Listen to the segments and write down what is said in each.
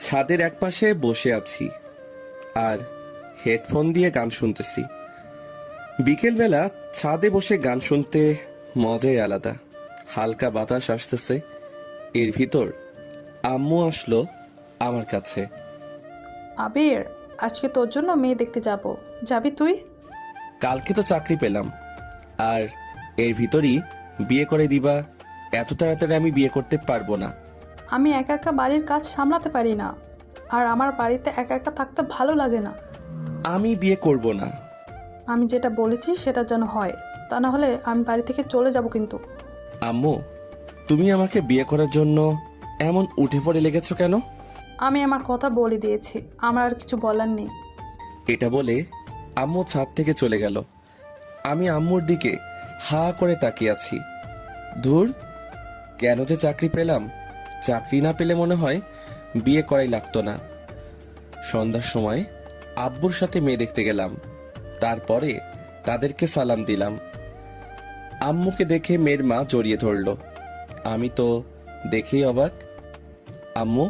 ছাদের একপাশে বসে আছি আর হেডফোন দিয়ে গান শুনতেছি। বিকেলবেলা ছাদে বসে গান শুনতে মজাই আলাদা। হালকা বাতাস আসতেছে, এর ভিতর আম্মু আসলো আমার কাছে। আবির, আজকে তোর জন্য মেয়ে দেখতে যাব, যাবি তুই? কালকে তো চাকরি পেলাম, আর এর ভিতরই বিয়ে করে দিবা? এত তাড়াতাড়ি আমি বিয়ে করতে পারবো না। আমি একা একা বাড়ির কাজ সামলাতে পারি না, আর আমার বাড়িতে একা একা থাকতে ভালো লাগে না। আমি বিয়ে করব না। আমি যেটা বলেছি সেটা যেন হয়, তা না হলে আমি বাড়ি থেকে চলে যাব কিন্তু। আম্মু, তুমি আমাকে বিয়ে করার জন্য এমন উঠে পড়ে লেগেছো কেন? আমি আমার কথা বলে দিয়েছি, আমার আর কিছু বলার নেই। এটা বলে আম্মু ছাদ থেকে চলে গেল। আমি আম্মুর দিকে হা করে তাকিয়ে আছি। ধুর, কেন যে চাকরি পেলাম? চাকরি না পেলে মনে হয় বিয়ে করাই লাগতো না। সন্ধ্যার সময় আব্বুর সাথে মেয়ে দেখতে গেলাম, তারপরে তাদেরকে সালাম দিলাম। আম্মুকে দেখে মেয়ের মা জড়িয়ে ধরল। আমি তো দেখেই অবাক। আম্মু,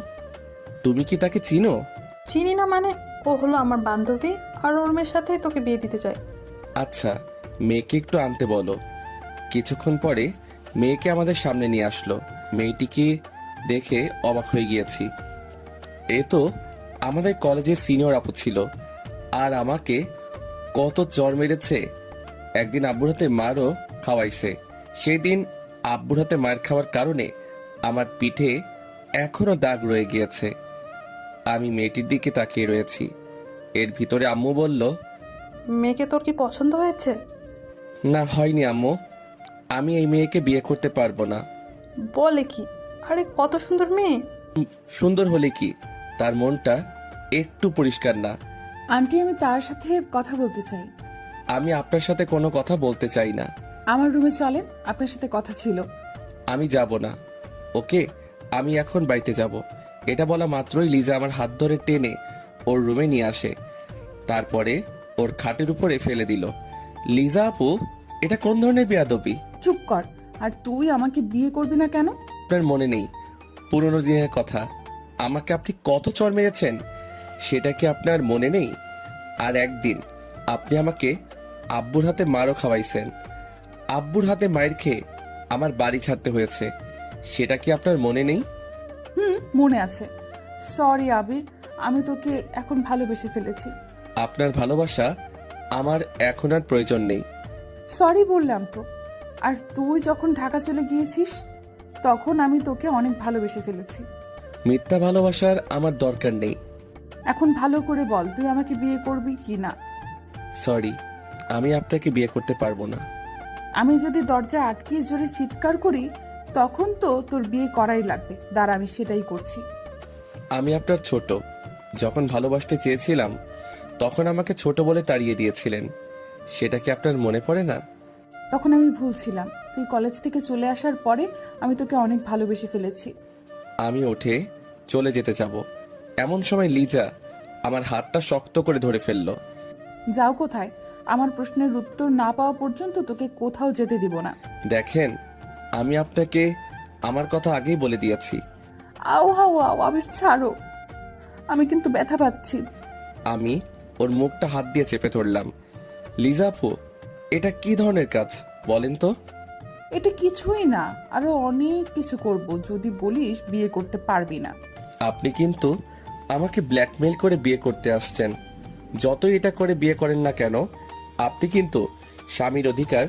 তুমি কি তাকে চিনো? চিনি না মানে? ও হলো আমার বান্ধবী, আর ওর মেয়ের সাথেই তোকে বিয়ে দিতে চাই। আচ্ছা, মেয়েকে একটু আনতে বলো। কিছুক্ষণ পরে মেয়েকে আমাদের সামনে নিয়ে আসলো। মেয়েটিকে দেখে অবাক হয়ে গিয়েছি। এ তো আমাদের কলেজের সিনিয়র আপু ছিল, আর আমাকে কত চর মেরেছে। একদিন আব্বুর হাতে মারও খাওয়াইছে। সেই দিন আব্বুর হাতে মার খাওয়ার কারণে আমার পিঠে এখনো দাগ রয়ে গিয়েছে। আমি মেয়েটির দিকে তাকিয়ে রয়েছি। এর ভিতরে আম্মু বলল, মেয়েকে তোর কি পছন্দ হয়েছে? না, হয়নি আম্মু। আমি এই মেয়েকে বিয়ে করতে পারবো না। বলে কি? আরে কত সুন্দর মেয়ে! সুন্দর হলে কি, তার মনটা একটু পরিষ্কার না। আন্টি, আমি তার সাথে কথা বলতে চাই। আমি আপনার সাথে কোনো কথা বলতে চাই না। আমার রুমে চলেন, আপনার সাথে কথা ছিল। আমি যাব না। ওকে, আমি এখন বাড়িতে যাব। এটা বলা মাত্রই লিজা আমার হাত ধরে টেনে ওর রুমে নিয়ে আসে, তারপরে ওর খাটের উপরে ফেলে দিল। লিজা আপু, এটা কোন ধরনের বেয়াদবি? চুপ কর। আর তুই আমাকে বিয়ে করবি না কেন? আপনার মনে নেই পুরোনো দিনের কথা? আমাকে আপনি কত চড় মেরেছেন, সেটা কি আপনার মনে নেই? আর একদিন আপনি আমাকে আব্বুর হাতে মারও খাওয়াইছেন। আব্বুর হাতে মায়ের খেয়ে আমার বাড়ি ছাড়তে হয়েছে, সেটা কি আপনার মনে নেই? মনে আছে। সরি আবির, আমি তোকে এখন ভালোবেসে ফেলেছি। আপনার ভালোবাসা আমার এখন আর প্রয়োজন নেই। সরি বললাম তো। আর তুই যখন ঢাকা চলে গিয়েছিস, তখন আমি তোকে অনেক ভালোবেসে ফেলেছি। মিথ্যা ভালোবাসার আমার দরকার নেই। এখন ভালো করে বল, তুই আমাকে বিয়ে করবি কি না? সরি, আমি আপনাকে বিয়ে করতে পারবো না। আমি যদি দরজা আটকিয়ে জোরে চিৎকার করি, তখন তো তোর বিয়ে করাই লাগবে। দাঁড়া, আমি সেটাই করছি। আমি আপনার ছোট। যখন ভালোবাসতে চেয়েছিলাম তখন আমাকে ছোট বলে তাড়িয়ে দিয়েছিলেন, সেটা কি আপনার মনে পড়ে না? তখন আমি ভুল ছিলাম। তুই কলেজ থেকে চলে আসার পরে আমি তোকে অনেক ভালোবেসে ফেলেছি। আমি উঠে চলে যেতে যাব, এমন সময় লিজা আমার হাতটা শক্ত করে ধরে ফেলল। যাও কোথায়? আমার প্রশ্নের উত্তর না পাওয়া পর্যন্ত তোকে কোথাও যেতে দিব না। দেখেন, আমি আপনাকে আমার কথা আগেই বলে দিয়েছি। আও হাও আও, আবির ছাড়ো, আমি কিন্তু ব্যথা পাচ্ছি। আমি ওর মুখটা হাত দিয়ে চেপে ধরলাম। লিজা আপু, এটা কি ধরনের কাজ বলেন তো? এটা কিছুই না, আরো অনেক কিছু করব যদি বলিস বিয়ে করতে পারবি না। আপনি কিন্তু আমাকে ব্ল্যাকমেল করে বিয়ে করতে আসছেন। যতই এটা করে বিয়ে করেন না কেন, আপনি কিন্তু স্বামীর অধিকার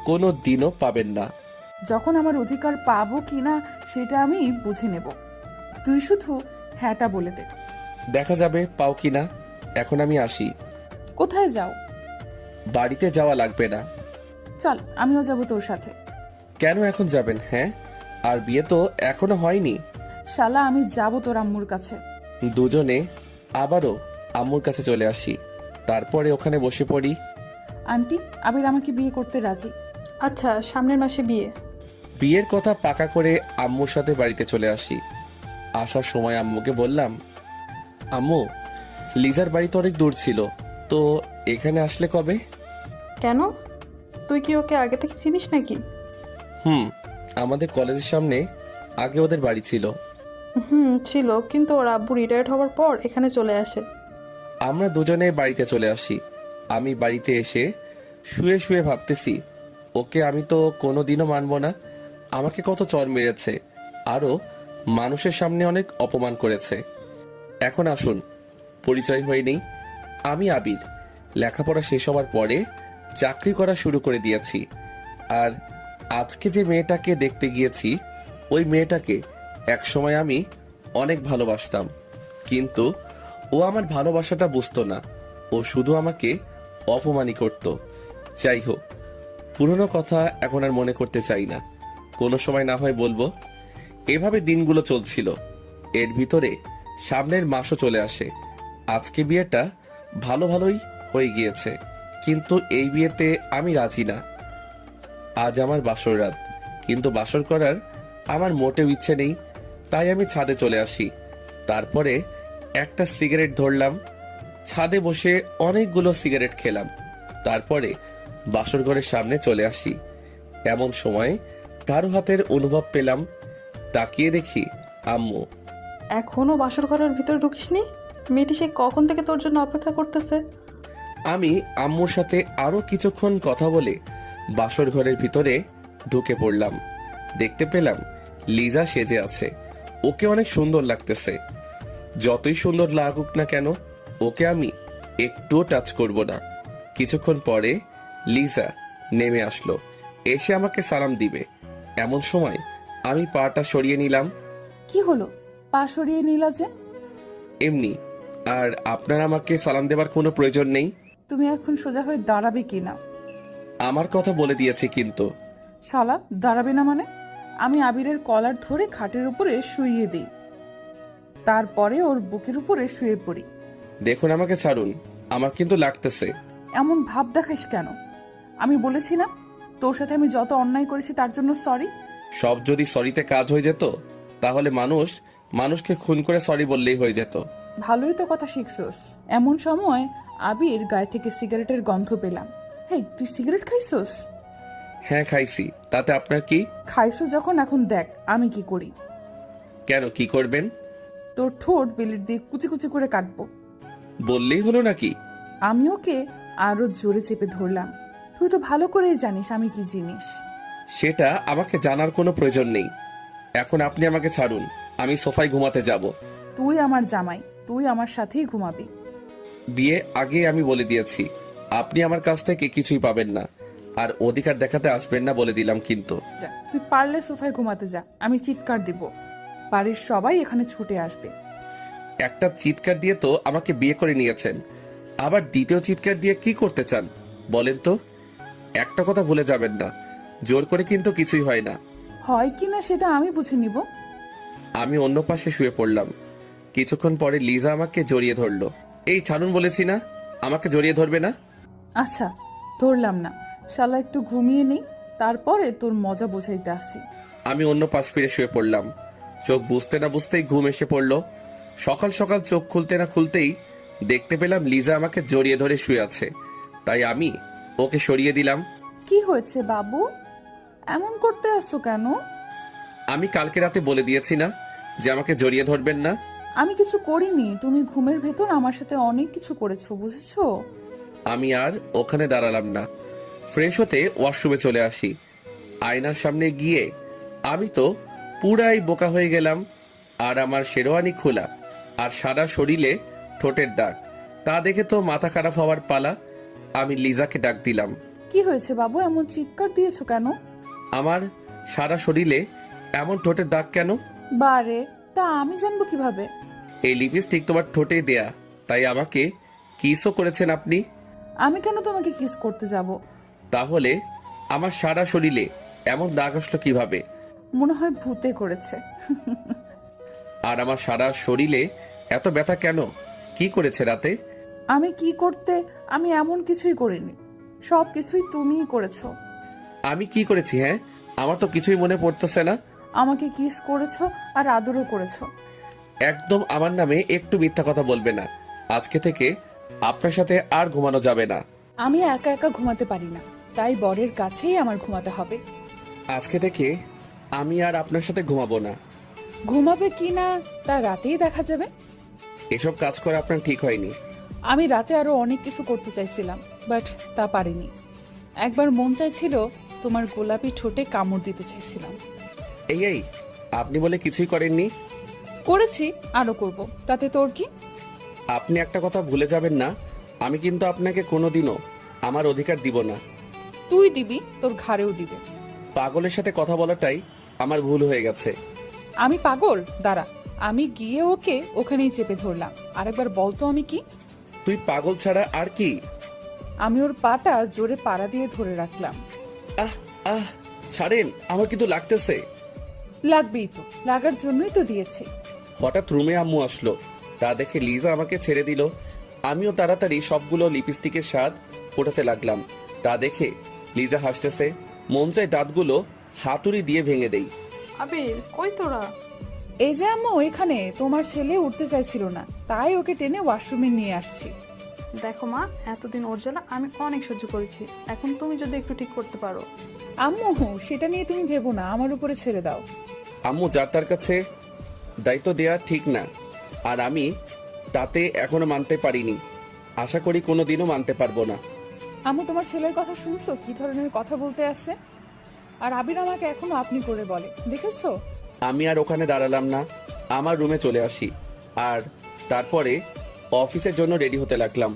কোনো দিনও পাবেন না। যখন আমার অধিকার পাবো কিনা সেটা আমি বুঝে নেব। তুই শুধু হ্যাঁটা বলে দে। দেখা যাবে পাও কিনা। এখন আমি আসি। কোথায় যাও? বাড়িতে যাওয়া লাগবে না। চল, আমিও যাব তোর সাথে। কেন এখন যাবেন? হ্যাঁ, আর বিয়ে তো এখনো হয়নি। শালা, আমি যাব তোর আম্মুর কাছে। দুজনে আবারও আম্মুর কাছে চলে আসি, তারপরে ওখানে বসে পড়ি। আন্টি, আবির আমাকে বিয়ে করতে রাজি। আচ্ছা, সামনের মাসে বিয়ে। বিয়ের কথা পাকা করে আম্মুর সাথে বাড়িতে চলে আসি। আসার সময় আম্মুকে বললাম, আম্মু, লিজার বাড়ি তো অনেক দূর ছিল, তো এখানে আসলে কবে? কেন? তুই কি ওকে আগে থেকে চিনিস নাকি? হুম, আমাদের কলেজের সামনে আগে ওদের বাড়ি ছিল। ছিল, কিন্তু ওর আব্বু রিটায়ার্ড হওয়ার পর এখানে চলে আসে। আমরা দুজনে বাড়িতে চলে আসি। আমি বাড়িতে এসে শুয়ে শুয়ে ভাবতেছি, ওকে আমি তো কোনোদিনও মানব না। আমাকে কত চর মেরেছে, আরও মানুষের সামনে অনেক অপমান করেছে। এখন আসুন পরিচয় হয়ে নেই। আমি আবির। লেখাপড়া শেষ হওয়ার পরে চাকরি করা শুরু করে দিয়েছি। আর আজকে যে মেয়েটাকে দেখতে গিয়েছি, ওই মেয়েটাকে একসময় আমি অনেক ভালোবাসতাম, কিন্তু ও আমার ভালোবাসাটা বুঝতো না। ও শুধু আমাকে অপমানই করত। যাই হোক, পুরনো কথা এখন আর মনে করতে চাই না, কোনো সময় না হয় বলবো। এভাবে দিনগুলো চলছিল। এর ভিতরে সামনের মাসও চলে আসে। আজকে বিয়েটা ভালো ভালোই হয়ে গিয়েছে, কিন্তু এই বিয়েতে আমি রাজি না। আজ আমার বাসর রাত, কিন্তু বাসর করার আমার মোটেও ইচ্ছে নেই। তাই আমি ছাদে চলে আসি। তারপরে একটা সিগারেট ধরলাম, ছাদে বসে অনেকগুলো সিগারেট খেলাম। তারপরে বাসর ঘরের সামনে চলে আসি। এমন সময় কারো হাতের অনুভব পেলাম। তাকিয়ে দেখি আম্মু। এখনও বাসর ঘরের ভিতরে ঢুকিসনি? মেয়েটি সে কখন থেকে তোর জন্য অপেক্ষা করতেছে। আমি আম্মুর সাথে আরো কিছুক্ষণ কথা বলে বাসর ঘরের ভিতরে ঢুকে পড়লাম। দেখতে পেলাম লিজা সেজে আছে। ওকে অনেক সুন্দর লাগতেছে। যতই সুন্দর লাগুক না কেন, ওকে আমি একটুও টাচ করব না। কিছুক্ষণ পরে লিজা নেমে আসলো, এসে আমাকে সালাম দিবে। এমন সময় আমি পাটা সরিয়ে নিলাম। কি হলো, পা সরিয়ে নিলা যে? এমনি। আর আপনার আমাকে সালাম দেবার কোনো প্রয়োজন নেই। তুমি এখন সোজা হয়ে দাঁড়াবে কি না? আমার কথা বলে দিয়েছে কিন্তু। শালা, দাঁড়াবে না মানে? আমি আবিরের কলার ধরে খাটের উপরে শুইয়ে দিই, তারপরে ওর বুকের উপরে শুয়ে পড়ি। দেখুন আমাকে ছাড়ুন, আমার কিন্তু লাগতেছে। এমন ভাব দেখাস কেন? আমি বলেছি না তোর সাথে আমি যত অন্যায় করেছি তার জন্য সরি? সব যদি সরিতে কাজ হয়ে যেত, তাহলে মানুষকে খুন করে সরি বললেই হয়ে যেত। ভালোই তো কথা শিখছস। এমন সময় আবির গায়ে থেকে সিগারেটের গন্ধ পেলাম। হেই, তুই সিগারেট খাইছস? হ্যাঁ খাইছি, তাতে আপনার কি? খাইছো যখন এখন দেখ আমি কি করি। কেন, কি করবেন? তোর ঠোঁট বেলেট দিয়ে কুচি কুচি করে কাটবো। বললেই হলো নাকি? আমি ওকে আরো জোরে চেপে ধরলাম। তুই তো ভালো করেই জানিস আমি কি জিনিস। সেটা আমাকে জানার কোনো প্রয়োজন নেই। এখন আপনি আমাকে ছাড়ুন, আমি সোফায় ঘুমাতে যাব। তুই আমার জামাই, তুই আমার সাথেই ঘুমাবি। বিয়ে আগে আমি বলে দিয়েছি, আপনি আমার কাছ থেকে কিছুই পাবেন না, আর অধিকার দেখাতে আসবেন না বলে দিলাম কিন্তু। যা, তুই পারলে সোফায় ঘুমাতে যা, আমি চিৎকার দিব। বাড়ির সবাই এখানে ছুটে আসবে। একটা চিৎকার দিয়ে তো আমাকে বিয়ে করে নিয়েছেন, আবার দ্বিতীয় চিৎকার দিয়ে কি করতে চান বলেন তো? একটা কথা ভুলে যাবেন না, জোর করে কিন্তু কিছুই হয় না। হয় কিনা সেটা আমি বুঝে নিব। আমি অন্য পাশে শুয়ে পড়লাম। কিছুক্ষণ পরে লিজা আমাকে জড়িয়ে ধরলো। এই ছাড়ুন বলেছি না, আমাকে জড়িয়ে ধরবে না। আচ্ছা, ধরলাম না। শালা একটু ঘুমিয়ে নেই, তারপরে তোর মজা বোঝাইতে আসছি। আমি অন্য পাশ ফিরে শুয়ে পড়লাম। চোখ বুঝতে না বুঝতেই ঘুম এসে পড়লো। সকাল সকাল চোখ খুলতে না খুলতেই দেখতে পেলাম লিজা আমাকে জড়িয়ে ধরে শুয়ে আছে। তাই আমি ওকে সরিয়ে দিলাম। কি হয়েছে বাবু, এমন করতে আসছো কেন? আমি কালকে রাতে বলে দিয়েছি না যে আমাকে জড়িয়ে ধরবেন না। আমি কিছু করিনি, তুমি ঘুমের ভেতর আমার সাথে অনেক কিছু করেছো, বুঝেছো? আমি আর ওখানে দাঁড়ালাম না, ফ্রেশ হতে ওয়াশরুমে চলে আসি। আয়নার সামনে গিয়ে আমি তো পুরাই বোকা হয়ে গেলাম। আর আমার শেরওয়ানি খোলা, আর সারা শরীরে ঠোঁটের দাগ। তা দেখে তো মাথা খারাপ হওয়ার পালা। আমি লিজাকে ডাক দিলাম। কি হয়েছে বাবু, এমন চিৎকার দিয়েছো কেন? আমার সারা শরীরে এমন ঠোঁটের দাগ কেন? বারে, তা আমি জানবো কিভাবে? এই লিপস্টিক তোমার ঠোঁটে দেয়া, তাই আমাকে কিসও করেছেন আপনি। আমি কেন তোমাকে কিস করতে যাব? তাহলে আমার সারা শরীরে এমন দাগ আসলো কিভাবে? মনে হয় ভূতে করেছে। আর আমার সারা শরীরে এত ব্যথা কেন? কি করেছে রাতে? আমি কি করতে, আমি এমন কিছুই করিনি, সব কিছুই তুমিই করেছো। আমি কি করেছি? হ্যাঁ, আমার তো কিছুই মনে পড়তেছে না। আমাকে কিস করেছো আর আদরও করেছো। একদম আমার নামে একটু মিথ্যা কথা বলবে না। আজকে থেকে আপনার সাথে আর ঘুমানো যাবে না। আমি একা একা ঘুমাতে পারি না, তাই বরের কাছেই আমার ঘুমাতে হবে। আজকে থেকে আমি আর আপনার সাথে ঘুমাবো না। ঘুমাবে কি না তা রাতেই দেখা যাবে। এসব কাজ করা আপনার ঠিক হয়নি। আমি রাতে আরো অনেক কিছু করতে চাইছিলাম, বাট তা পারিনি। একবার মন চাইছিল তোমার গোলাপি ঠোঁটে কামড় দিতে চাইছিলাম। এই আপনি বলে কিছুই করেননি। করেছি, আরো করব, তাতে তোর কি? আপনি একটা কথা ভুলে যাবেন না, আমি কিন্তু আপনাকে কোনোদিনও আমার অধিকার দিব না। তুই দিবি, তোর ঘাড়েও দিবে। পাগলের সাথে কথা বলাটাই আমার ভুল হয়ে গেছে। আমি পাগল? দাঁড়া, আমি গিয়ে ওকে ওখানেই চেপে ধরলাম। আরেকবার বলতো আমি কি? তুই পাগল ছাড়া আর কি? আমি ওর পাটা জোরে পাড়া দিয়ে ধরে রাখলাম। আহ আহ ছাড়েন, আমার কিন্তু লাগতেছে। লাগবেই তো, লাগার জন্যই তো দিয়েছি। হঠাৎ রুমে আম্মু আসলো, তা দেখে লিজা আমাকে ছেড়ে দিল। আমিও তাড়াতাড়ি সবগুলো লিপস্টিকের স্বাদ ফোটাতে লাগলাম। তা দেখে লিজা হাসতেছে। মন চায় দাঁতগুলো হাতুড়ি দিয়ে ভেঙে দেই। আবির, কই তোরা? এই যে আম্মু, এখানে তোমার ছেলে উঠতে চাইছিল না, তাই ওকে টেনে ওয়াশরুমে নিয়ে আসছি। দেখো মা, এতদিন ওর জ্বালা আমি অনেক সহ্য করেছি, এখন তুমি যদি একটু ঠিক করতে পারো। আম্মু, সেটা নিয়ে তুমি ভেবো না, আমার উপরে ছেড়ে দাও। আম্মু যার তার কাছে দায়িত্ব দেয়া ঠিক না, আর আমি তাতে এখনো মানতে পারিনি। আশা করি কোনোদিনও মানতে পারবো না। আম্মু, তোমার ছেলের কথা শুনছো কি ধরনের কথা বলতে আসছে? আর আবির আমাকে এখনো আপনি করে বলে, দেখেছো? আমি আর ওখানে দাঁড়ালাম না, আমার রুমে চলে আসি। আর তারপরে অফিসের জন্য রেডি হতে লাগলাম।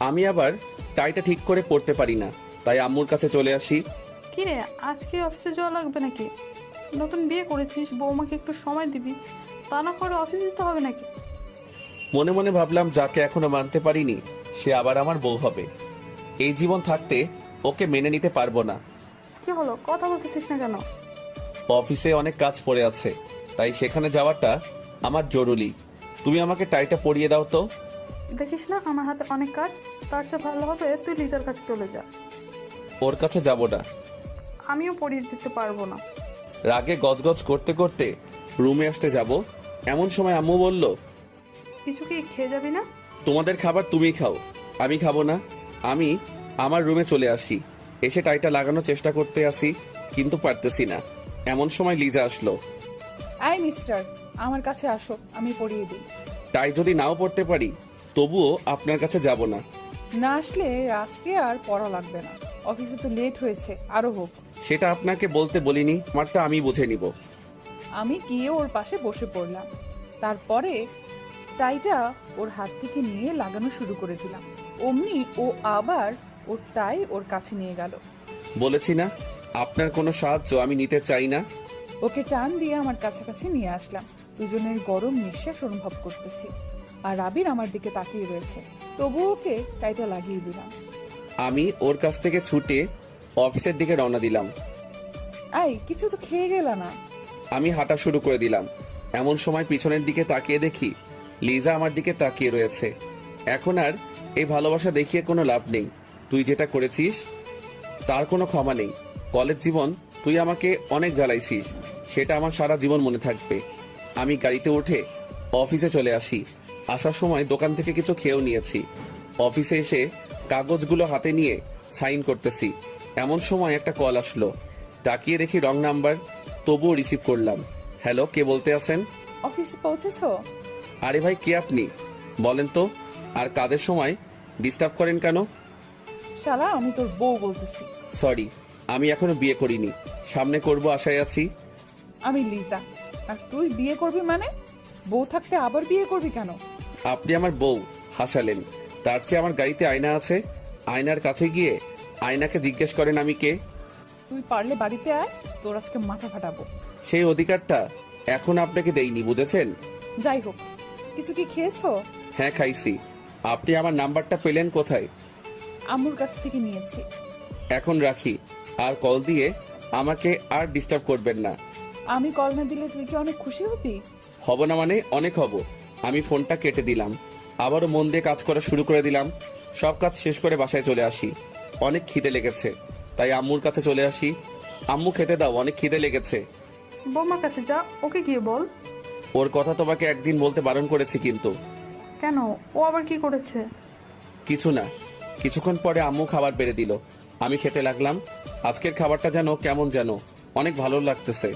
আমি আবার টাইটা ঠিক করে পড়তে পারি না, তাই আম্মুর কাছে চলে আসি। কি রে, আজকে অফিসে যাওয়া লাগবে নাকি? নতুন বিয়ে করেছিস, বৌমাকে একটু সময় দিবি, তা না করে অফিসে যেতে হবে নাকি? মনে মনে ভাবলাম, যাকে এখনো মানতে পারিনি সে আবার আমার বউ হবে। এই জীবন থাকতে ওকে মেনে নিতে পারবো না। কি হলো, কথা বলতেছিস না কেন? অফিসে অনেক কাজ পড়ে আছে, তাই সেখানে যাওয়াটা আমার জরুরি। তুমি আমাকে টাইটা পরিয়ে দাও তো। দেখিস না আমার হাতে অনেক কাজ, তার চেয়ে ভালো হবে তুই লিজার কাছে চলে যা। ওর কাছে যাব না। আমিও পরিয়ে দিতে পারবো না। রাগে গজগজ করতে করতে রুমে আসতে যাব, এমন সময় আম্মু বলল, কিছু কি খেয়ে যাবি না? তোমাদের খাবার তুমি খাও, আমি খাবো না। আমি আমার রুমে চলে আসি। এসে টাইটা লাগানোর চেষ্টা করতে আসি, কিন্তু পারতেছি না। এমন সময় লিজা আসলো। আই মিস্টার, আমার কাছে আসো, আমি পড়িয়ে দিই। টাই যদি নাও পড়তে পারি, তবুও আপনার কাছে যাব না। না আসলে আজকে আর পড়া লাগবে না, অফিসে তো লেট হয়েছে, আরো হোক। সেটা আপনাকে বলতে বলিনি, আমারটা আমি বুঝে নিব। আমি গিয়ে ওর পাশে বসে পড়লাম। তারপরে টাইটা ওর হাত থেকে নিয়ে লাগানো শুরু করে দিলাম। অমনি ও আবার ওর টাই ওর কাছে নিয়ে গেল। বলেছি না, আপনার কোনো সাহায্য আমি নিতে চাই না। ওকে টান দিয়ে আমার কাছাকাছি নিয়ে আসলাম। দুজনের গরম নিঃশ্বাস অনুভব করতেছি, আর আবির আমার দিকে তাকিয়ে রয়েছে। তবু ওকে টাইটা লাগিয়ে দিলাম। আমি ওর কাছ থেকে ছুটে অফিসের দিকে রওনা দিলাম। আই, কিছু তো খেয়ে গেল না? আমি হাঁটা শুরু করে দিলাম। এমন সময় পিছনের দিকে তাকিয়ে দেখি লিজা আমার দিকে তাকিয়ে রয়েছে। এখন আর এই ভালোবাসা দেখিয়ে কোনো লাভ নেই। তুই যেটা করেছিস তার কোনো ক্ষমা নেই। কলেজ জীবন তুই আমাকে অনেক জ্বালাইছিস, সেটা আমার সারা জীবন মনে থাকবে। আমি গাড়িতে উঠে অফিসে চলে আসি। আসার সময় দোকান থেকে কিছু খেয়েও নিয়েছি। অফিসে এসে কাগজগুলো হাতে নিয়ে সাইন করতেছি, এমন সময় একটা কল আসলো। তাকিয়ে দেখি রং নাম্বার, তবুও রিসিভ করলাম। হ্যালো, কে বলতে আছেন? অফিসে পৌঁছেছো? আরে ভাই, কে আপনি বলেন তো? আর কাজের সময় ডিস্টার্ব করেন কেন? শালা, আমি তোর বউ বলতেছি। সরি, আমি এখনো বিয়ে করিনি, সামনে করব আশায় আছি। আমি লিজা। আর তুই বিয়ে করবি মানে? বউ থাকতে আবার বিয়ে করবি কেন? আপনি আমার বউ হাসালেন, তার চেয়ে আমার গাড়িতে আয়না আছে, আয়নার কাছে গিয়ে আয়নাকে জিজ্ঞেস করেন আমি কে। তুই পারলে বাড়িতে আয়, তোর আজকে মাথা ফাটাবো। সেই অধিকারটা এখন আপনাকে দেইনি, বুঝেছেন? যাই হোক, কিছু কি খেয়েছো? হ্যাঁ, খাইছি। আপনি আমার নাম্বারটা পেলেন কোথায়? আম্মুর কাছ থেকে নিয়েছি। এখন রাখি, আর কল দিয়ে আমাকে আর ডিস্টার্ব করবেন না। আমি কল না দিলে তুই কি অনেক খুশি হবি? হব না মানে অনেক হব। আমি ফোনটা কেটে দিলাম, আবারও মন দিয়ে কাজ করা শুরু করে দিলাম। সব কাজ শেষ করে বাসায় চলে আসি। অনেক খিদে লেগেছে, তাই আম্মুর কাছে চলে আসি। আম্মু, খেতে দাও, অনেক খিদে লেগেছে। বৌমার কাছে যা, ওকে গিয়ে বল। ওর কথা তোমাকে একদিন বলতে বারণ করেছি কিন্তু। কেন, ও আবার কি করেছে? কিছু না। কিছুক্ষণ পরে আম্মু খাবার বেড়ে দিল, আমি খেতে লাগলাম। আজকের খাবারটা যেন কেমন যেন অনেক ভালো লাগতেছে।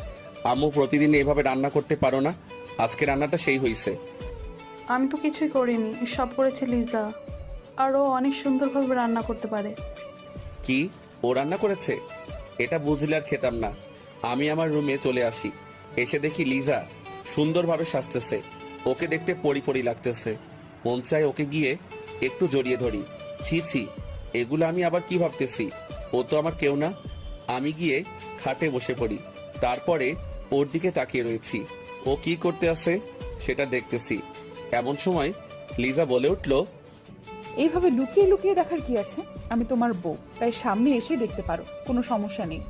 আম্মু প্রতিদিন এভাবে রান্না করতে পারো না? আজকে রান্নাটা সেই হইছে। আমি তো কিছুই করিনি, সব করেছে লিজা। আর ও অনেক সুন্দরভাবে রান্না করতে পারে। কি, ও রান্না করেছে? এটা বুঝলে আর খেতাম না। আমি আমার রুমে চলে আসি। এসে দেখি লিজা সুন্দরভাবে সাজতেছে। ওকে দেখতে পরি পরি লাগতেছে। মন চায় ওকে গিয়ে একটু জড়িয়ে ধরি। ছি ছি, এগুলো আমি আবার কি ভাবতেছি? ও তো আমার কেউ না। আমি গিয়ে খাটে বসে পড়ি। তারপরে ওর দিকে তাকিয়ে রয়েছি। ও কি করতে আছে সেটা দেখতেছি। এমন সময় লিজা বলে উঠল, এইভাবে লুকিয়ে লুকিয়ে দেখার কি আছে? আমি তোমার বউ, তাই সামনে এসে দেখতে পারো, কোনো সমস্যা নেই।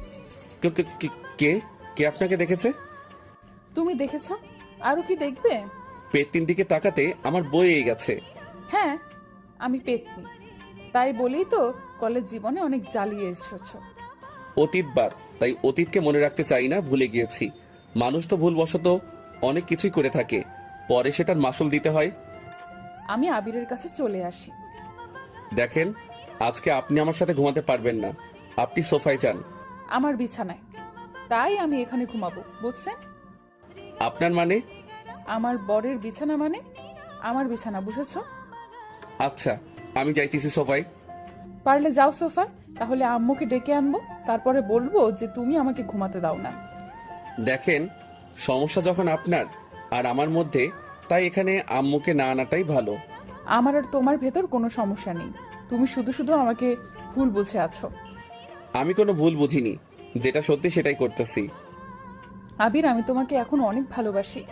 "কে- কে- কে- কে কে আপনাকে দেখেছে?" তুমি দেখেছো, আরো কি দেখবে? পেটটির দিকে তাকাতে আমার বয়ে গেছে। হ্যাঁ, আমি পেতনি, তাই বলেই তো কলেজ জীবনে অনেক জ্বালিয়ে এসেছো। অতীতবার, তাই অতীতকে মনে রাখতে চাই না, ভুলে গিয়েছি। মানুষ তো ভুলবশত অনেক কিছুই করে থাকে, পরে সেটার মাসুল দিতে হয়। আমি আবিরের কাছে চলে আসি। দেখেন, আজকে আপনি আমার সাথে ঘুমাতে পারবেন না। আপনি সোফায় যান। আমার বিছানায়, তাই আমি এখানে ঘুমাবো, বুঝছেন? আপনার মানে? আমার বরের বিছানা মানে আমার বিছানা, বুঝেছো? আচ্ছা, আমি যাইতেছি সোফায়। পারলে যাও সোফা, তাহলে আম্মুকে ডেকে আনবো, তারপরে বলবো যে তুমি আমাকে ঘুমাতে দাও না। দেখেন, সমস্যা যখন আপনার আর আমার মধ্যে, তাই এখানে আম্মুকে না আনাটাই ভালো। আমার আর তোমার ভেতর কোনো সমস্যা নেই, তুমি শুধু শুধু আমাকে ভুল বুঝে আছো। আমি কোনো ভুল বুঝিনি, যেটা সত্যি সেটাই করতেছি। আবির, আমি তোমাকে এখন অনেক ভালোবাসি।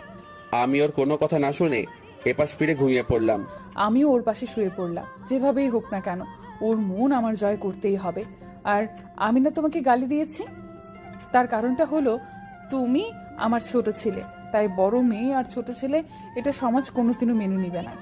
আমি ওর কোনো কথা না শুনে এপাশ ফিরে ঘুমিয়ে পড়লাম। আমিও ওর পাশে শুয়ে পড়লাম। যেভাবেই হোক না কেন, ওর মন আমার জয় করতেই হবে। আর আমি না তোমাকে গালি দিয়েছি, তার কারণটা হলো তুমি আমার ছোট ছেলে, তাই বড় মেয়ে আর ছোট ছেলে এটা সমাজ কোনোদিনও মেনে নিবে না।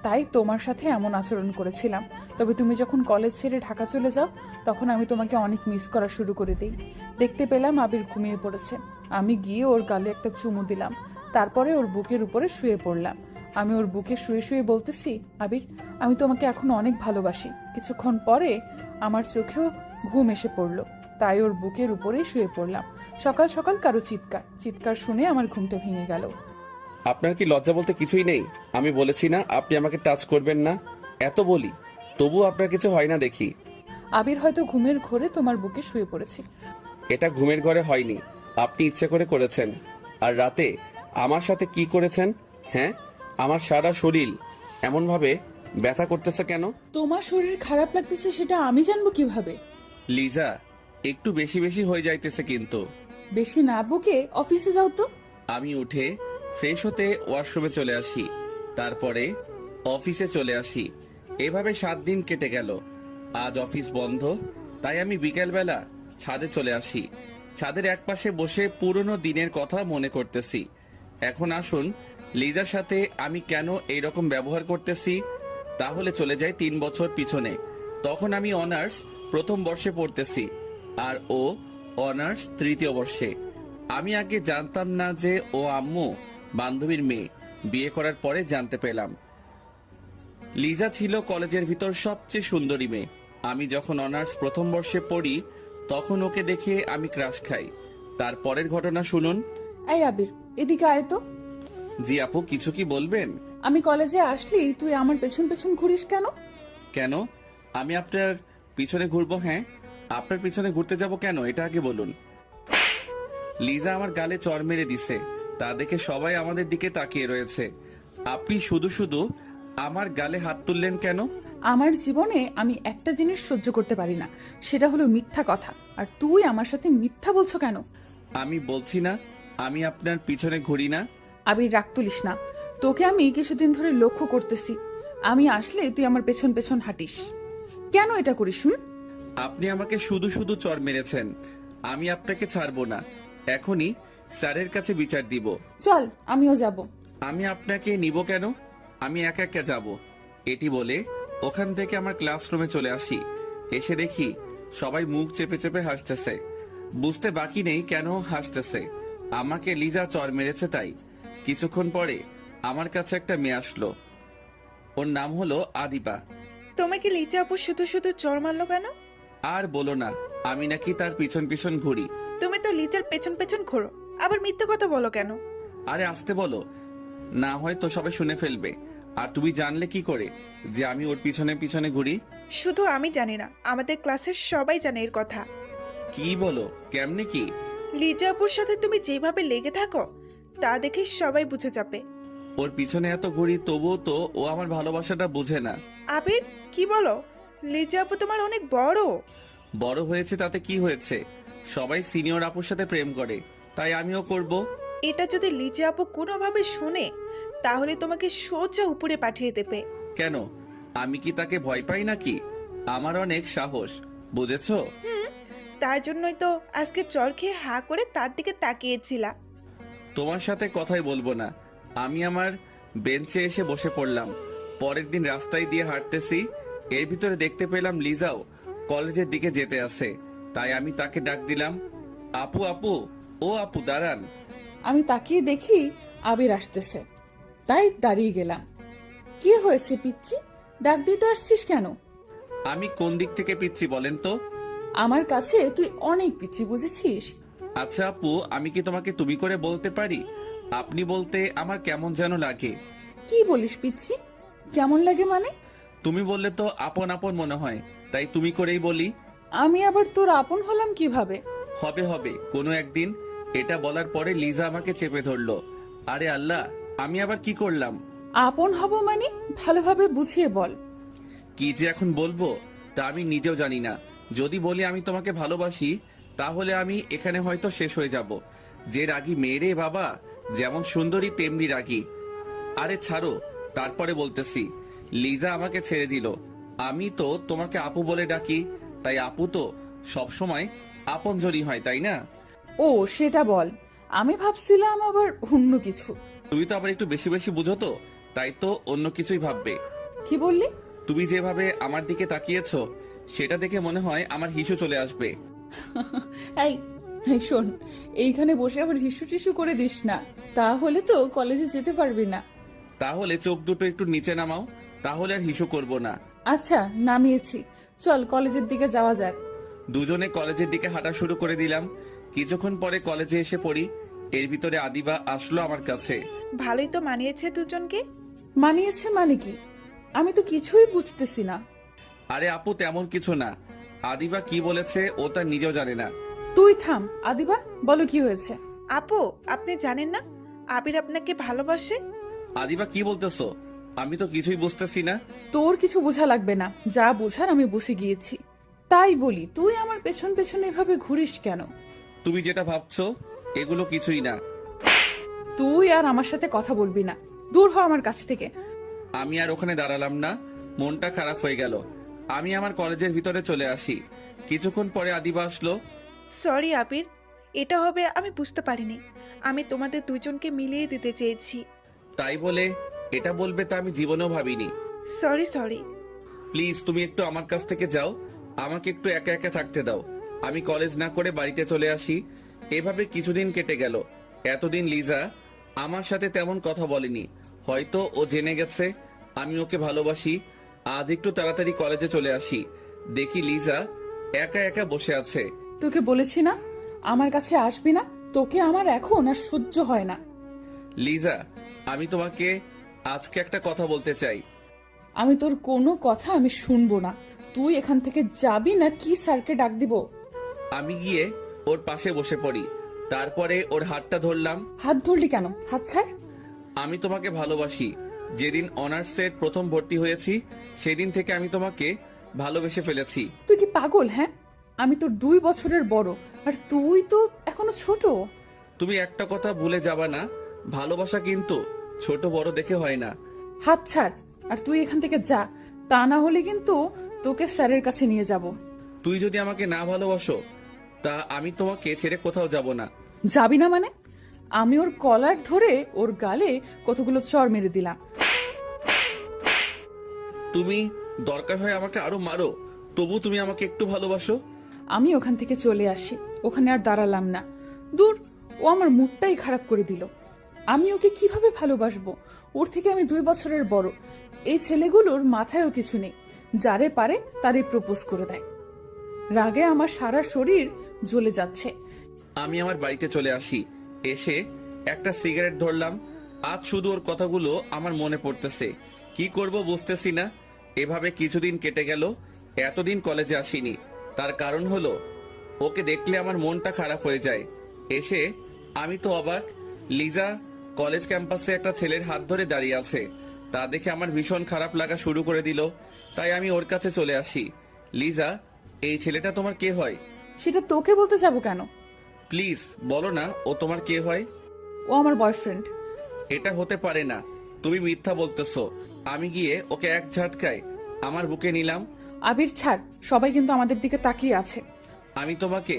তাই তোমার সাথে এমন আচরণ করেছিলাম। তবে তুমি যখন কলেজ ছেড়ে ঢাকা চলে যাও, তখন আমি তোমাকে অনেক মিস করা শুরু করে দিই। দেখতে পেলাম আবির ঘুমিয়ে পড়েছে। আমি গিয়ে ওর গালে একটা চুমু দিলাম, তারপরে ওর বুকের উপরে শুয়ে পড়লাম। আমি ওর বুকে শুয়ে শুয়ে বলতেছি, আবির, আমি তোমাকে এখন অনেক ভালোবাসি। কিছুক্ষণ পরে আমার চোখেও ঘুম এসে পড়লো, তাই ওর বুকের উপরেই শুয়ে পড়লাম। সকাল সকাল কারো চিৎকার চিৎকার শুনে আমার ঘুমটা ভেঙে গেল। আপনার কি লজ্জা বলতে কিছুই নেই? আমি বলেছি না আপনি আমাকে টাচ করবেন না? এত বলি, তবু আপনার কিছু হয় না দেখি। আবির, হয়তো ঘুমের ঘোরে তোমার বুকে শুয়ে পড়েছি। এটা ঘুমের ঘরে হয়নি, আপনি ইচ্ছে করে করেছেন। আর রাতে আমার সাথে কি করেছেন? হ্যাঁ, আমার সারা শরীর এমন ভাবে ব্যথা করতেছে কেন? তোমার শরীর খারাপ লাগতেছে সেটা আমি জানবো কিভাবে? লিজা, একটু বেশি বেশি হয়ে যাইতেছে কিন্তু। বেশি না বকে অফিসে যাও তো। আমি উঠে ফ্রেশ হতে ওয়াশরুমে চলে আসি, তারপরে অফিসে চলে আসি। এভাবে 7 দিন কেটে গেল। আজ অফিস বন্ধ, তাই আমি বিকেলবেলা ছাদে চলে আসি। ছাদের একপাশে বসে পুরনো দিনের কথা মনে করতেছি। এখন আসুন, লিজার সাথে আমি কেন এইরকম ব্যবহার করতেছি, তাহলে চলে যাই 3 বছর পিছনে। তখন আমি অনার্স প্রথম বর্ষে পড়তেছি, আর ও অনার্স তৃতীয় বর্ষে। আমি আগে জানতাম না যে ও আম্মু বান্ধবীর মেয়ে। বিয়ে করার পরে জানতে পেলাম লিজা ছিল কলেজের ভিতর সবচেয়ে সুন্দরী মেয়ে। আমি যখন অনার্স প্রথম বর্ষে পড়ি, তখন ওকে দেখে আমি ক্রাশ খাই। তারপরের ঘটনা শুনুন। এই আবির, এদিকে আয় তো। জি আপু, কিছু কি বলবেন? আমি কলেজে আসলি তুই আমার পেছন পেছন ঘুরিস কেন? কেন আমি আপনার পিছনে ঘুরবো? হ্যাঁ, আপনার পিছনে ঘুরতে যাব কেন, এটা আগে বলুন। লিজা আমার গালে চর মেরে দিছে, তা দেখে সবাই আমাদের দিকে তাকিয়ে রয়েছে। আপনি শুধু শুধু আমার গালে হাত তুললেন কেন? আমার জীবনে আমি একটা জিনিস সহ্য করতে পারি না, সেটা হলো মিথ্যা কথা। আর তুই আমার সাথে মিথ্যা বলছো কেন? আমি বলছি না আমি আপনার পিছনে ঘুরি না। আবির, রাগ তুলিস না। তোকে আমি কিছুদিন ধরে লক্ষ্য করতেছি, আমি আসলে তুই আমার পেছন পেছন হাঁটিস। কেন এটা করিস? আপনি আমাকে শুধু শুধু চর মেরেছেন। আমি আপনাকে ছাড়বো না, এখনই স্যারের কাছে বিচার দিব। চল, আমিও যাব। আমি আপনাকে নিব কেন? আমি একা একা যাব। এটি বলে ওখান থেকে আমার ক্লাসরুমে চলে আসি। এসে দেখি সবাই মুখ চেপে চেপে হাসতেছে। বুঝতে বাকি নেই কেন হাসতেছে। আমাকে লিজা চর মেরেছে তাই। কিছুক্ষণ পরে আমার কাছে একটা মেয়ে আসলো। ওর নাম হলো আদিবা। তোমাকে লিজা আপু শুধু শুধু চড় মারলো কেন? আর বলো না, আমি নাকি তার পিছন পিছন ঘুরি। তুমি তো লিজার পেছন পেছন ঘোরো, আবার মিথ্যে কথা বলো কেন? আরে আসতে বলো, না হয় তো সবাই শুনে ফেলবে। আর তুমি জানলে কি করে যে আমি ওর পিছনে পিছনে ঘুরি? শুধু আমি জানি না, আমাদের ক্লাসের সবাই জানে এর কথা। কি বলো, কেমনে কি? লিজা আপুর সাথে তুমি যেভাবে লেগে থাকো তা দেখে সবাই বুঝে যাবে। ওর পিছনে এত ঘুরি তবুও তো ও আমার ভালোবাসাটা বুঝে না। আবির, কি বলো? লিজা আপু তোমার অনেক বড়। বড় হয়েছে তাতে কি হয়েছে? সবাই সিনিয়র আপুর সাথে প্রেম করে, তাই আমিও করব। এটা যদি লিজা আপু কোনোভাবে শুনে তাহলে তোমাকে সোজা উপরে পাঠিয়ে দেবে। কেন, আমি কি তাকে ভয় পাই নাকি? আমার অনেক সাহস, বুঝেছো? তার জন্যই তো আজকে চর খেয়ে হা করে তার দিকে তাকিয়েছিলা। তোমার সাথে কথাই বলবো না। আমি আমার বেঞ্চে এসে বসে পড়লাম। পরের দিন রাস্তায় দিয়ে হাঁটতেছি, এর ভিতরে দেখতে পেলাম লিজাও কলেজের দিকে যেতে আছে। তাই আমি তাকে ডাক দিলাম, আপু আপু, ও আপু দাঁড়ান। আমি তাকিয়ে দেখি আবির আসতেছে, তাই দাঁড়িয়ে গেলাম। কি হয়েছে পিচ্চি, ডাক দিতে আসছিস কেন? আমি কোন দিক থেকে পিচ্ছি বলেন তো? আমার কাছে তুই অনেক পিচ্চি, বুঝেছিস? আচ্ছা আপু, আমি কি তোমাকে তুমি করে বলতে পারি? আপনি বলতে আমার কেমন যেন লাগে। কি বলিস পিচ্চি? কেমন লাগে মানে? তুমি বললে তো আপন আপন মনে হয়, তাই তুমি করেই বলি। আমি আবার তোর আপন হলাম কিভাবে? হবে হবে কোনো একদিন। এটা বলার পরে লিজা আমাকে চেপে ধরলো। আরে আল্লাহ, আমি আবার কি করলাম? আপন হব মানে ভালোভাবে বুঝিয়ে বল। কি যে এখন বলবো তা আমি নিজেও জানি না। যদি বলি আমি তোমাকে ভালোবাসি, তাহলে আমি এখানে হয়তো শেষ হয়ে যাব। যে রাগী মেয়েরে বাবা, যেমন সুন্দরী তেমনি রাগী। আরে ছাড়ো, তারপরে বলতেছি। লিজা আমাকে ছেড়ে দিল। আমি তো তোমাকে আপু বলে ডাকি, তাই আপু তো সবসময় আপনজনই হয়, তাই না? ও সেটা বল, আমি ভাবছিলাম আবার অন্য কিছু। তুমি তো আবার একটু বেশি বেশি বুঝো তো, তাই তো অন্য কিছুই ভাববে। কি বললি? তুমি যেভাবে আমার দিকে তাকিয়েছো, সেটা দেখে মনে হয় আমার হিসু চলে আসবে। এই এই শোন, এইখানে বসে আবার হিসু টিসু করে দিস না, তাহলে তো কলেজে যেতে পারবি না। তাহলে চোখ দুটো একটু নিচে নামাও, তাহলে আর হিসু করব না। আচ্ছা নামিয়েছি, চল কলেজের দিকে যাওয়া যাক। দুজনে কলেজের দিকে হাঁটা শুরু করে দিলাম। কিছুক্ষণ পরে কলেজে এসে পড়ি। এর ভিতরে আদিবা আসলো আমার কাছে। ভালোই তো মানিয়েছে দুজনকে। মানিয়েছে মানে কি? আমি তো কিছুই বুঝতেছি না। আরে আপু, তেমন কিছু না। আদিবা কি বলেছে ও তার নিজেও জানে না। তুই থাম আদিবা, বলো কি হয়েছে? আপু, আপনি জানেন না আবির আপনাকে ভালোবাসে? আদিবা কি বলতেছো? আমি তো কিছুই বুঝতেছি না। তোর কিছু বোঝা লাগবে না, যা বোঝার আমি বুঝে গিয়েছি। তাই বলি, তুই আমার পেছন পেছন এভাবে ঘুরিস কেন? তুমি যেটা ভাবছো এগুলো কিছুই না। তুই আর আমার সাথে কথা বলবি না, দূর হ আমার কাছ থেকে। আমি আর ওখানে দাঁড়ালাম না, মনটা খারাপ হয়ে গেল। আমি আমার কলেজের ভিতরে চলে আসি। কিছুক্ষণ পরে আদিবা আসলো। সরি আবির, এটা হবে আমি বুঝতে পারিনি। আমি তোমাদের দুজনকে মিলিয়ে দিতে চেয়েছি। তাই বলে এটা বলবে তা আমি জীবনেও ভাবিনি। Sorry sorry. প্লিজ তুমি একটু আমার কাছ থেকে যাও, আমাকে একটু একা একা থাকতে দাও। আমি কলেজ না করে বাড়িতে চলে আসি। এভাবে কিছুদিন কেটে গেল। এতদিন লিজা আমার সাথে তেমন কথা বলেনি, হয়তো ও জেনে গেছে আমি ওকে ভালোবাসি। আজ একটু তাড়াতাড়ি কলেজে চলে আসি, দেখি লিজা একা একা বসে আছে। তোকে বলেছি না আমার কাছে আসবি না, তোকে আমার এখন আর সহ্য হয় না। লিজা, আমি তোমাকে আজকে একটা কথা বলতে চাই। আমি তোর কোনো কথা আমি শুনবো না। তুই এখান থেকে যাবি না কি স্যারকে ডাক দিব? আমি গিয়ে ওর পাশে বসে পড়ি, তারপরে ওর হাতটা ধরলাম। হাত ধরলি কেন? হাত ছাড়। আমি তোমাকে ভালোবাসি। যেদিন অনার্সের প্রথম ভর্তি হয়েছি সেদিন থেকে আমি তোমাকে ভালোবেসে ফেলেছি। তুই কি পাগল? হ্যাঁ, আমি তোর 2 বছরের বড়, আর তুই তো এখনো ছোট। তুমি একটা কথা ভুলে যাবা না, ভালোবাসা কিন্তু ছোট বড় দেখে হয় না। হাত ছাড়, আর তুই এখান থেকে যা, তা না হলে কিন্তু তোকে স্যারের কাছে নিয়ে যাব। তুই যদি আমাকে না ভালোবাসো, তা আমি তোমাকে ছেড়ে কোথাও যাব না। যাবি না মানে? আমি ওর কলার ধরে ওর গালে কতগুলো চড় মেরে দিলাম। তুমি দরকার হয় আমাকে আরো মারো, তবু তুমি আমাকে একটু ভালোবাসো। আমি ওখান থেকে চলে আসি, ওখানে আর দাঁড়ালাম না। দূর, ও আমার মুডটাই খারাপ করে দিল। আমি ওকে কিভাবে ভালোবাসবো? ওর থেকে আমি 2 বছরের বড়। এই ছেলেগুলোর মাথায়ও কিছু নেই, যারে পারে তারে প্রপোজ করে দেয়। রাগে আমার সারা শরীর জ্বলে যাচ্ছে। আমি আমার বাড়িতে চলে আসি। এসে একটা সিগারেট ধরলাম। আজ শুধু ওর কথাগুলো আমার মনে পড়তেছে। কি করব বুঝতেছি না। এভাবে কিছুদিন কেটে গেল। এতদিন কলেজে আসিনি, তার কারণ হলো ওকে দেখলে আমার মনটা খারাপ হয়ে যায়। এসে আমি তো অবাক, লিজা কলেজ ক্যাম্পাসে একটা ছেলের হাত ধরে দাঁড়িয়ে আছে। তা দেখে আমার ভীষণ খারাপ লাগা শুরু করে দিল। তাই আমি ওর কাছে চলে আসি। লিজা, এই ছেলেটা তোমার কে হয়? সেটা তোকে বলতে যাব কেন? প্লিজ বলো না ও তোমার কে হয়। ও আমার বয়ফ্রেন্ড। এটা হতে পারে না, তুমি মিথ্যা বলতেছো। আমি গিয়ে ওকে এক ঝাটকায় আমার বুকে নিলাম। আবির ছাড়, সবাই কিন্তু আমাদের দিকে তাকিয়ে আছে। আমি তোমাকে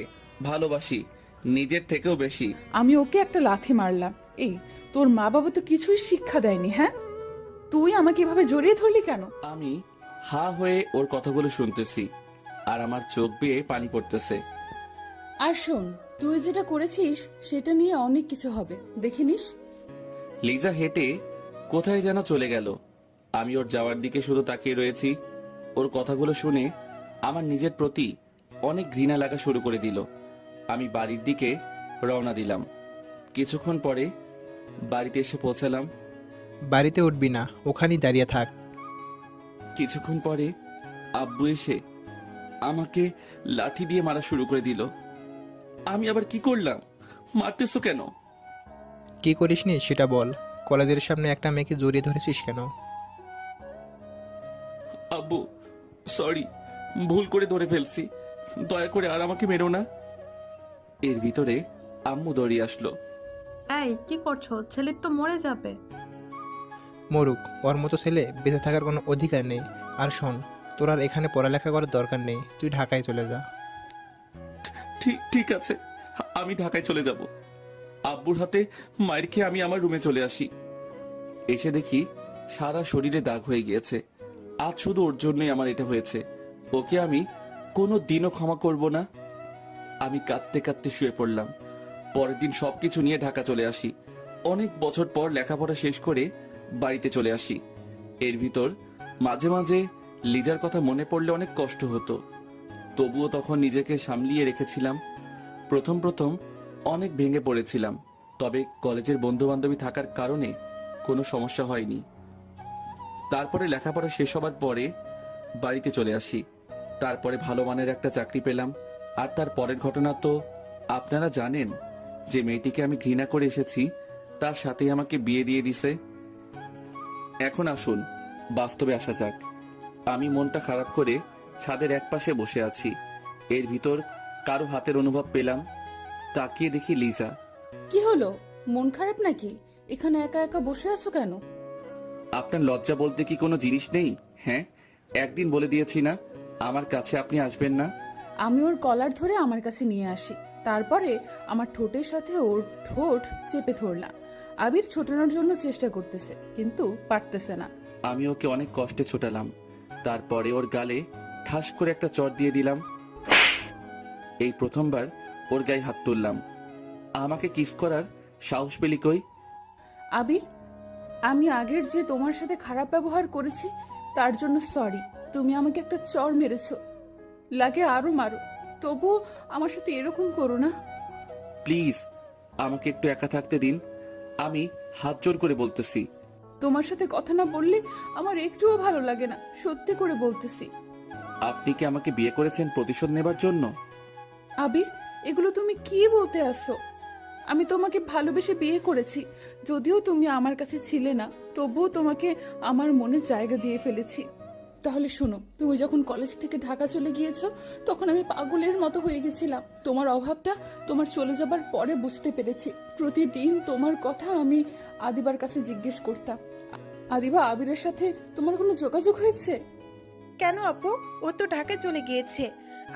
ভালোবাসি, নিজের থেকেও বেশি। আমি ওকে একটা লাথি মারলাম। এই, তোর মা বাবা তো কিছুই শিক্ষা দেয়নি, হ্যাঁ? তুই আমাকে এভাবে জড়িয়ে ধরলি কেন? আমি হা হয়ে ওর কথাগুলো শুনতেছি, আর আমার চোখ বেয়ে পানি পড়তেছে। আর শোন, তুই যেটা করেছিস সেটা নিয়ে অনেক কিছু হবে, দেখিনিস। লিজা হেঁটে কোথায় যেন চলে গেল। আমি ওর যাওয়ার দিকে শুধু তাকিয়ে রয়েছি। ওর কথাগুলো শুনে আমার নিজের প্রতি অনেক ঘৃণা লাগা শুরু করে দিল। আমি বাড়ির দিকে রওনা দিলাম। কিছুক্ষণ পরে বাড়িতে এসে পৌঁছালাম। বাড়িতে উঠবি না, ওখানেই দাঁড়িয়ে থাক। কিছুক্ষণ পরে আব্বু এসে আমাকে লাঠি দিয়ে মারা শুরু করে দিল। আমি আবার কি করলাম? মারতেছো কেন? কি করিসনি সেটা বল। কলেজের সামনে একটা মেয়েকে জড়িয়ে ধরেছিস কেন? আব্বু সরি, ভুল করে ধরে ফেলছি, দয়া করে আর আমাকে মেরো না। এর ভিতরে আম্মু দৌড়িয়ে আসলো। এই কি করছো? ছেলের তো মরে যাবে। মরুক, ওর মতো ছেলে বেঁচে থাকার কোনো অধিকার নেই। আর শোন, তোর আর এখানে পড়ালেখা করার দরকার নেই, তুই ঢাকায় চলে যা। ঠিক ঠিক আছে, আমি ঢাকায় চলে যাব। আব্বুর হাতে মায়ের খেয়ে আমি আমার রুমে চলে আসি। এসে দেখি সারা শরীরে দাগ হয়ে গিয়েছে। আজ শুধু ওর জন্যই আমার এটা হয়েছে। ওকে আমি কোনো দিনও ক্ষমা করব না। আমি কাঁদতে কাঁদতে শুয়ে পড়লাম। পরের দিন সবকিছু নিয়ে ঢাকা চলে আসি। অনেক বছর পর লেখাপড়া শেষ করে বাড়িতে চলে আসি। এর ভিতর মাঝে মাঝে লিজার কথা মনে পড়লে অনেক কষ্ট হতো। তবুও তখন নিজেকে সামলিয়ে রেখেছিলাম। প্রথম প্রথম অনেক ভেঙে পড়েছিলাম, তবে কলেজের বন্ধু বান্ধবী থাকার কারণে কোনো সমস্যা হয়নি। তারপরে লেখাপড়া শেষ হবার পরে বাড়িতে চলে আসি। তারপরে ভালো মানের একটা চাকরি পেলাম। আর তার পরের ঘটনা তো আপনারা জানেন। যে মেয়েটিকে আমি ঘৃণা করে এসেছি তার সাথেই আমাকে বিয়ে দিয়ে দিছে। এখন আসুন বাস্তবে আসা যাক। আমি মনটা খারাপ করে ছাদের একপাশে বসে আছি। এর ভিতর কারো হাতের অনুভব পেলাম। তাকিয়ে দেখি লিজা। কি হলো, মন খারাপ নাকি? এখানে একা একা বসে আছো কেন? আপনার লজ্জা বলতে কি কোনো জিনিস নেই? হ্যাঁ, একদিন বলে দিয়েছি না আমার কাছে আপনি আসবেন না। আমি ওর কলার ধরে আমার কাছে নিয়ে আসি, তারপরে আমার ঠোঁটের সাথে ওর ঠোঁট চেপে ধরলাম। আবির ছোটানোর জন্য চেষ্টা করতেছে, কিন্তু পারতেছে না। আমি ওকে অনেক কষ্টে ছোটালাম। তারপরে ওর গালে ঠাস করে একটা চড় দিয়ে দিলাম। এই প্রথমবার ওর গায়ে হাত তুললাম। আমাকে কিস করার সাহস পেলি কই? আবির, আমি আগের যে তোমার সাথে খারাপ ব্যবহার করেছি তার জন্য সরি। তুমি আমাকে একটা চড় মেরেছো, লাগে আরো মারো, তবুও আমার সাথে এরকম করো না। প্লিজ আমাকে একটু একা থাকতে দিন। আমি হাত জোর করে বলতেছি। তোমার সাথে কথা না বললে আমার একটুও ভালো লাগে না, সত্যি করে বলতেছি। আপনি কি আমাকে বিয়ে করেছেন প্রতিশোধ নেবার জন্য? আবির, এগুলো তুমি কি বলতে আসছো? আমি তোমাকে ভালোবেসে বিয়ে করেছি, যদিও তুমি আমার কাছে ছিলে না, তবুও তোমাকে আমার মনে জায়গা দিয়ে ফেলেছি। তাহলে শোনো, তুমি যখন কলেজ থেকে ঢাকা চলে গিয়েছো তখন আমি পাগলের মতো হয়ে গেছিলাম। তোমার অভাবটা তোমার চলে যাবার পরে বুঝতে পেরেছি। প্রতিদিন তোমার কথা আমি আদিবার কাছে জিজ্ঞেস করতাম। আদিবা, আবিরের সাথে তোমার কোনো যোগাযোগ হয়েছে? কেন আপু? ও তো ঢাকায় চলে গিয়েছে।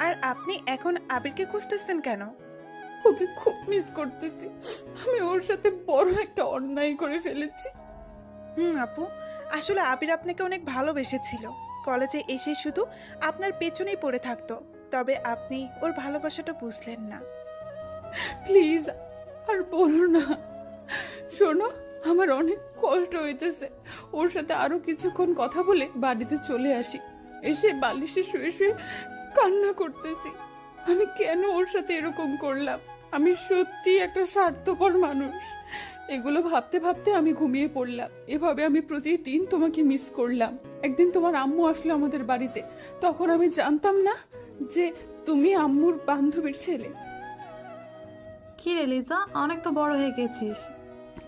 আর আপনি এখন আবিরকে খুঁজতেছেন কেন? ওকে খুব মিস করতেছি। আমি ওর সাথে বড় একটা অন্যায় করে ফেলেছি। আপু, আসলে আবির আপনাকে অনেক ভালোবেসেছিল। কলেজে এসে শুধু আপনার পেছনেই পড়ে থাকতো, তবে আপনি ওর ভালোবাসাটা বুঝলেন না। প্লিজ আর বলো না। শোনো, আমার অনেক কষ্ট হইতেছে। ওর সাথে আরো কিছুক্ষণ কথা বলে বাড়িতে চলে আসি। এসে বালিশে শুয়ে শুয়ে কান্না করতেছি। আমি কেন ওর সাথে এরকম করলাম? আমি সত্যি একটা স্বার্থপর মানুষ। এগুলো ভাবতে ভাবতে আমি ঘুমিয়ে পড়লাম। এভাবে আমি প্রতিদিন তোমাকে মিস করলাম। একদিন তোমার আম্মু আসলো আমাদের বাড়িতে, তখন আমি জানতাম না যে তুমি আম্মুর বান্ধবীর ছেলে। কি রে লিজা, অনেক তো বড় হয়ে গেছিস।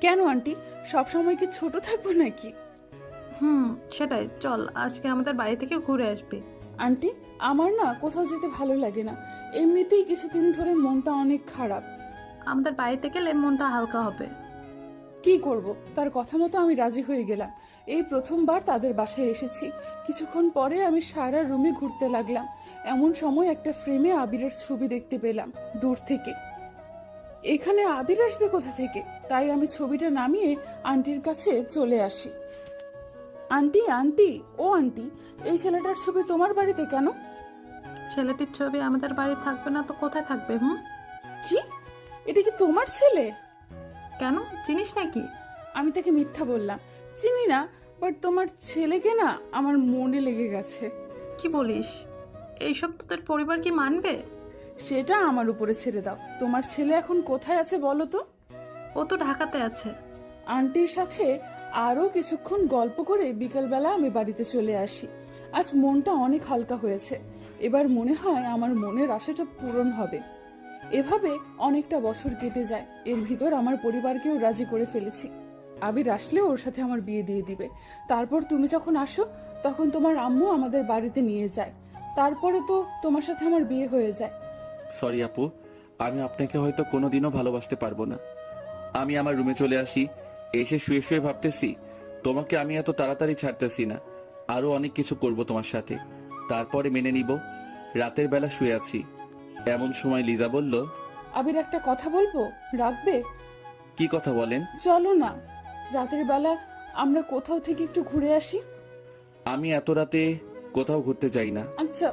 কেন আন্টি, সব সময় কি ছোট থাকবো নাকি? সেটাই, চল আজকে আমাদের বাড়ি থেকে ঘুরে আসবি। আন্টি, আমার না কোথাও যেতে ভালো লাগে না। এমনিতেই কিছুদিন ধরে মনটা অনেক খারাপ। আমাদের বাড়িতে গেলে মনটা হালকা হবে। কি করব, তার কথা মতো আমি রাজি হয়ে গেলাম। এই প্রথমবার তাদের বাসায় এসেছি। কিছুক্ষণ পরে আমি সারা রুমে ঘুরতে লাগলাম। এমন সময় একটা ফ্রেমে আবিরের ছবি দেখতে পেলাম দূর থেকে। এখানে আবির আসবে কোথা থেকে? তাই আমি ছবিটা নামিয়ে আন্টির কাছে চলে আসি। আন্টি, আন্টি, ও আন্টি, এই ছেলেটার ছবি তোমার বাড়িতে কেন? ছেলেটির ছবি আমাদের বাড়ি থাকবে না তো কোথায় থাকবে? কি, এটা কি তোমার ছেলে? কেন, চিনিস নাকি? আমি তাকে মিথ্যা বললাম, চিনি না, বাট তোমার ছেলেকে না আমার মনে লেগে গেছে। কি বলিস? এইসব তোদের পরিবার কি মানবে? সেটা আমার উপরে ছেড়ে দাও। তোমার ছেলে এখন কোথায় আছে বলো তো? ও তো ঢাকাতে আছে। আন্টির সাথে আরো কিছুক্ষণ গল্প করে বিকেলবেলা আমি বাড়িতে চলে আসি। আজ মনটা অনেক হালকা হয়েছে। এবার মনে হয় আমার মনের আশাটা পূরণ হবে। এভাবে অনেকটা বছর কেটে যায়। এর ভিতর আমার পরিবারকেও রাজি করে ফেলেছি। আবির আসলে ওর সাথে আমার বিয়ে দিয়ে দিবে। তারপর তুমি যখন আসো তখন তোমার আম্মু আমাদের বাড়িতে নিয়ে যায়। তারপরে তো তোমার সাথে আমার বিয়ে হয়ে যায়। সরি আপু, আমি আপনাকে হয়তো কোনোদিনও ভালোবাসতে পারবো না। আমি আমার রুমে চলে আসি, এসে শুয়ে শুয়ে ভাবতেছি তোমাকে আমি এত তাড়াতাড়ি ছাড়তেছি না, আরো অনেক কিছু করব তোমার সাথে, তারপরে মেনে নিব। রাতের বেলা শুয়ে আছি, এমন সময় লিজা বলল, আবির, একটা কথা বলবো, রাখবে? কি কথা বলেন? চলো না, রাতের বেলা আমরা কোথাও থেকে একটু ঘুরে আসি। আমি এত রাতে কোথাও ঘুরতে যাই না। আচ্ছা,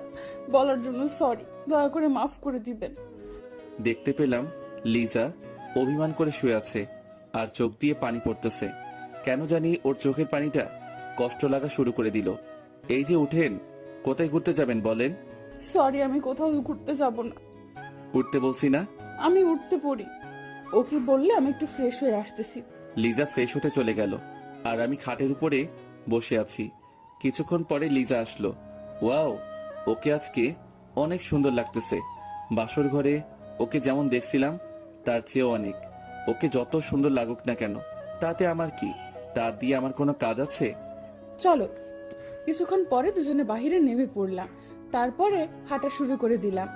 বলার জন্য সরি, দয়া করে মাফ করে দিবেন। দেখতে পেলাম লিজা অভিমান করে শুয়ে আছে আর চোখ দিয়ে পানি পড়তেছে। কেন জানি ওর চোখের পানিটা কষ্ট লাগা শুরু করে দিল। এই যে উঠেন, কোথায় ঘুরতে যাবেন বলেন? সরি, আমি কোথাও ঘুরতে যাব না। উঠতে বলছি না? আমি উঠতে পড়ি। ওকে বললে আমি একটু ফ্রেশ হয়ে আসতেছি। লিজা ফ্রেশ হতে চলে গেল আর আমি খাটের উপরে বসে আছি। কিছুক্ষণ পরে লিজা আসলো। ওয়াও, ওকে আজকে অনেক সুন্দর লাগতেছে। বাসর ঘরে ওকে যেমন দেখছিলাম তার চেয়েও অনেক। ওকে যত সুন্দর লাগুক না কেন, তাতে আমার কি? তা দিয়ে আমার কোনো কাজ আছে? চলো। কিছুক্ষণ পরে দুজনে বাহিরে নেমে পড়লাম। তারপরে হাঁটা শুরু করে দিলাম।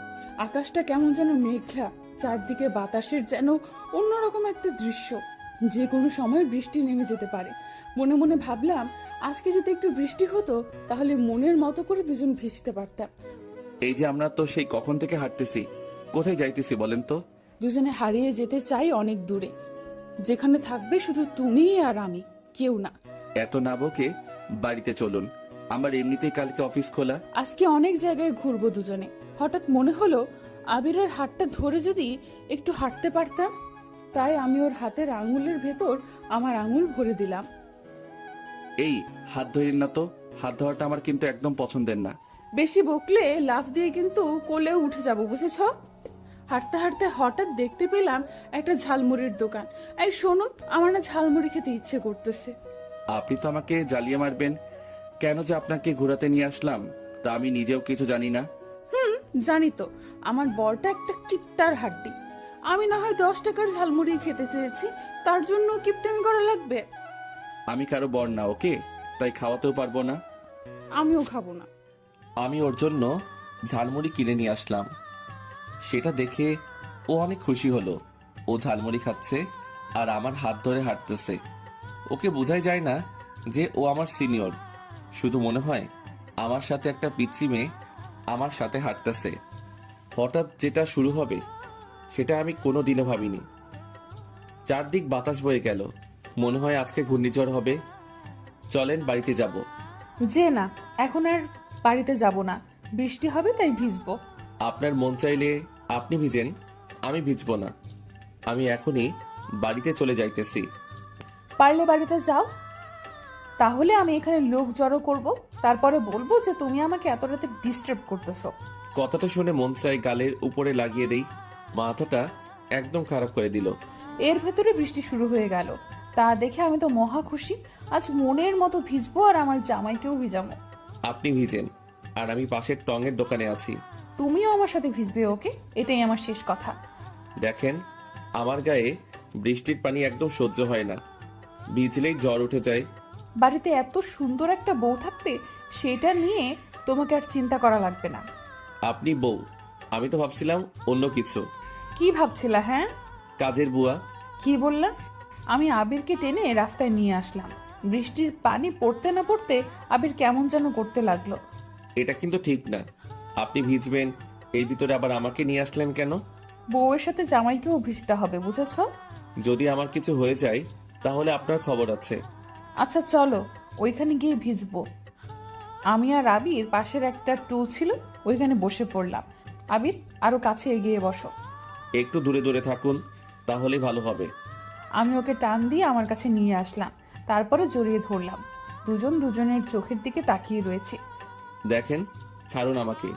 আকাশটা কেমন যেন মেঘলা, চারদিকে বাতাসের যেন অন্যরকম একটা দৃশ্য। যে কোনো সময় বৃষ্টি নেমে যেতে পারে। মনে মনে ভাবলাম, আজকে যদি একটু বৃষ্টি হতো তাহলে মনের মতো করে দুজন ভিজতে পারতাম। এই যে আমরা তো সেই কখন থেকে হাঁটতেছি, কোথায় যাইতেছি বলেন তো? দুজনে হারিয়ে যেতে চাই অনেক দূরে, যেখানে থাকবে শুধু তুমি আর আমি, কেউ না। এত না বকে বাড়িতে চলুন, আমার এমনিতেই কালকে অফিস খোলা। আজকে অনেক জায়গায় ঘুরবো দুজনে। হঠাৎ মনে হলো আবিরের হাতটা ধরে যদি একটু হাঁটতে পারতাম। তাই আমি ওর হাতের আঙুলের ভেতর আমার আঙুল ভরে দিলাম। এই হাত ধরেন না তো, হাত ধরাটা আমার কিন্তু একদম পছন্দের না। বেশি বকলে লাফ দিয়ে কিন্তু কোলেও উঠে যাব, বুঝেছ? হাঁটতে হাঁটতে হঠাৎ দেখতে পেলাম একটা ঝালমুড়ির দোকান। এই শুনুন, আমার না ঝালমুড়ি খেতে ইচ্ছে করতেছে। আপনি তো আমাকে জ্বালিয়ে মারবেন। কেন যে আপনাকে ঘোরাতে নিয়ে আসলাম তা আমি নিজেও কিছু জানি না। জানি তো, আমার বরটা একটা কিপটার হাড্ডি। আমি না হয় 10 টাকার ঝালমুড়ি খেতে চেয়েছি, তার জন্য কিপটামি করা লাগবে? আমি কারো বর না, ওকে? তাই খাওয়াতেও পারবো না। আমিও খাবো না। আমি ওর জন্য ঝালমুড়ি কিনে নিয়ে আসলাম। সেটা দেখে ও অনেক খুশি হলো। ও ঝালমুড়ি খাচ্ছে আর আমার হাত ধরে হাঁটতেছে। ওকে বোঝাই যায় না যে ও আমার সিনিয়র। শুধু মনে হয় আমার সাথে একটা পিচ্চি মেয়ে আমার সাথে হাঁটতেছে। হঠাৎ যেটা শুরু হবে সেটা আমি কোনো দিনও ভাবিনি। চারদিক বাতাস বয়ে গেল, মনে হয় আজকে ঘূর্ণিঝড় হবে। চলেন বাড়িতে যাব। যে না, এখন আর বাড়িতে যাব না, বৃষ্টি হবে তাই ভিজবো। আপনার মন চাইলে আপনি ভিজেন, আমি ভিজবো না। আমি এখনই বাড়িতে চলে যাইতেছি। পারলে বাড়িতে যাও, তাহলে আমি এখানে লোক জড়ো করব, তারপরে বলবো যে তুমি আমাকে এত রাতে ডিস্টার্ব করতেছো। কথাটা শুনে মন চাই গালের উপরে লাগিয়ে দেই, মাথাটা একদম খারাপ করে দিল। এর ভেতরে বৃষ্টি শুরু হয়ে গেল। তা দেখে আমি তো মহা খুশি। আজ মনের মতো ভিজবো আর আমার জামাইকেও ভিজাবো। আপনি ভিজেন, আর আমি পাশের টঙের দোকানে আছি। তুমিও আমার সাথে ভিজবে, ওকে? এটাই আমার শেষ কথা। দেখেন, আমার গায়ে বৃষ্টির পানি একদম সহ্য হয় না, ভিজলেই জ্বর উঠে যায়। বাড়িতে এত সুন্দর একটা বউ থাকতে সেটা নিয়ে তোমাকে আর চিন্তা করা লাগবে না। আপনি বউ, আমি তো ভাবছিলাম অন্য কিছু। কি ভাবছিলা? হ্যাঁ, কাজের বুয়া। কি বললাম? আমি আবিরকে টেনে রাস্তায় নিয়ে আসলাম। বৃষ্টির পানি পড়তে না পড়তে আবির কেমন যেন করতে লাগলো। এটা কিন্তু ঠিক না। আপনি ভিজবেন, এর ভিতরে আবার আমাকে নিয়ে আসলেন কেন? বউয়ের সাথে জামাইকেও ভিজতে হবে, বুঝেছো? যদি আমার কিছু হয়ে যায় তাহলে আপনার খবর আছে। আচ্ছা চলো, ওইখানে গিয়ে ভিজবো। আমি আর আবির পাশের একটা টুল ছিল, ওইখানে বসে পড়লাম। আবির, আরো কাছে এগিয়ে বসো। একটু দূরে দূরে থাকুন, তাহলে ভালো হবে। আমি ওকে টান দিয়ে আমার কাছে নিয়ে আসলাম, তারপরে জড়িয়ে ধরলাম। দুজন দুজনের চোখের দিকে তাকিয়ে রয়েছে। দেখেন, ছাড়ুন আমাকে।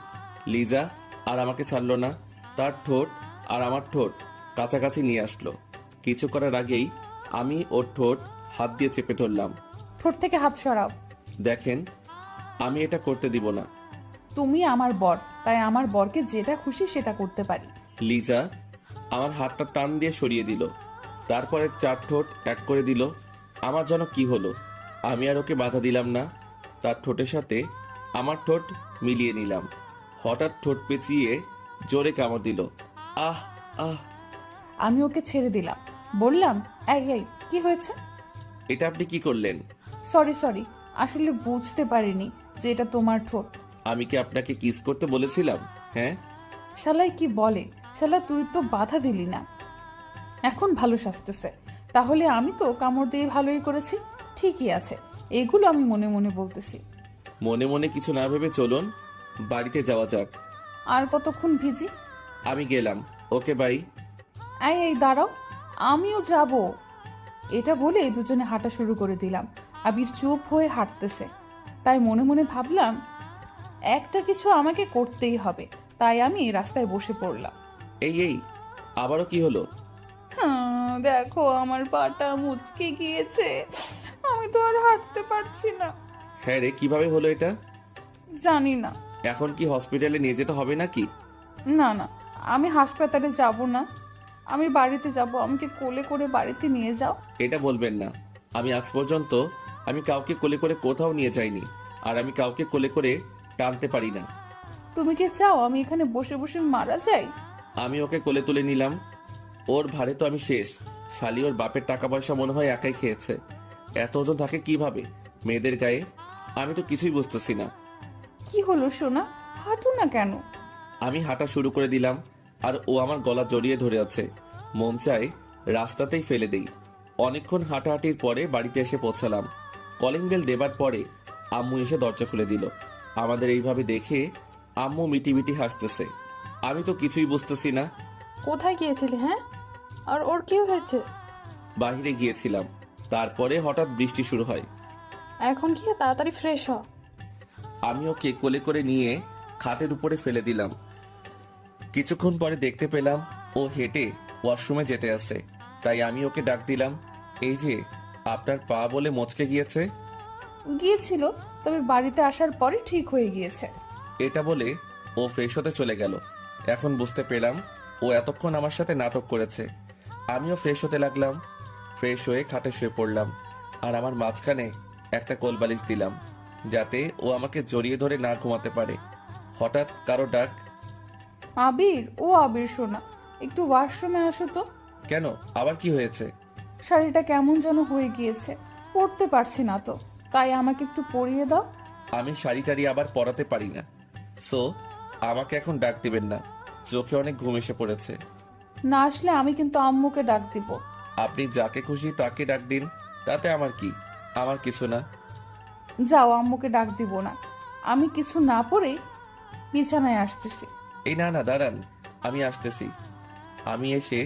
লিজা আর আমাকে ছাড়লো না, তার ঠোঁট আর আমার ঠোঁট কাছাকাছি নিয়ে আসলো। কিছু করার আগেই আমি ওর ঠোঁট হাত দিয়ে চেপে ধরলাম। ঠোঁট থেকে হাত সরাও। দেখেন, আমি এটা করতে দিব না। তুমি আমার বর, তাই আমার বরকে যেটা খুশি সেটা করতে পারি। লিজা আমার হাতটা টান দিয়ে সরিয়ে দিল, তারপরে চার ঠোঁট এক করে দিল। আমার যেন কি হলো, আমি আর ওকে বাধা দিলাম না। তার ঠোঁটের সাথে আমার ঠোঁট মিলিয়ে নিলাম। হঠাৎ ঠোঁট পেঁচিয়ে জোরে কামড় দিল। আহ আহ! আমি ওকে ছেড়ে দিলাম, বললাম, এই এই, কি হয়েছে? এটা আপনি কি করলেন? সরি সরি, আসলে বুঝতে পারিনি যে এটা তোমার ঠোঁট। আমি কি আপনাকে কিস করতে বলেছিলাম? হ্যাঁ। শালাই কি বলে, শালা তুই তো বাধা দিলি না। এখন ভালো সাজতেছে। তাহলে আমি তো কামড় দিয়ে ভালোই করেছি। ঠিকই আছে, এগুলো আমি মনে মনে বলতেছি। মনে মনে কিছু না ভেবে চলুন, বাড়িতে যাওয়া যাক। আর কতক্ষণ ভিজি? আমি গেলাম, ওকে বাই। এই এই দাঁড়াও, আমিও যাব। এটা বলে দুজনে হাঁটা শুরু করে দিলাম। আবির চুপ হয়ে হাঁটতেছে, তাই মনে মনে ভাবলাম একটা কিছু আমাকে করতেই হবে। তাই আমি রাস্তায় বসে পড়লাম। এই এই, আবারও কি হলো? দেখো, আমার পাটা মুচকে গিয়েছে। আমি তো আর হাঁটতে পারছি না। হ্যাঁ রে, কিভাবে হলো এটা? জানি না। এখন কি হসপিটালে নিয়ে যেতে হবে নাকি? না না, আমি হাসপাতালে যাব না, আমি বাড়িতে যাব। আমাকে কোলে করে বাড়িতে নিয়ে যাও। এটা বলবেন না। আমি আজ পর্যন্ত আমি কাউকে কোলে করে কোথাও নিয়ে যাইনি, আর আমি কাউকে কোলে করে টানতে পারি না। তুমি কি চাও আমি এখানে বসে বসে মারা যাই? আমি ওকে কোলে তুলে নিলাম। ওর ভারে তো আমি শেষ। শালি ওর বাপের টাকা পয়সা মনে হয় একাই খেয়েছে। এত ওজন থাকে কিভাবে মেয়েদের গায়ে? আমি তো কিছুই বুঝতেছি না। কি হলো সোনা, হাঁটু না কেন? আমি হাঁটা শুরু করে দিলাম, আর ও আমার গলা জড়িয়ে ধরে আছে। মন চায় রাস্তাতেই ফেলে দেই। অনেকক্ষণ হাঁটাহাঁটির পরে বাড়িতে এসে পৌঁছালাম। কলিং বেল দেবার পরে আম্মু এসে দরজা খুলে দিল। আমাদের এইভাবে দেখে আম্মু মিটি মিটি হাসতেছে। আমি তো কিছুই বুঝতেছি না। কোথায় গিয়েছিলি? হ্যাঁ, আর ওর কি হয়েছে? বাইরে গিয়েছিলাম, তারপরে হঠাৎ বৃষ্টি শুরু হয়। এখন গিয়ে তাড়াতাড়ি ফ্রেশ হ। আমি ওকে কোলে করে নিয়ে খাটের উপরে ফেলে দিলাম। কিছুক্ষণ পরে দেখতে পেলাম ও হেঁটে ওয়াশরুমে যেতে আসে। তাই আমি ওকে ডাক দিলাম, এই যে আপনার পা বলে মচকে গিয়েছে। গিয়েছিল, তবে বাড়িতে আসার পরে ঠিক হয়ে গিয়েছে। এটা বলে ও ফ্রেশ হতে চলে গেল। এখন বুঝতে পেলাম ও এতক্ষণ আমার সাথে নাটক করেছে। আমিও ফ্রেশ হতে লাগলাম। ফ্রেশ হয়ে খাটে শুয়ে পড়লাম, আর আমার মাঝখানে একটা কোলবালিশ দিলাম, যাতে ও আমাকে জড়িয়ে ধরে না ঘুমাতে পারে। হঠাৎ কারো ডাক। আবির, ও আবির সোনা, একটু ওয়াশরুমে আসো তো। কেন, আবার কি হয়েছে? শাড়িটা কেমন যেন হয়ে গিয়েছে, পরতে পারছি না তো, তাই আমাকে একটু পরিয়ে দাও। আমি শাড়ি টাড়ি আবার পরাতে পারি না, সো আমাকে এখন ডাক দিবেন না। চোখে অনেক ঘুম এসে পড়েছে। না আসলে আমি কিন্তু আম্মুকে ডাক দিব। আপনি যাকে খুশি তাকে ডাক দিন, তাতে আমার কি? আমার কিছু না। যাও, আম্মুকে ডাক দিব না। আমি কিছু না পরেই বিছানায় আসতেছি। এই না না, দাঁড়ান, আমি আসতেছি। আমি এসে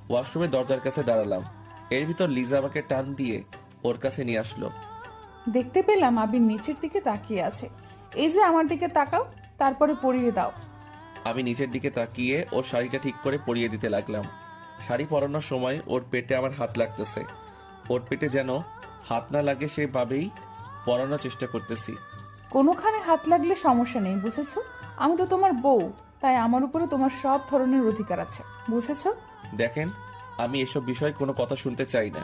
ওয়াশরুমের দরজার কাছে দাঁড়ালাম। এর ভিতর লিজা আমাকে টান দিয়ে ওর কাছে নিয়ে আসলো। দেখতে পেলাম আবির নিচের দিকে তাকিয়ে আছে। এই যে আমার দিকে তাকাও, তারপরে পরিয়ে দাও। আমি নিচের দিকে তাকিয়ে ওর শাড়িটা ঠিক করে পরিয়ে দিতে লাগলাম। শাড়ি পরানোর সময় ওর পেটে আমার হাত লাগতেছে। ওর পেটে যেন হাত না লাগে সেভাবেই পরানোর চেষ্টা করতেছি। কোনোখানে হাত লাগলে সমস্যা নেই, বুঝেছো? আমি তো তোমার বউ, তাই আমার উপরে তোমার সব ধরনের অধিকার আছে, বুঝেছো? দেখেন, আমি এসব বিষয়ে কোনো কথা শুনতে চাই না।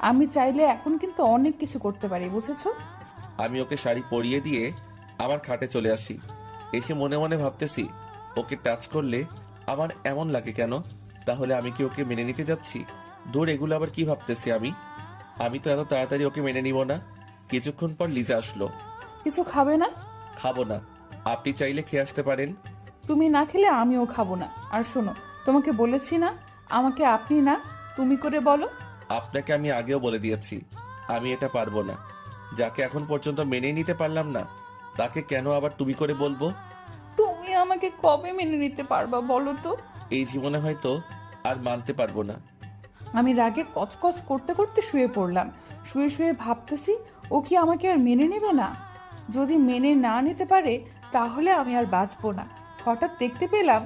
আমি চাইলে এখন কিন্তু অনেক কিছু করতে পারি, বুঝেছো? আমি ওকে শাড়ি পরিয়ে দিয়ে আমার খাটে চলে আসি। এসে মনে মনে ভাবতেছি, ওকে টাচ করলে আমার এমন লাগে কেন? তাহলে আমি কি ওকে মেনে নিতে যাচ্ছি? দূর, এগুলো আবার কি ভাবতেছি আমি তো এত তাড়াতাড়ি ওকে মেনে নিব না। কিছুক্ষণ পর লিজা আসলো। কিছু খাবে না? খাবো না, আপনি চাইলে খেয়ে আসতে পারেন। তুমি না খেলে আমিও খাবো না। আর শোনো, তোমাকে বলেছি না আমাকে আপনি না তুমি করে বলো। আপনাকে আমি আগেও বলে দিয়েছি, আমি এটা পারবো না। যাকে এখন পর্যন্ত মেনে নিতে পারলাম না, তাকে কেন আবার তুমি করে বলবো? তুমি আমাকে কবে মেনে নিতে পারবা বলো তো? এই জীবনে হয়তো আর মানতে পারবো না। আমি রাগে কচকচ করতে করতে শুয়ে পড়লাম। শুয়ে শুয়ে ভাবতেছি, ও কি আমাকে আর মেনে নেবে না? যদি মেনে না নিতে পারে তাহলে আমি আর বাঁচবো না। হঠাৎ দেখতে পেলাম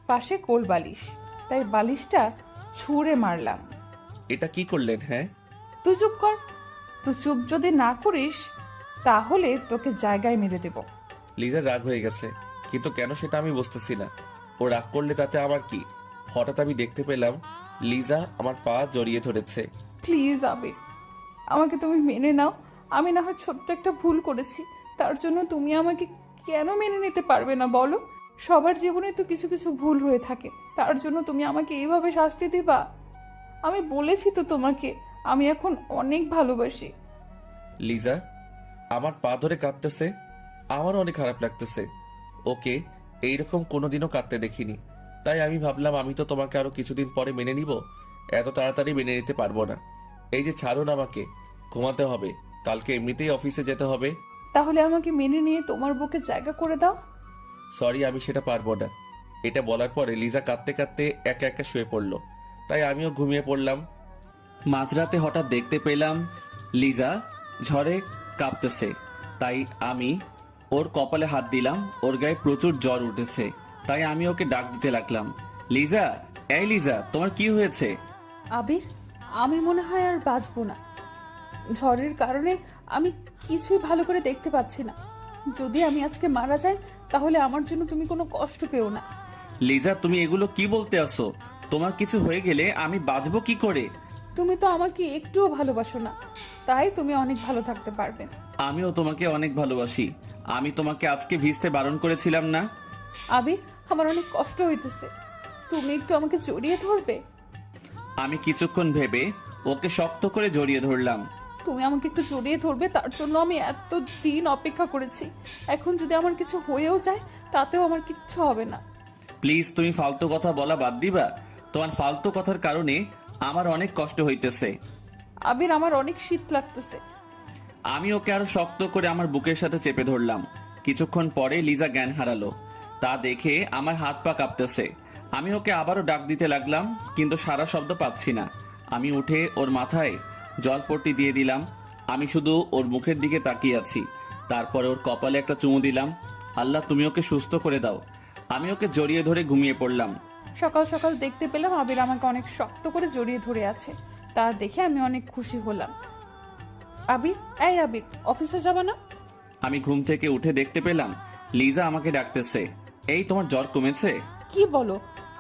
পাশে কোল বালিশ, তাই বালিশটা ছুঁড়ে মারলাম। এটা কি করলেন? হ্যাঁ, তুই চুপ কর। তুই চুপ যদি না করিস তাহলে তোকে জায়গায় মেরে দেব। লিজার রাগ হয়ে গেছে, কিন্তু কেন সেটা আমি বুঝতেছি না। ও রাগ করলে তাতে আমার কি? হঠাৎ আমি দেখতে পেলাম লিজা আমার পা জড়িয়ে ধরেছে। প্লিজ আবির, আমাকে তুমি মেনে নাও। আমি না হয় ছোট্ট একটা ভুল করেছি, তার জন্য তুমি আমাকে কেন মেনে নিতে পারবে না বলো? সবার জীবনে তো কিছু কিছু ভুল হয়ে থাকে, তার জন্য তুমি আমাকে এইভাবে শাস্তি দিবা? আমি বলেছি তো তোমাকে আমি এখন অনেক ভালোবাসি। লিজা আমার পা ধরে কাঁদতেছে, আমারও অনেক খারাপ লাগতেছে। ওকে এইরকম কোনোদিনও কাঁদতে দেখিনি, তাই আমি ভাবলাম আমি তো তোমাকে আরো কিছুদিন পরে মেনে নিব, এত তাড়াতাড়ি মেনে নিতে পারবো না। এই যে ছাড়ুন, আমাকে ঘুমাতে হবে, কালকে এমনিতেই অফিসে যেতে হবে। তাহলে আমাকে মেনে নিয়ে তোমার বুকে জায়গা করে দাও। সরি, আমি সেটা পারবো না। এটা বলার পরে লিজা কাঁদতে কাঁদতে একা একা শুয়ে পড়লো, তাই আমিও ঘুমিয়ে পড়লাম। মাঝরাতে হঠাৎ দেখতে পেলাম লিজা ঝড়ে কাঁপতেছে, তাই আমি ওর কপালে হাত দিলাম। ওর গায়ে প্রচুর জ্বর উঠেছে, তাই আমি ওকে ডাক দিতে লাগলাম, লিজা, এই লিজা, তোমার কি হয়েছে? আবির, আমি মনে হয় আর বাঁচবো না। ঝড়ের কারণে আমি কিছুই ভালো করে দেখতে পাচ্ছি না। যদি আমি আজকে মারা যাই তাহলে আমার জন্য তুমি কোনো কষ্ট পেও না। লিজা, তুমি এগুলো কি বলতে আসো? তোমার কিছু হয়ে গেলে আমি বাঁচবো কি করে? তুমি তো আমাকে একটুও ভালোবাসো না, তাই তুমি অনেক ভালো থাকতে পারবে। আমিও তোমাকে অনেক ভালোবাসি। আমি তোমাকে আজকে ভিজতে বারণ করেছিলাম না? আবির, আমার অনেক কষ্ট হইতেছে, তুমি একটু আমাকে জড়িয়ে ধরবে? আমি কিছুক্ষণ ভেবে ওকে শক্ত করে জড়িয়ে ধরলাম। তুমি আমাকে একটু জড়িয়ে ধরবে, তার জন্য আমি এত দিন অপেক্ষা করেছি। এখন যদি আমার কিছু হয়েও যায় তাতেও আমার কিচ্ছু হবে না। প্লিজ, তুমি ফালতু কথা বলা বাদ দিবা? তোমার ফালতু কথার কারণে আমার অনেক কষ্ট হইতেছে। আবির, আমার অনেক শীত লাগতেছে। আমি ওকে আরো শক্ত করে আমার বুকের সাথে চেপে ধরলাম। কিছুক্ষণ পরে লিজা জ্ঞান হারালো, তা দেখে আমার হাত পা কাঁপতেছে। আমি ওকে আবারও ডাক দিতে লাগলাম, কিন্তু সারা শব্দ পাচ্ছি না। আমি উঠে ওর মাথায় জলপট্টি দিয়ে দিলাম। আমি শুধু ওর মুখের দিকে তাকিয়ে আছি। তারপরে ওর কপালে একটা চুমু দিলাম। আল্লাহ, তুমি ওকে সুস্থ করে দাও। আমি ওকে জড়িয়ে ধরে ঘুমিয়ে পড়লাম। সকাল সকাল দেখতে পেলাম আবির আমাকে অনেক শক্ত করে জড়িয়ে ধরে আছে, তা দেখে আমি অনেক খুশি হলাম। আবির, এই আবির, অফিসে যাবে না? আমি ঘুম থেকে উঠে দেখতে পেলাম লিজা আমাকে ডাকতেছে। এই, তোমার জ্বর কমেছে? কি বলো?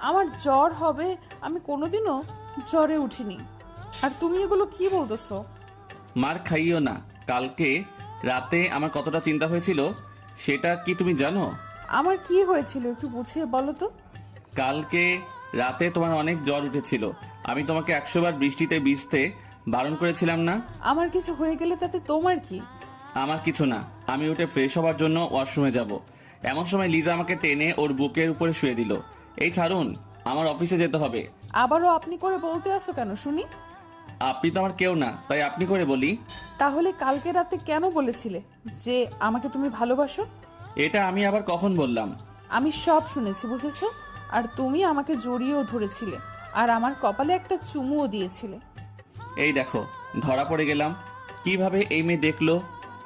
আমার জ্বর হবে? আমি কোনোদিনও জ্বরে উঠিনি। আর তুমি এগুলো কি বলতেছো? মার খাইও না। কালকে রাতে আমার কতটা চিন্তা হয়েছিল সেটা কি তুমি জানো? আমার কি হয়েছিল একটু বুঝিয়ে বলো তো। কালকে রাতে তোমার অনেক জ্বর উঠেছিল। আমি তোমাকে 100 বার বৃষ্টিতে ভিজতে বারণ করেছিলাম না? আমার কিছু হয়ে গেলে তাতে তোমার কি? আমার কিছু না। আমি উঠে ফ্রেশ হওয়ার জন্য ওয়াশরুমে যাব, এমন সময় লিজা আমাকে টেনে ওর বুকের উপরে শুয়ে দিল। এই ছাড়ুন, আমার অফিসে যেতে হবে। আবারও আপনি করে বলতে আসো কেন শুনি? আপনি তো আমার কেউ না, তাই আপনি করে বলি। তাহলে কালকে রাতে কেন বলেছিলে যে আমাকে তুমি ভালোবাসো? এটা আমি আবার কখন বললাম? আমি সব শুনেছি, বুঝেছো? আর তুমি আমাকে জড়িয়েও ধরেছিলে, আর আমার কপালে একটা চুমুও দিয়েছিলে। এই দেখো, ধরা পড়ে গেলাম। কিভাবে এই মেয়ে দেখলো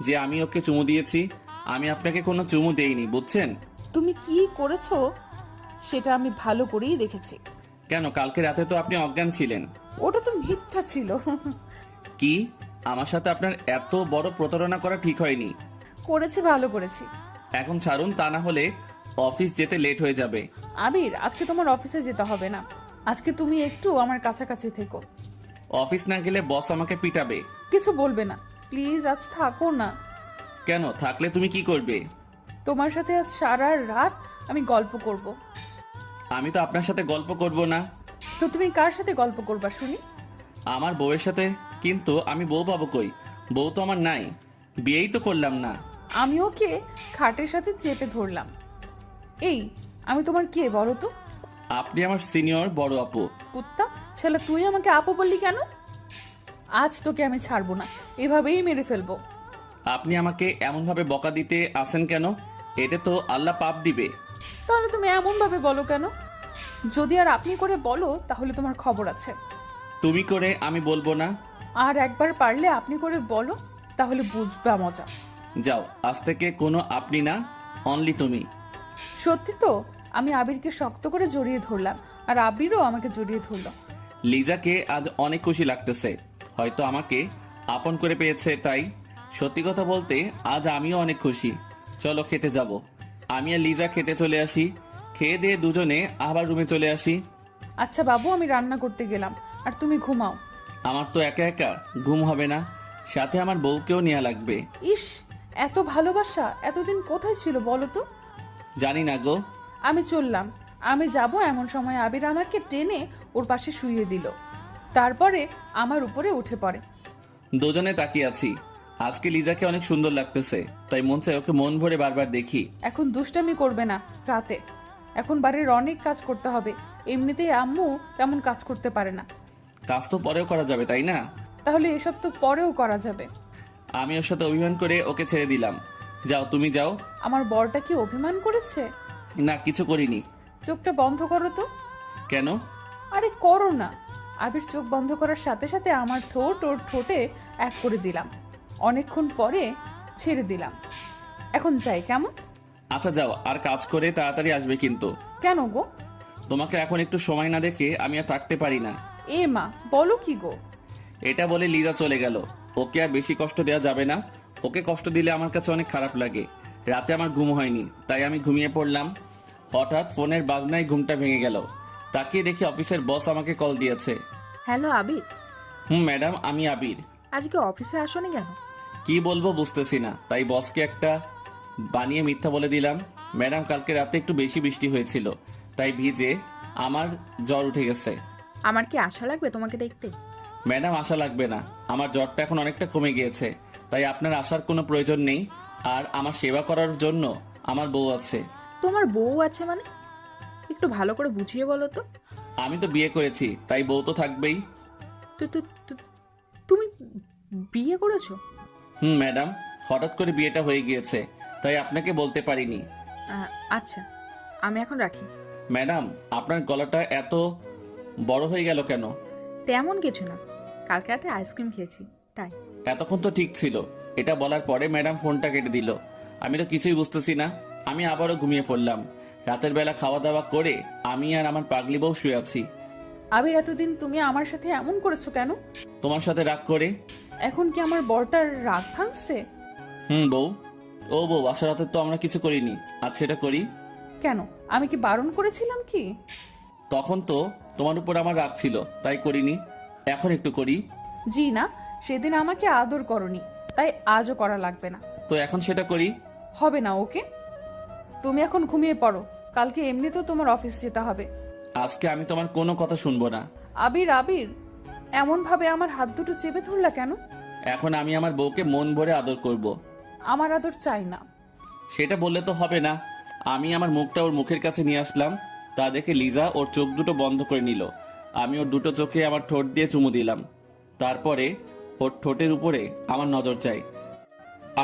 যে আমি ওকে চুমু দিয়েছি? আমি আপনাকে কোনো চুমু দেইনি, বুঝছেন? তুমি কি করেছো সেটা আমি ভালো করেই দেখেছি। কেন, কালকে রাতে তো আপনি অজ্ঞান ছিলেন। ওটা তো মিথ্যা ছিল। কি? আমার সাথে আপনার এত বড় প্রতারণা করা ঠিক হয়নি। করেছি, ভালো করেছি। এখন ছাড়ুন, তা না হলে অফিস যেতে লেট হয়ে যাবে। আবির, আজকে তোমার অফিসে যেতে হবে না। আজকে তুমি একটু আমার কাছাকাছি থেকো। অফিস না গেলে বস আমাকে পিটাবে। কিছু বলবে না, প্লিজ আজ থাকো না। কেন, থাকলে তুমি কি করবে? তোমার সাথে আজ সারা রাত আমি গল্প করব। আমি তো আপনার সাথে গল্প করব না। তো তুমি কার সাথে গল্প করবা শুনি? আমার বউয়ের সাথে। কিন্তু আমি বউ পাবো কই? বউ তো আমার নাই, বিয়েই তো করলাম না। আমি ওকে খাটের সাথে চেপে ধরলাম। এই, আমি তোমার কে বলো তো? আপনি আমার সিনিয়র বড় আপু। কুত্তা শালা, তুই আমাকে আপু বললি কেন? আজ তোকে আমি ছাড়বো না, এভাবেই মেরে ফেলবো। আপনি আমাকে এমন ভাবে বকা দিতে আসেন কেন? এতে তো আল্লাহ পাপ দিবে। তাহলে তুমি এমন ভাবে বলো কেন? যদি আর আপনি করে বলো তাহলে তোমার খবর আছে। তুমি করে আমি বলবো না। আর একবার পারলে আপনি করে বলো, তাহলে বুঝবা মজা। যাও, আজ থেকে কোনো আপনি না, অনলি তুমি। সত্যি তো? আমি আবিরকে শক্ত করে জড়িয়ে ধরলাম, আর আবিরও আমাকে জড়িয়ে ধরলো। লিজাকে আজ অনেক খুশি লাগতেছে, হয়তো আমাকে আপন করে পেয়েছে তাই। সত্যি কথা বলতে আজ আমিও অনেক খুশি। চলো খেতে যাব। আমি আর লিজা খেতে চলে আসি, খেয়ে দিয়ে দুজনে আবার রুমে চলে আসি। আচ্ছা বাবু, আমি রান্না করতে গেলাম, আর তুমি ঘুমাও। আমার তো একা একা ঘুম হবে না, সাথে আমার বউকেও নেওয়া লাগবে। ইস, এত ভালোবাসা এতদিন কোথায় ছিল বলো তো? জানি না গো। আমি চললাম। আমি যাব এমন সময় আবির আমাকে টেনে ওর পাশে শুইয়ে দিল, তারপরে আমার উপরে উঠে পড়ে। দুজনে তাকিয়ে আছি। আজকে লিজাকে অনেক সুন্দর লাগতেছে, তাই মন চায় ওকে মন ভরে বারবার দেখি। এখন দুষ্টামি করবে না রাতে, এখন বাড়ির অনেক কাজ করতে হবে। এমনিতেই আম্মু তেমন কাজ করতে পারে না। কাজ তো পরেও করা যাবে, তাই না? তাহলে এসব তো পরেও করা যাবে। আমি ওর সাথে অভিমান করে ওকে ছেড়ে দিলাম। যাও, তুমি যাও। আমার বরটা কি অভিমান করেছে? না, কিছু করিনি। চোখটা বন্ধ করো তো। কেন? আরে করো না। আবির চোখ বন্ধ করার সাথে সাথে আমার ঠোঁট ওর ঠোঁটে এক করে দিলাম। অনেকক্ষণ পরে ছেড়ে দিলাম। এখন যাই কেমন? আচ্ছা যাও, আর কাজ করে তাড়াতাড়ি আসবে কিন্তু। কেন গো? তোমাকে এখন একটু সময় না দেখে আমি আর থাকতে পারি না। এ মা, বলো কি গো? এটা বলে লিজা চলে গেল। ওকে আর বেশি কষ্ট দেওয়া যাবে না। ওকে কষ্ট দিলে আমার কাছে অনেক খারাপ লাগে। রাতে আমার ঘুম হয়নি, তাই আমি ঘুমিয়ে পড়লাম। হঠাৎ ফোনের বাজনায় ঘুমটা ভেঙে গেল। তাকিয়ে দেখি অফিসের বস আমাকে কল দিয়েছে। হ্যালো আবির, ম্যাডাম, আমি আবির। আজকে অফিসে আসোনি কেন? কি বলবো বুঝতেছি না, তাই বসকে একটা বানিয়ে মিথ্যা বলে দিলাম। ম্যাডাম, কালকে রাতে একটু বেশি বৃষ্টি হয়েছিল, তাই ভিজে আমার জ্বর উঠে গেছে। আমার কি আশা লাগবে তোমাকে দেখতে? ম্যাডাম, আশা লাগবে না, আমার জ্বরটা এখন অনেকটা কমে গিয়েছে, তাই আপনার আসার কোনো প্রয়োজন নেই। আর আমার সেবা করার জন্য আমার বউ আছে। তোমার বউ আছে মানে? একটু ভালো করে বুঝিয়ে বলো তো। আমি তো বিয়ে করেছি, তাই বউ তো থাকবেই। তুমি বিয়ে করেছো? ম্যাডাম, হঠাৎ করে বিয়েটা হয়ে গিয়েছে, তাই আপনাকে বলতে পারিনি। আচ্ছা, আমি এখন রাখি। ম্যাডাম, আপনার গলাটা এত বড় হয়ে গেল কেন? তেমন কিছু না, কালকে রাতে আইসক্রিম খেয়েছি তাই। এতক্ষণ তো ঠিক ছিল। এটা বলার পরে ম্যাডাম ফোনটা কেটে দিল। আমি তো কিছুই বুঝতেছি না। আমি আবারও ঘুমিয়ে পড়লাম। রাতের বেলা খাওয়া দাওয়া করে আমি আর আমার পাগলি বউ শুয়ে আছি। আবির, এতদিন তুমি আমার সাথে এমন করেছো কেন? তোমার সাথে রাগ করে। এখন কি আমার বরটার রাগ ভাঙছে? বউ। ও বউ, আসার রাতে তো আমরা কিছু করিনি, আজ সেটা করি। কেন, আমি কি বারণ করেছিলাম কি? তখন তো তোমার উপর আমার রাগ ছিল, তাই করিনি। এখন একটু করি। জি না, সেদিন আমাকে আদর করনি, তাই আজও করা লাগবে না। তো এখন সেটা করি। হবে না, ওকে? তুমি এখন ঘুমিয়ে পড়ো, কালকে এমনিতেও তোমার অফিস যেতে হবে। আজকে আমি তোমার কোনো কথা শুনবো না। আবির, আবির, এমন ভাবে আমার হাত দুটো চেপে ধরলা কেন? এখন আমি আমার বউকে মন ভরে আদর করব। আমার আদর চাই না। সেটা বললে তো হবে না। আমি আমার মুখটা ওর মুখের কাছে নিয়ে আসলাম, তা দেখে লিজা ওর চোখ দুটো বন্ধ করে নিল। আমি ওর দুটো চোখে আমার ঠোঁট দিয়ে চুমু দিলাম। তারপরে ওর ঠোঁটের উপরে আমার নজর যায়।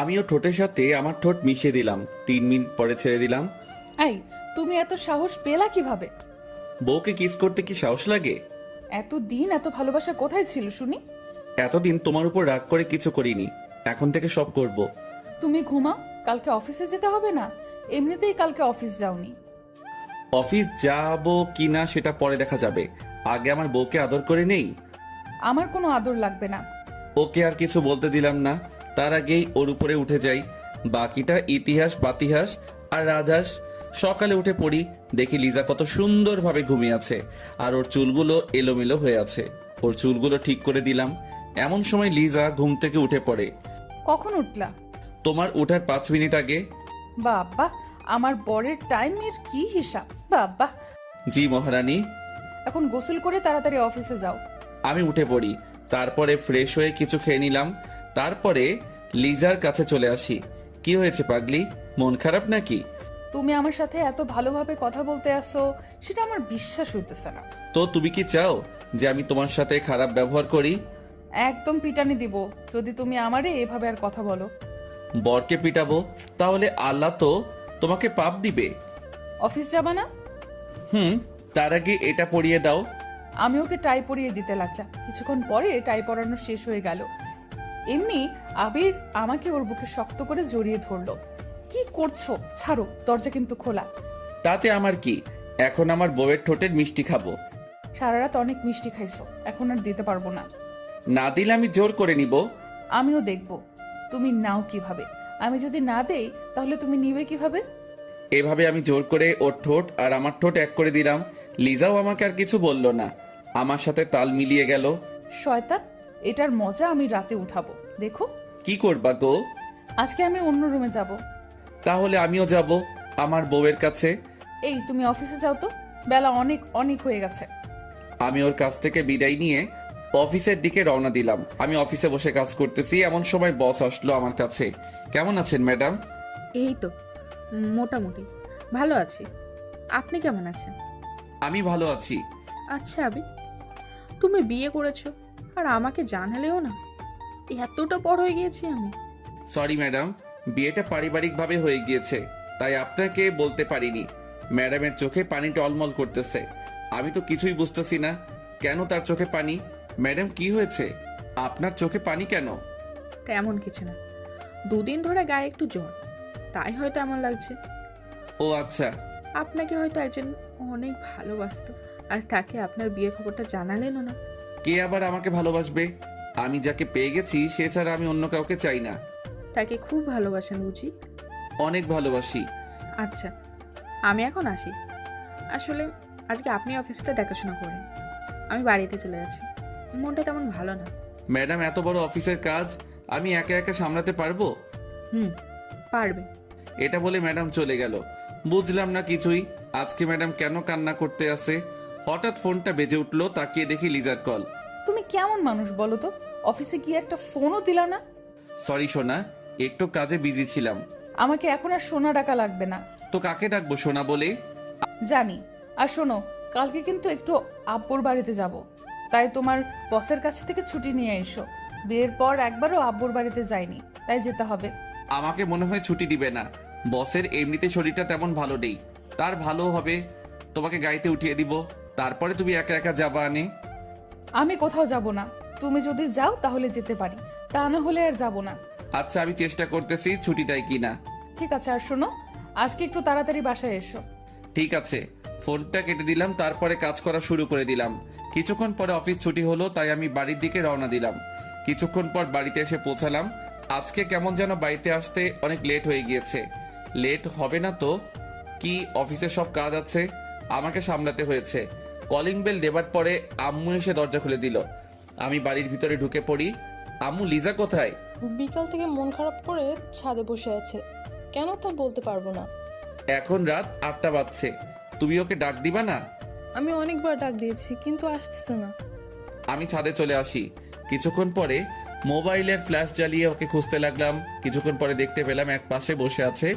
আমি ওর ঠোঁটের সাথে আমার ঠোঁট মিশিয়ে দিলাম। 3 মিনিট পরে ছেড়ে দিলাম। এই, তুমি এত সাহস পেলা কিভাবে? বউকে কিস করতে কি সাহস লাগে? এতদিন এত ভালোবাসা কোথায় ছিল শুনি? এতদিন তোমার উপর রাগ করে কিছু করিনি, এখন থেকে সব করব। তুমি ঘুমাও, কালকে অফিসে যেতে হবে না। এমনিতেই কালকে অফিস যাওনি। অফিস যাবো কিনা সেটা পরে দেখা যাবে, আগে আমার বউকে আদর করে নেই। আমার কোনো আদর লাগবে না। ওকে আর কিছু বলতে দিলাম না, তার আগেই ওর উপরে উঠে যাই। বাকিটা ইতিহাস পাতিহাস আর রাজহাঁস। সকালে উঠে পড়ি, দেখি লিজা কত সুন্দরভাবে ঘুমিয়ে আছে আর ওর চুলগুলো এলোমেলো হয়ে আছে। ওর চুলগুলো ঠিক করে দিলাম। এমন সময় লিজা ঘুম থেকে উঠে পড়ে। কখন উঠলা? তোমার ওঠার 5 মিনিট আগে। বাবা, আমার বরের টাইমের কি হিসাব! বাবা, জি মহারানী। এখন গোসল করে তাড়াতাড়ি অফিসে যাও। আমি উঠে পড়ি, তারপরে ফ্রেশ হয়ে কিছু খেয়ে নিলাম। তারপরে লিজার কাছে চলে আসি। কি হয়েছে পাগলি, মন খারাপ নাকি? তুমি আমার সাথে এত ভালোভাবে কথা বলতে আসো, সেটা আমার বিশ্বাস হইতেছে না। তো তুমি কি চাও যে আমি তোমার সাথে খারাপ ব্যবহার করি? একদম পিটানি দিব যদি তুমি আমারে এভাবে আর কথা বলো। বরকে পিটাবো? তাহলে আল্লাহ তো তোমাকে পাপ দিবে। অফিস যাবা না? তার আগে এটা পরিয়ে দাও। আমি ওকে টাই পরিয়ে দিতে লাগলাম। কিছুক্ষণ পরে টাই পরানো শেষ হয়ে গেল। এমনি আবির আমাকে ওর বুকে শক্ত করে জড়িয়ে ধরলো। কি করছো? ছাড়ো, দরজা কিন্তু খোলা। তাতে আমার কি, এখন আমার বউয়ের ঠোঁটের মিষ্টি খাবো। সারা রাত অনেক মিষ্টি খাইছো, এখন আর দিতে পারবো না। না দিলে আমি জোর করে নিব। আমিও দেখব তুমি নাও কিভাবে। আমি যদি না দেই তাহলে তুমি নিবে কিভাবে? এভাবে আমি জোর করে ওর ঠোঁট আর আমার ঠোঁট এক করে দিলাম। লিজাও আমাকে আর কিছু বলল না, আমার সাথে তাল মিলিয়ে গেল। শয়তান, এটার মজা আমি রাতে উঠাবো, দেখো। কি করবা গো? আজকে আমি অন্য রুমে যাব। তাহলে আমিও যাব আমার বউয়ের কাছে। এই তুমি অফিসে যাও তো, বেলা অনেক অনেক হয়ে গেছে। আমি ওর কাছ থেকে বিদায় নিয়ে অফিসের দিকে রওনা দিলাম। আমি অফিসে বসে কাজ করতেছি, এমন সময় বস আসলো আমার কাছে। কেমন আছেন ম্যাডাম? এই তো মোটামুটি ভালো আছি। আপনি কেমন আছেন? আমি ভালো আছি। আচ্ছা আবি, তুমি বিয়ে করেছো আর আমাকে জানালেও না? এতটা বড় হয়ে গিয়েছি আমি। সরি ম্যাডাম, বিয়েটা পারিবারিকভাবে হয়ে গিয়েছে, তাই আপনাকে বলতে পারিনি। ম্যাডামের চোখে পানি টলমল করতেছে। আমি তো কিছুই বুঝতেছি না কেন তার চোখে পানি। ম্যাডাম কি হয়েছে, আপনার চোখে পানি কেন? তেমন কিছু না, 2 দিন ধরে গায়ে একটু জ্বর, তাই হয়তো এমন লাগছে। ও আচ্ছা। আপনাকে হয়তো একজন অনেক ভালোবাসতো, আর তাকে আপনার বিয়ের খবরটা জানালেনও না। কে আবার আমাকে ভালোবাসবে? আমি যাকে পেয়ে গেছি সে ছাড়া আমি অন্য কাউকে চাই না। তাকে খুব ভালোবাসেন বুঝি? অনেক ভালোবাসি। আচ্ছা, আমি এখন আসি। আসলে আজকে আপনি অফিসটা দেখাশোনা করেন, আমি বাড়িতে চলে যাচ্ছি। মনটা তেমন ভালো না। ম্যাডাম, এত বড় অফিসের কাজ আমি একা একা সামলাতে পারবো? পারবে। এটা বলে ম্যাডাম চলে গেল। বুঝলাম না কিছুই, আজকে ম্যাডাম কেন কান্না করতে আসে। হঠাৎ ফোনটা বেজে উঠলো, তাকিয়ে দেখি লিজার কল। তুমি কেমন মানুষ বলো তো, অফিসে গিয়ে একটা ফোনও দিলা না? সরি সোনা, একটু কাজে বিজি ছিলাম। আমাকে এখন আর সোনা ডাকা লাগবে না। তো কাকে ডাকবো সোনা বলে? জানি। আর শোনো, কালকে কিন্তু একটু আব্বুর বাড়িতে যাব, তাই তোমার বসের কাছ থেকে ছুটি নিয়ে এসো। বিয়ের পর একবারও আব্বুর বাড়িতে যাইনি, তাই যেতে হবে। আমাকে মনে হয় ছুটি দিবে না। বসের এমনিতে শরীরটা তেমন ভালো নেই, তার ভালো হবে তোমাকে গাড়িতে উঠিয়ে দিব, তারপরে তুমি একা একা যাবা আনে। আমি কোথাও যাব না, তুমি যদি যাও তাহলে যেতে পারি, তা না হলে আর যাব না। আচ্ছা, আমি চেষ্টা করতেছি ছুটি দেয় কিনা। ঠিক আছে, আর শোনো, আজকে একটু তাড়াতাড়ি বাসায় এসো। ঠিক আছে। ফোনটা কেটে দিলাম, তারপরে কাজ করা শুরু করে দিলাম। কিছুক্ষণ পরে অফিস ছুটি হলো, তাই আমি বাড়ির দিকে রওনা দিলাম। কিছুক্ষণ পর বাড়িতে এসে পৌঁছালাম। আজকে কেমন যেন বাড়িতে আসতে অনেক লেট হয়ে গিয়েছে। লেট হবে না তো কি, অফিসে সব কাজ আছে, আমাকে সামলাতে হয়েছে। কলিং বেল দেবার পরে আম্মু এসে দরজা খুলে দিল। আমি বাড়ির ভিতরে ঢুকে পড়ি। আম্মু, লিজা কোথায়? বিকাল থেকে মন খারাপ করে ছাদে বসে আছে, কেন তা বলতে পারবো না। এখন রাত 8টা বাজছে, তুমি ওকে ডাক দিবা না? আমি অনেকবার ডাক দিয়েছি কিন্তু আসতেছে না। আমি ছাদে চলে আসি। কিছুক্ষণ পরে মোবাইলের ফ্ল্যাশ জ্বালিয়ে ওকে খুঁজতে লাগলাম। কিছুক্ষণ পরে দেখতে পেলাম এক পাশে বসে আছে।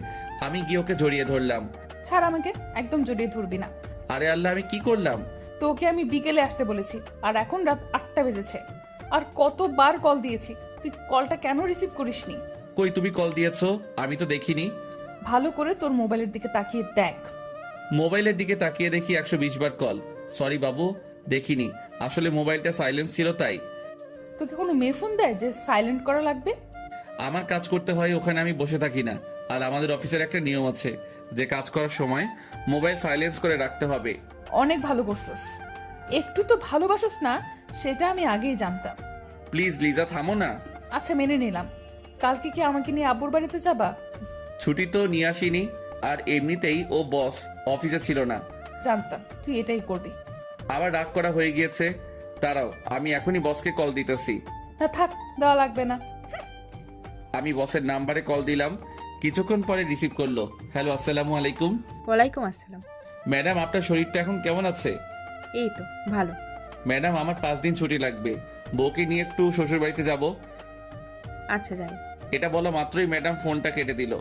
আমি গিয়ে ওকে জড়িয়ে ধরলাম। ছাড় আমাকে, একদম জড়িয়ে ধরবি না। আরে আল্লাহ, আমি কি করলাম? তোকে আমি বিকেলে আসতে বলেছি, আর এখন রাত 8টা বেজেছে। আর কতবার কল দিয়েছি, তুই কলটা কেন রিসিভ করিসনি? কই, তুমি কল দিয়েছো? আমি তো দেখিনি। ভালো করে তোর মোবাইলের দিকে তাকিয়ে দেখ। মোবাইলের দিকে তাকিয়ে দেখি 120 বার কল। সরি বাবু, দেখিনি, আসলে মোবাইলটা সাইলেন্স ছিল তাই। তোকে কোনো মেয়ে ফোন দেয় যে সাইলেন্ট করা লাগবে? আমার কাজ করতে হয়, ওখানে আমি বসে থাকি না। আর আমাদের অফিসের একটা নিয়ম আছে যে কাজ করার সময় মোবাইল সাইলেন্স করে রাখতে হবে। অনেক ভালো করছস। একটু তো ভালোবাসস না, সেটা আমি আগেই জানতাম। প্লিজ লিজা থামো না। আচ্ছা মেনে নিলাম। কালকে কি আমাকে নিয়ে আব্বুর বাড়িতে যাবা? ছুটি তো নিয়ে আসিনি, আর এমনিতেই ও বস অফিসে ছিল না। জানতাম তুই এটাই করবি। আবার রাগ করা হয়ে গিয়েছে। দাঁড়াও, আমি এখনই বসকে কল দিতেছি। না থাক, দেওয়া লাগবে না। আমি বসের নাম্বারে কল দিলাম, কিছুক্ষণ পরে রিসিভ করলো। হ্যালো, আসসালামু আলাইকুম। ওয়ালাইকুম আসসালাম। ম্যাডাম, আপনার শরীরটা এখন কেমন আছে? এই তো ভালো। ম্যাডাম, আমার 5 দিন ছুটি লাগবে, বউকে নিয়ে একটু শ্বশুর বাড়িতে যাব। আচ্ছা যাই। এটা বলা মাত্রই ম্যাডাম ফোনটা কেটে দিল।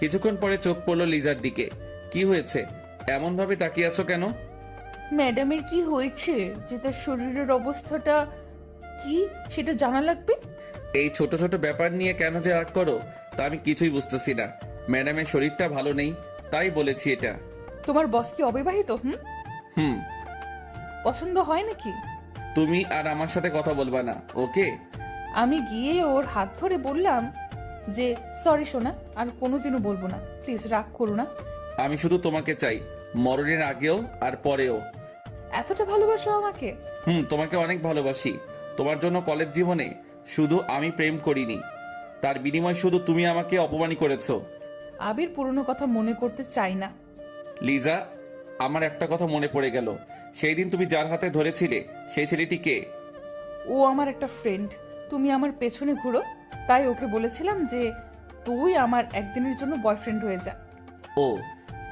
কিছুক্ষণ পরে চোখ পড়লো লিজার দিকে। কি হয়েছে, এমন ভাবে তাকিয়ে আছো কেন? ম্যাডামের কি হয়েছে, যে তার শরীরের অবস্থাটা কি সেটা জানা লাগবে। এই ছোট ছোট ব্যাপার নিয়ে কেন যে রাগ করো তা আমি কিছুই বুঝতেছি না। ম্যাডামের শরীরটা ভালো নেই, তাই বলেছি এটা। তোমার বস কি অবিবাহিত? হুম। পছন্দ হয় নাকি? তুমি আর আমার সাথে কথা বলবা না, ওকে? আমি গিয়ে ওর হাত ধরে বললাম যে সরি সোনা, আর কোনোদিনও বলবো না, প্লিজ রাগ করো না। আমি শুধু তোমাকে চাই, মরণের আগেও আর পরেও। এতটা ভালোবাসো আমাকে? তোমাকে অনেক ভালোবাসি। তোমার জন্য কলেজ জীবনে শুধু আমি প্রেম করিনি, তার বিনিময় শুধু তুমি আমাকে অপমানই করেছো। আবির পুরনো কথা মনে করতে চাই না। লিজা, আমার একটা কথা মনে পড়ে গেল। সেই দিন তুমি যার হাতে ধরেছিলে সেই ছেলেটি কে? ও আমার একটা ফ্রেন্ড। তুমি আমার পেছনে ঘুরো, তাই ওকে বলেছিলাম যে তুই আমার একদিনের জন্য বয়ফ্রেন্ড হয়ে যা। ও,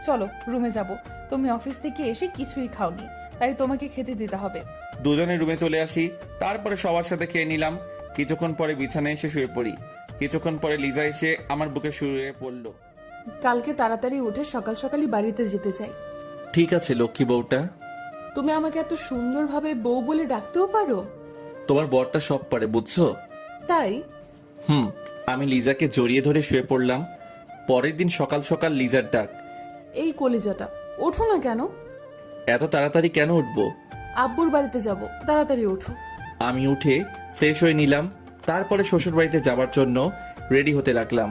চলো রুমে যাব। তুমি অফিস থেকে এসে কিছুই খাওনি, তাই তোমাকে খেতে দিতে হবে। দুজনে রুমে চলে আসি, তারপরে সবার সাথে খেয়ে নিলাম। কিছুক্ষণ পরে বিছানায় এসে শুয়ে পড়ি। কিছুক্ষণ পরে লিজা এসে আমার বুকে শুয়ে পড়লো। কালকে তাড়াতাড়ি উঠে সকাল সকালই বাড়িতে যেতে চাই। ঠিক আছে লক্ষ্মী বউটা। তুমি আমাকে এত সুন্দরভাবে বউ বলে ডাকতেও পারো? তোমার বরটা সব পারে, বুঝছো? তাই? আমি লিজাকে জড়িয়ে ধরে শুয়ে পড়লাম। পরের দিন সকাল সকাল লিজার ডাক। এই কলিজাটা, ওঠো না কেন? এত তাড়াতাড়ি কেন উঠবো? আব্বুর বাড়িতে যাব, তাড়াতাড়ি ওঠো। আমি উঠে ফ্রেশ হয়ে নিলাম, তারপরে শ্বশুর বাড়িতে যাবার জন্য রেডি হতে লাগলাম।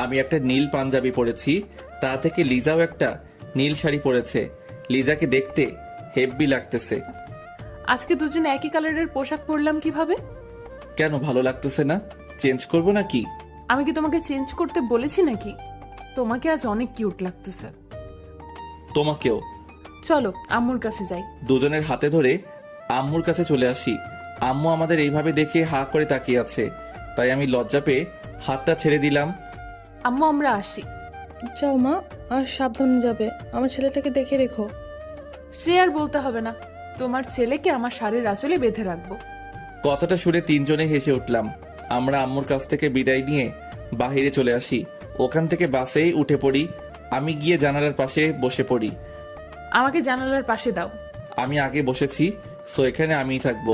আমি একটা নীল পাঞ্জাবি পরেছি, তা থেকে লিজাও একটা নীল শাড়ি পরেছে। লিজাকে দেখতে হেব্বি লাগতেছে। আজকে দুজনে একই কালারের পোশাক পরলাম কিভাবে? কেন, ভালো লাগতেছে না? চেঞ্জ করবো নাকি? আমি কি তোমাকে চেঞ্জ করতে বলেছি নাকি? তোমাকে আজ অনেক কিউট লাগতেছে। তোমাকেও। চলো আম্মুর কাছে যাই। দুজনের হাতে ধরে আম্মুর কাছে চলে আসি। আম্মু আমাদের এইভাবে দেখে হা করে তাকিয়ে আছে, তাই আমি লজ্জা পেয়ে হাতটা ছেড়ে দিলাম। আম্মু আমরা আসি। যাও মা, আর সাবধানে যাবে, আমার ছেলেটাকে দেখে রেখো। সে আর বলতে হবে না, তোমার ছেলেকে আমার শাড়ির আঁচলে বেঁধে রাখবো। কথাটা শুনে তিনজনে হেসে উঠলাম। আমরা আম্মুর কাছ থেকে বিদায় নিয়ে বাহিরে চলে আসি। ওখান থেকে বাসেই উঠে পড়ি। আমি গিয়ে জানালার পাশে বসে পড়ি। আমাকে জানালার পাশে দাও। আমি আগে বসেছি, সো এখানে আমিই থাকবো।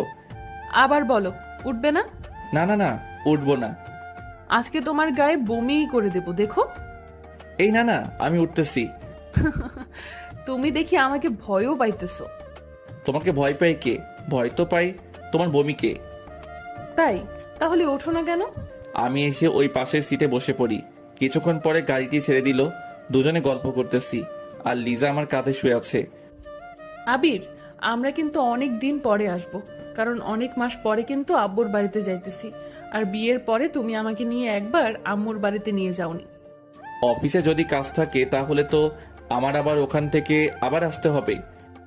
আবার বলো, উঠবে না? না না না, উঠবো না। আজকে তোমার গায়ে বমিই করে দেব, দেখো। এই না না, আমি উঠতেছি। তুমি দেখি আমাকে ভয়ও পাইতেছো। তোমাকে ভয় পাই কে? ভয় তো পাই তোমার বমিকে। তাই? তাহলে ওঠো না কেন? আমি এসে ওই পাশের সিটে বসে পড়ি। কিছুক্ষণ পরে গাড়িটি ছেড়ে দিল। দুজনে গল্প করতেছি, আর লিজা আমার কাঁধে শুয়ে আছে। আবির, আমরা কিন্তু অনেক দিন পরে আসব, কারণ অনেক মাস পরে কিন্তু আব্বুর বাড়িতে যাইতেছি। আর বিয়ের পরে তুমি আমাকে নিয়ে একবার আম্মুর বাড়িতে নিয়ে যাওনি। অফিসে যদি কাজ থাকে তাহলে তো আমার আবার ওখান থেকে আবার আসতে হবে।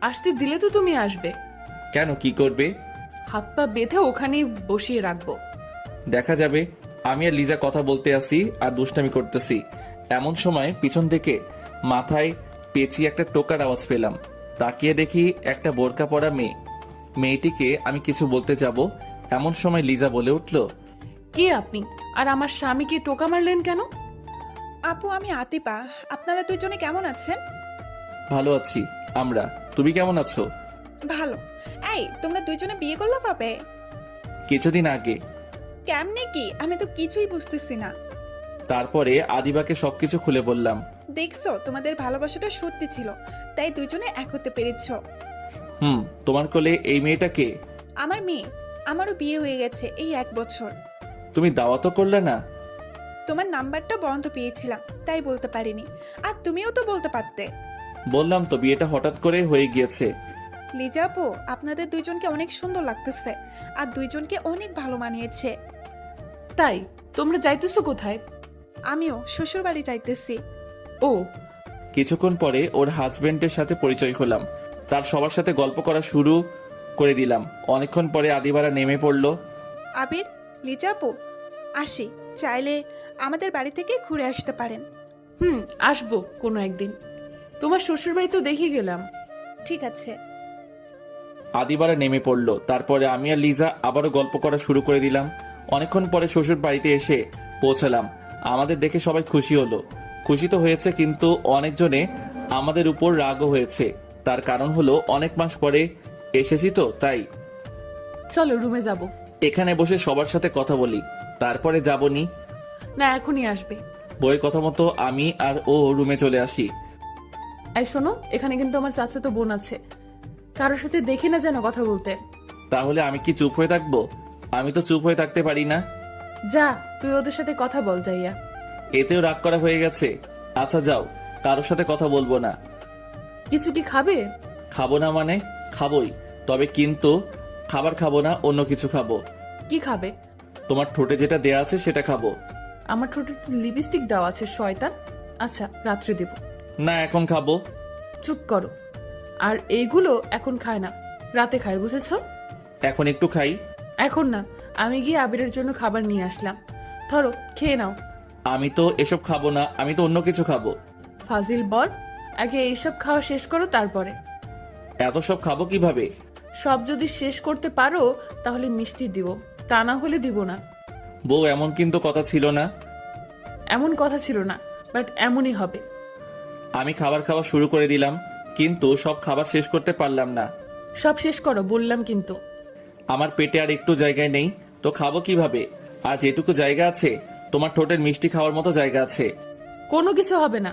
আসতে দিলে তো তুমি আসবে। কেন, কি করবে? হাত পা বেঁধে ওখানেই বসিয়ে রাখবো। দেখা যাবে। আমি আর লিজা কথা বলতে আসি আর দুষ্টামি করতেছি। এমন সময় পিছন থেকে মাথায় পেঁচিয়ে একটা টোকার আওয়াজ পেলাম। তাকিয়ে দেখি একটা বোরকা পরা মেয়ে। মেয়েটিকে আমি কিছু বলতে যাব, এমন সময় লিজা বলে উঠল, কে আপনি? আর আমার স্বামীকে টোকা মারলেন কেন? আপু, আমি আতিপা। আপনারা দুজনে কেমন আছেন? ভালো আছি আমরা, তুমি কেমন আছো? ভালো। এই, তোমরা দুইজনে বিয়ে করলো কবে? কিছুদিন আগে। কেমনে কি? আমি তো কিছুই বুঝতেছি না। তারপরে আদিবাকে সবকিছু খুলে বললাম। দেখছো, তোমাদের ভালোবাসাটা সত্যি ছিল, তাই দুইজনে এক হতে পেরেছ। তোমার কোলে এই মেয়েটাকে? আমার মেয়ে। আমারও বিয়ে হয়ে গেছে এই 1 বছর। তুমি দাওয়াতও করলে না? তোমার নাম্বারটা বন্ধ পেয়েছিলাম, তাই বলতে পারিনি। আর তুমিও তো বলতে পারতে। বললাম তো বিয়েটা হঠাৎ করে হয়ে গিয়েছে। লিজা আপু, আপনাদের দুইজনকে অনেক সুন্দর লাগতেছে, আর দুইজনকে অনেক ভালো মানিয়েছে। তাই তোমরা যাইতেছো কোথায়? আমিও শ্বশুর বাড়ি যাইতেছি। ও, কিছুক্ষণ পরে ওর হাজবেন্ডের সাথে পরিচয় হলাম। তার সবার সাথে গল্প করা শুরু করে দিলাম। অনেকক্ষণ পরে আদিবারা নেমে পড়লো। আবির, লিজা আপু, আসি। চাইলে আমাদের বাড়ি থেকে ঘুরে আসতে পারেন। আসবো কোনো একদিন। তোমার শ্বশুর বাড়ি তো দেখে গেলাম। ঠিক আছে। আদিবারা নেমে পড়লো। তারপরে আমি আর লিজা আবারও গল্প করা শুরু করে দিলাম। অনেকক্ষণ পরে শ্বশুর বাড়িতে এসে পৌঁছালাম। আমাদের দেখে সবাই খুশি হলো। খুশি তো হয়েছে, কিন্তু অনেকজনে আমাদের উপর রাগও হয়েছে। তার কারণ হলো অনেক মাস পরে এসেছি তো, তাই। চলো রুমে যাব। এখানে বসে সবার সাথে কথা বলি, তারপরে যাবনি। না, এখনই আসবে। বইয়ের কথা মতো আমি আর ও রুমে চলে আসি। এই শোনো, এখানে কিন্তু আমার চাচাতো বোন আছে, কারোর সাথে দেখি না যেন কথা বলতে। তাহলে আমি কি চুপ হয়ে থাকবো? আমি তো চুপ হয়ে থাকতে পারি না। যা, তুই ওদের সাথে কথা বল যাইয়া। এতেও রাগ করা হয়ে গেছে। আচ্ছা যাও, কারোর সাথে কথা বলবো না। কিছু কি খাবে? খাবো না মানে খাবোই, তবে কিন্তু খাবার খাবো না, অন্য কিছু খাবো। কি খাবে? তোমার ঠোঁটে যেটা দেয়া আছে সেটা খাবো। আমার ঠোঁটে তো লিপস্টিক দেওয়া আছে শয়তান। আচ্ছা, রাত্রে দেব। না, এখন খাবো। চুপ করো। আর এইগুলো এখন খায় না, রাতে খায়, বুঝেছো? এখন একটু খাই। এখন না, আমি গিয়ে আবিরের জন্য খাবার নিয়ে আসলাম। ধরো, খেয়ে নাও। আমি তো এসব খাবো না, আমি তো অন্য কিছু খাবো। ফাজিল বল, আগে এইসব খাওয়া শেষ করো, তারপরে। এত সব খাবো কিভাবে? সব যদি শেষ করতে পারো তাহলে মিষ্টি দিব, তা না হলে দিব না। বউ, এমন কিন্তু কথা ছিল না। এমন কথা ছিল না, বাট এমনই হবে। আমি খাবার খাওয়া শুরু করে দিলাম, কিন্তু সব খাবার শেষ করতে পারলাম না। সব শেষ করো বললাম কিন্তু। আমার পেটে আর একটু জায়গায় নেই, তো খাবো কিভাবে? আর যেটুকু জায়গা আছে, তোমার ঠোঁটের মিষ্টি খাওয়ার মতো জায়গা আছে। কোনো কিছু হবে না।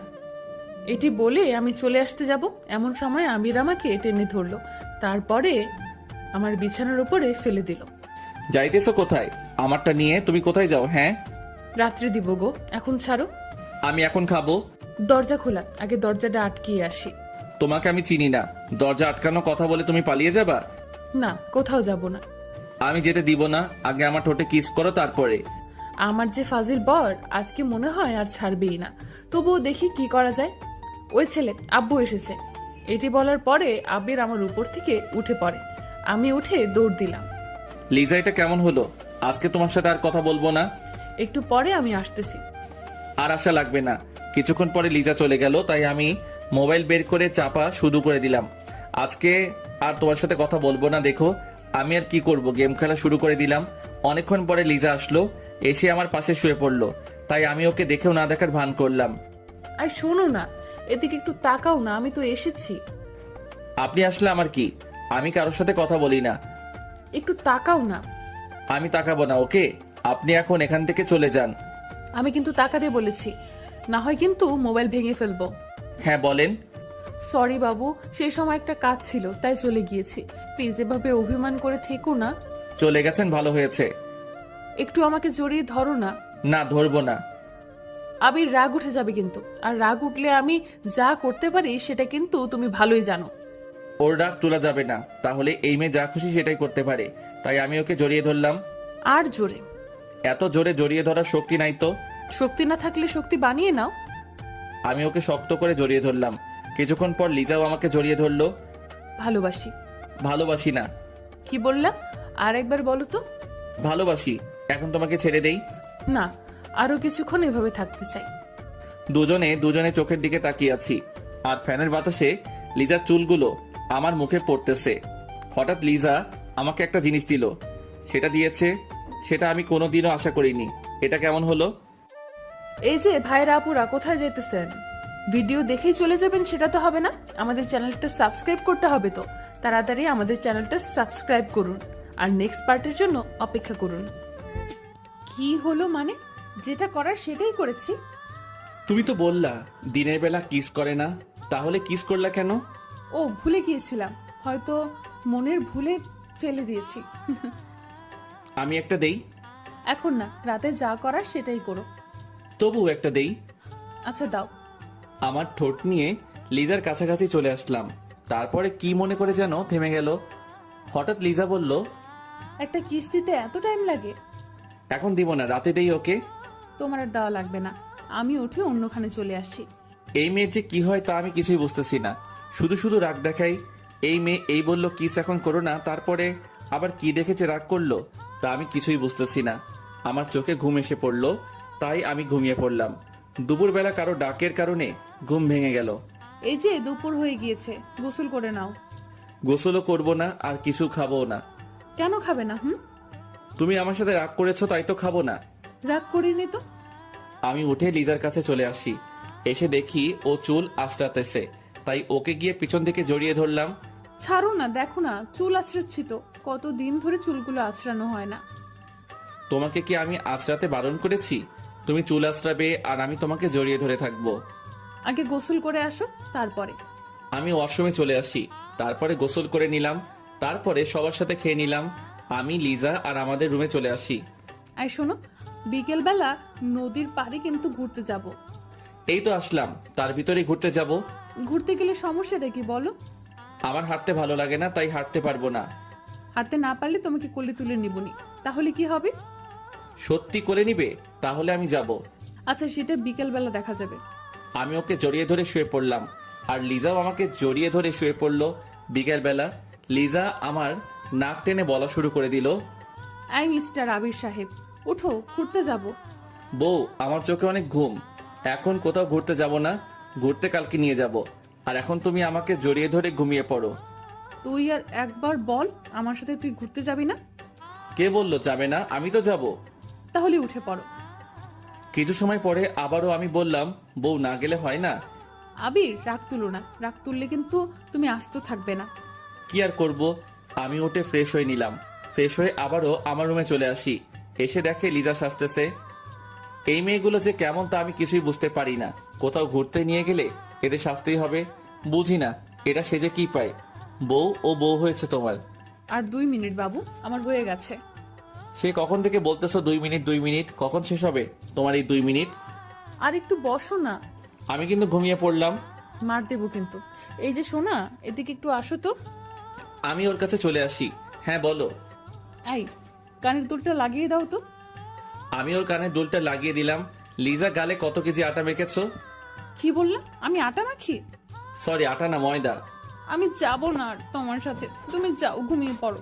এটি বলে আমি চলে আসতে যাব, এমন সময় আমির আমাকে টেনে ধরলো, তারপরে আমার বিছানার উপরে ফেলে দিল। যাইতেছো কোথায়? আমারটা নিয়ে তুমি কোথায় যাও? হ্যাঁ, রাত্রে দিব গো, এখন ছাড়ো। আমি এখন খাবো। দরজা খোলা, আগে দরজাটা আটকিয়ে আসি। তোমাকে আমি চিনি না, দরজা আটকানো কথা বলে তুমি পালিয়ে যাবা? না, কোথাও যাব না। আমি যেতে দিব না, আগে আমার ঠোঁটে কিস করো, তারপরে। আমার যে ফাজিল বর আজকে মনে হয় আর ছাড়বেই না, তবুও দেখি কি করা যায়। ওই ছেলে, আব্বু এসেছে। এটি বলার পরে আবির আমার উপর থেকে উঠে পড়ে। আমি উঠে দৌড় দিলাম। লিজা, এটা কেমন হলো? আজকে তোমার সাথে আর কথা বলবো না। একটু পরে আমি আসতেছি। আর আশা লাগবে না। কিছুক্ষণ পরে লিজা চলে গেল, তাই আমি মোবাইল বের করে চাপা শুরু করে দিলাম। আজকে আর তোমার সাথে কথা বলবো না। দেখো আমি আর কি করব, গেম খেলা শুরু করে দিলাম। অনেকক্ষণ পরে লিজা আসলো, এসে আমার পাশে শুয়ে পড়লো। তাই আমি ওকে দেখেও না দেখার ভান করলাম। আর শোনো না, এদিকে একটু তাকাও না, আমি তো এসেছি। আপনি আসলে আমার কি? আমি কারোর সাথে কথা বলি না। একটু তাকাও না। আমি তাকাবো না, ওকে? আপনি এখন এখান থেকে চলে যান। আমি কিন্তু তাকাতে বলেছি, না হয় কিন্তু মোবাইল ভেঙে ফেলবো। হ্যাঁ বলেন। সরি বাবু, সেই সময় একটা কাজ ছিল তাই চলে গিয়েছি। প্লিজ এভাবে অভিমান করে থেকো না। চলে গেছেন, ভালো হয়েছে। একটু আমাকে জড়িয়ে ধরো না। না, ধরবো না। আবির রাগ উঠে যাবে কিন্তু, আর রাগ উঠলে আমি যা করতে পারি সেটা কিন্তু তুমি ভালোই জানো। ওর রাগ তোলা যাবে না, তাহলে এই মেয়ে যা খুশি সেটাই করতে পারে। তাই আমি ওকে জড়িয়ে ধরলাম। আর জোরে। এত জোরে জড়িয়ে ধরার শক্তি নাই তো। শক্তি না থাকলে শক্তি বানিয়ে নাও। আমি ওকে শক্ত করে জড়িয়ে ধরলাম। কিছুক্ষণ পর লিজাও আমাকে জড়িয়ে ধরলো। ভালোবাসি। ভালোবাসি না। কি বললা? আর একবার বলো তো। ভালোবাসি। এখন তোমাকে ছেড়ে দেই? না, আরো কিছুক্ষণ এভাবে থাকতে চাই। দুজনে চোখের দিকে তাকিয়ে আছি, আর ফ্যানের বাতাসে লিজার চুলগুলো আমার মুখে পড়তেছে। হঠাৎ লিজা আমাকে একটা জিনিস দিল। সেটা দিয়েছে, সেটা আমি কোনোদিনও আশা করিনি। এটা কেমন হলো? এই যে ভাইরা আপুরা, কোথায় যেতেছেন? ভিডিও দেখেই চলে যাবেন সেটা তো হবে না, আমাদের চ্যানেলটা সাবস্ক্রাইব করতে হবে। তো তাড়াতাড়ি আমাদের চ্যানেলটা সাবস্ক্রাইব করুন, আর নেক্সট পার্টের জন্য অপেক্ষা করুন। কি হলো মানে? যেটা করার সেটাই করেছি। তুমি তো বললা দিনের বেলা কিস করে না, তাহলে কিস করলা কেন? ও, ভুলে গিয়েছিলাম, হয়তো মনের ভুলে ফেলে দিয়েছি। আমি একটা দেই? এখন না, রাতে যা করার সেটাই করো। তবু একটা দেই। আচ্ছা দাও। আমার ঠোঁট নিয়ে লিজার কাছাকাছি চলে আসলাম। তারপরে কি মনে করে যেন থেমে গেল। হঠাৎ লিজা বলল, একটা কিস দিতে এত টাইম লাগে? এখন দিব না, রাতে দেই ওকে। তোমার আর দেওয়া লাগবে না, আমি উঠে অন্যখানে চলে আসি। এই মেয়ের যে কি হয় তা আমি কিছুই বুঝতেছি না। শুধু শুধু রাগ দেখাই। এই মেয়ে এই বলল কিস এখন করো না, তারপরে আবার কি দেখেছে রাগ করলো, তা আমি কিছুই বুঝতেছি না। আমার চোখে ঘুম এসে পড়লো, তাই আমি ঘুমিয়ে পড়লাম। দুপুরবেলা কারো ডাকের কারণে ঘুম ভেঙে গেল। এই যে দুপুর হয়ে গিয়েছে, গোসল করে নাও। গোসলও করবো না, আর কিছু খাবো না। কেন খাবে না? তুমি আমার সাথে রাগ করেছো তাই তো খাবো না। রাগ করিনি তো। আমি উঠে লিজার কাছে চলে আসি। এসে দেখি ও চুল আঁচড়াতেছে, তাই ওকে গিয়ে পিছন থেকে জড়িয়ে ধরলাম। ছাড়ো না, দেখো না চুল আঁচড়াচ্ছি তো, কতদিন ধরে চুলগুলো আঁচড়ানো হয় না। তোমাকে কি আমি আঁচড়াতে বারণ করেছি? তুমি চুল আঁচড়াবে আর আমি তোমাকে জড়িয়ে ধরে থাকবো। আগে গোসল করে আসো, তারপরে। আমি ওয়াশরুমে চলে আসি, তারপরে গোসল করে নিলাম, তারপরে সবার সাথে খেয়ে নিলাম। আমি, লিজা আর আমাদের রুমে চলে আসি। আর শোনো, বিকেলবেলা নদীর পাড়ে কিন্তু ঘুরতে যাব। এই তো আসলাম, তার ভিতরে ঘুরতে যাব। ঘুরতে গেলে সমস্যাটা কি বলো? আমার হাঁটতে ভালো লাগে না, তাই হাঁটতে পারবো না। হাঁটতে না পারলে তোমাকে কোলে তুলে নিবনি, তাহলে কি হবে? সত্যি করে নিবে? তাহলে আমি যাব। আচ্ছা, সেটা বিকেলবেলা দেখা যাবে। আমি ওকে জড়িয়ে ধরে শুয়ে পড়লাম, আর লিজাও আমাকে জড়িয়ে ধরে শুয়ে পড়লো। বিকেলবেলা লিজা আমার নাক টেনে বলা শুরু করে দিল, আই মিস্টার আবির সাহেব, উঠো, ঘুরতে যাব। বউ, আমার চোখে অনেক ঘুম, এখন কোথাও ঘুরতে যাব না, ঘুরতে কালকে নিয়ে যাব। আর এখন তুমি আমাকে জড়িয়ে ধরে ঘুমিয়ে পড়ো। তুই আর একবার বল, আমার সাথে তুই ঘুরতে যাবি না? কে বললো যাবে না? আমি তো যাব। তাহলে উঠে পড়ো। কিছু সময় পরে আবারও আমি বললাম, বউ, না গেলে হয় না? আবির, রাগ তুলো না, রাগ তুললে কিন্তু তুমি আস্ত থাকবে না। কি আর করব। আমি উঠে ফ্রেশ হয়ে নিলাম। ফ্রেশ হয়ে আবারও আমার রুমে চলে আসি। এসে দেখে লিজা সাজতেছে। এই মেয়েগুলো যে কেমন তা আমি কিছুই বুঝতে পারি না। কোথাও ঘুরতে নিয়ে গেলে এদের শাস্তিই হবে। বুঝি না এটা সেজে কি পায়। বউ ও বউ হয়েছে তোমার। আর 2 মিনিট বাবু, আমার বয়ে গেছে। সে কখন থেকে বলতেছো 2 মিনিট 2 মিনিট, কখন শেষ হবে তোমার এই 2 মিনিট? আর একটু বসো না। আমি কিন্তু ঘুমিয়ে পড়লাম। মার দেবো কিন্তু। এই যে সোনা, এদিকে একটু আসো তো। আমি ওর কাছে চলে আসি। হ্যাঁ বলো। এই, কানের দুলটা লাগিয়ে দাও তো। আমি ওর কানে দুলটা লাগিয়ে দিলাম। লিজা, গালে কত কেজি আটা মেখেছো? কি বললা? আমি আটা মাখি? সরি, আটা না, ময়দা। আমি যাব না আর তোমার সাথে, তুমি যাও, ঘুমিয়ে পড়ো।